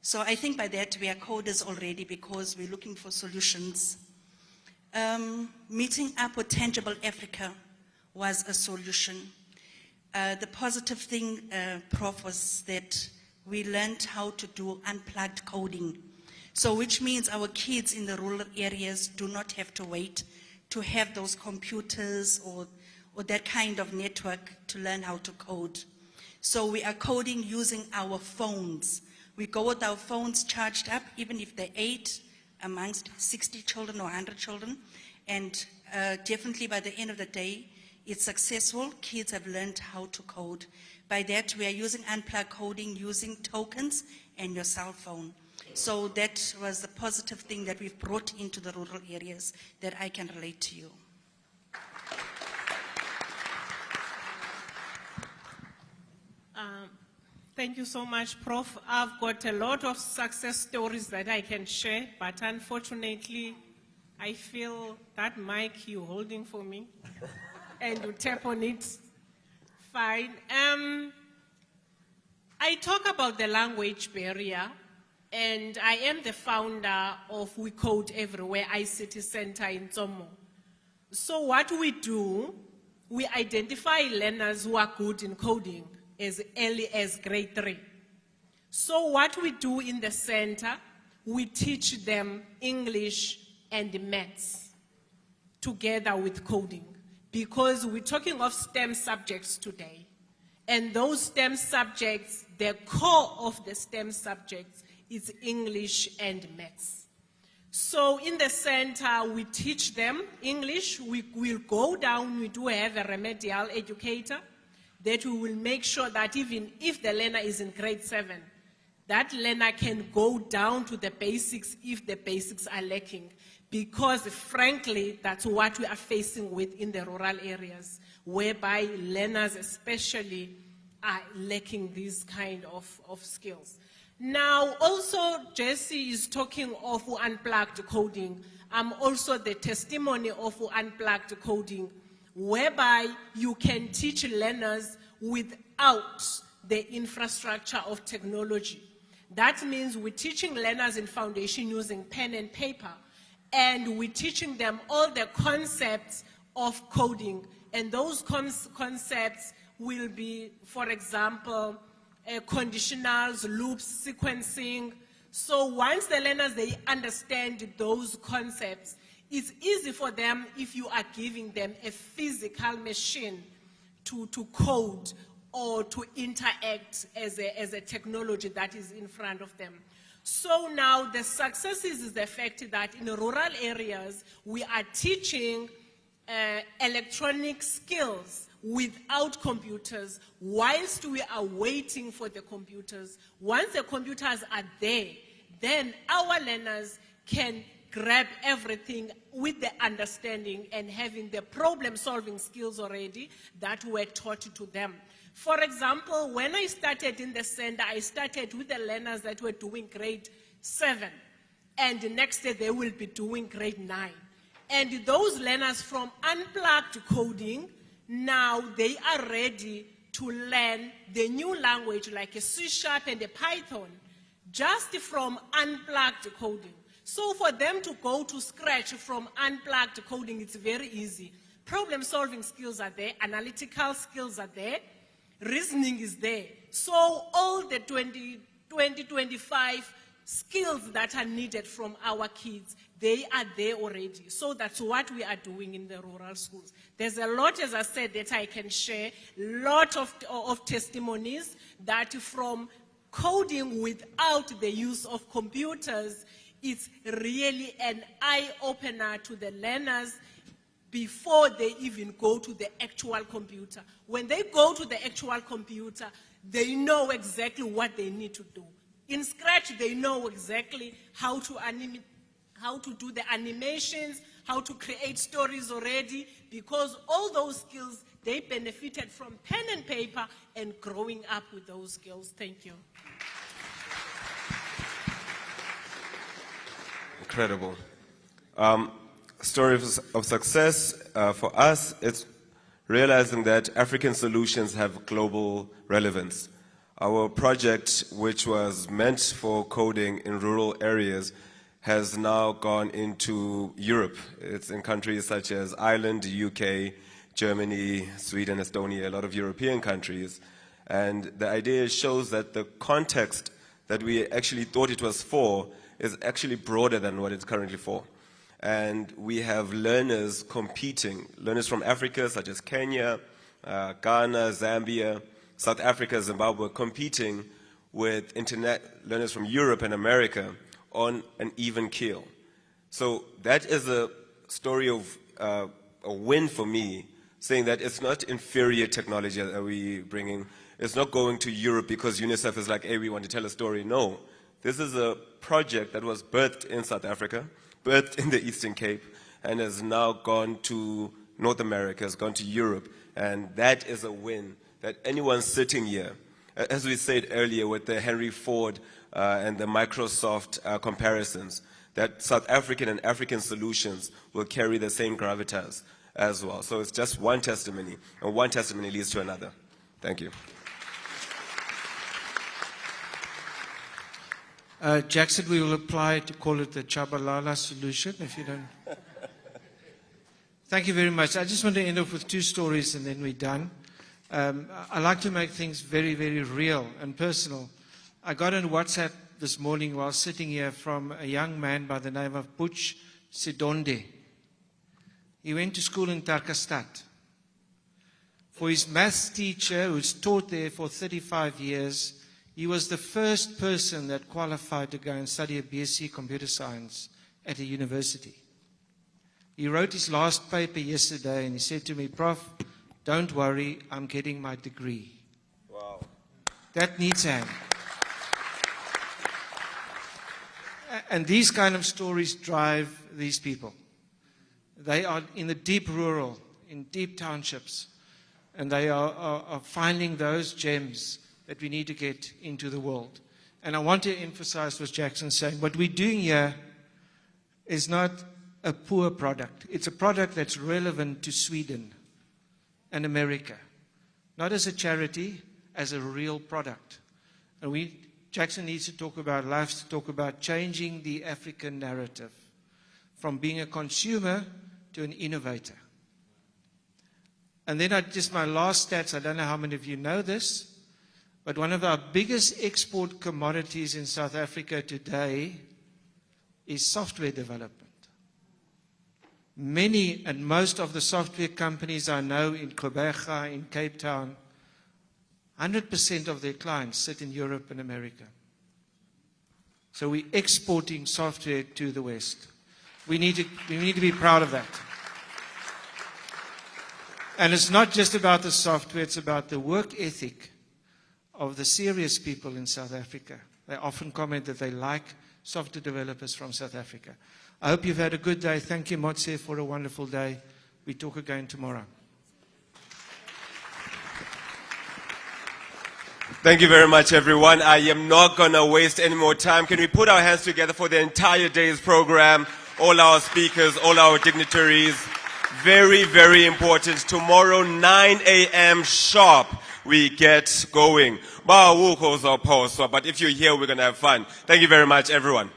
So I think by that we are coders already because we're looking for solutions. Meeting up with Tangible Africa was a solution. The positive thing, Prof, was that we learned how to do unplugged coding. So which means our kids in the rural areas do not have to wait to have those computers or that kind of network to learn how to code. So we are coding using our phones. We go with our phones charged up, even if they're 8 amongst 60 children or 100 children. And definitely by the end of the day, it's successful. Kids have learned how to code. By that, we are using unplugged coding, using tokens and your cell phone. So that was the positive thing that we've brought into the rural areas that I can relate to you. Thank you so much, Prof. I've got a lot of success stories that I can share, but unfortunately, I feel that mic you're holding for me, and you tap on it, fine. I talk about the language barrier, and I am the founder of We Code Everywhere ICT Centre in Tsomo. So what we do, we identify learners who are good in coding as early as grade 3. So what we do in the center, we teach them English and maths together with coding, because we're talking of STEM subjects today. And those STEM subjects, the core of the STEM subjects is English and maths. So in the center, we teach them English. We will go down, we do have a remedial educator that we will make sure that even if the learner is in grade 7, that learner can go down to the basics if the basics are lacking. Because frankly, that's what we are facing with in the rural areas, whereby learners especially are lacking these kind of skills. Now, also, Jesse is talking of unplugged coding. I'm also the testimony of unplugged coding, whereby you can teach learners without the infrastructure of technology. That means we're teaching learners in foundation using pen and paper, and we're teaching them all the concepts of coding. And those concepts will be, for example, conditionals, loops, sequencing. So once the learners, they understand those concepts, it's easy for them if you are giving them a physical machine to code or to interact as a technology that is in front of them. So now the success is the fact that in rural areas, we are teaching electronic skills without computers, whilst we are waiting for the computers. Once the computers are there, then our learners can grab everything with the understanding and having the problem-solving skills already that were taught to them. For example, when I started in the center, I started with the learners that were doing grade 7, and the next day they will be doing grade 9. And those learners from unplugged coding, now they are ready to learn the new language like a C# and a Python, just from unplugged coding. So for them to go to scratch from unplugged coding, it's very easy. Problem-solving skills are there, analytical skills are there, reasoning is there. So all the 25 skills that are needed from our kids, they are there already. So that's what we are doing in the rural schools. There's a lot, as I said, that I can share, lot of testimonies that from coding without the use of computers, it's really an eye-opener to the learners before they even go to the actual computer. When they go to the actual computer, they know exactly what they need to do. In Scratch, they know exactly how to do the animations, how to create stories already, because all those skills, they benefited from pen and paper and growing up with those skills. Thank you. Incredible. Story of success for us, it's realizing that African solutions have global relevance. Our project, which was meant for coding in rural areas, has now gone into Europe. It's in countries such as Ireland, UK, Germany, Sweden, Estonia, a lot of European countries. And the idea shows that the context that we actually thought it was for is actually broader than what it's currently for. And we have learners competing, learners from Africa, such as Kenya, Ghana, Zambia, South Africa, Zimbabwe, competing with learners from Europe and America on an even keel. So that is a story of a win for me, saying that it's not inferior technology that we're bringing. It's not going to Europe because UNICEF is like, hey, we want to tell a story. No, this is a project that was birthed in South Africa, birthed in the Eastern Cape, and has now gone to North America, has gone to Europe, and that is a win that anyone sitting here, as we said earlier with the Henry Ford and the Microsoft comparisons, that South African and African solutions will carry the same gravitas as well. So it's just one testimony, and one testimony leads to another. Thank you. Jackson, we will apply to call it the Chabalala solution, if you don't. Thank you very much. I just want to end off with two stories and then we're done. I like to make things very, very real and personal. I got on WhatsApp this morning while sitting here from a young man by the name of Butch Sidonde. He went to school in Tarkastad. For his maths teacher, who's taught there for 35 years, he was the first person that qualified to go and study a BSc Computer Science at a university. He wrote his last paper yesterday and he said to me, Prof, don't worry, I'm getting my degree. Wow. That needs a hand. And these kind of stories drive these people. They are in the deep rural, in deep townships, and they are finding those gems that we need to get into the world. And I want to emphasize what Jackson's saying. What we're doing here is not a poor product. It's a product that's relevant to Sweden and America. Not as a charity, as a real product. And Jackson needs to talk about life, to talk about changing the African narrative from being a consumer to an innovator. And then just my last stats, I don't know how many of you know this, but one of our biggest export commodities in South Africa today is software development. Many and most of the software companies I know in Gqeberha, in Cape Town, 100% of their clients sit in Europe and America. So we're exporting software to the West. We need to be proud of that. And it's not just about the software, it's about the work ethic of the serious people in South Africa. They often comment that they like software developers from South Africa. I hope you've had a good day. Thank you, Motse, for a wonderful day. We talk again tomorrow. Thank you very much, everyone. I am not going to waste any more time. Can we put our hands together for the entire day's program? All our speakers, all our dignitaries. Very, very important. Tomorrow, 9 a.m. sharp, we get going. But if you're here, we're going to have fun. Thank you very much, everyone.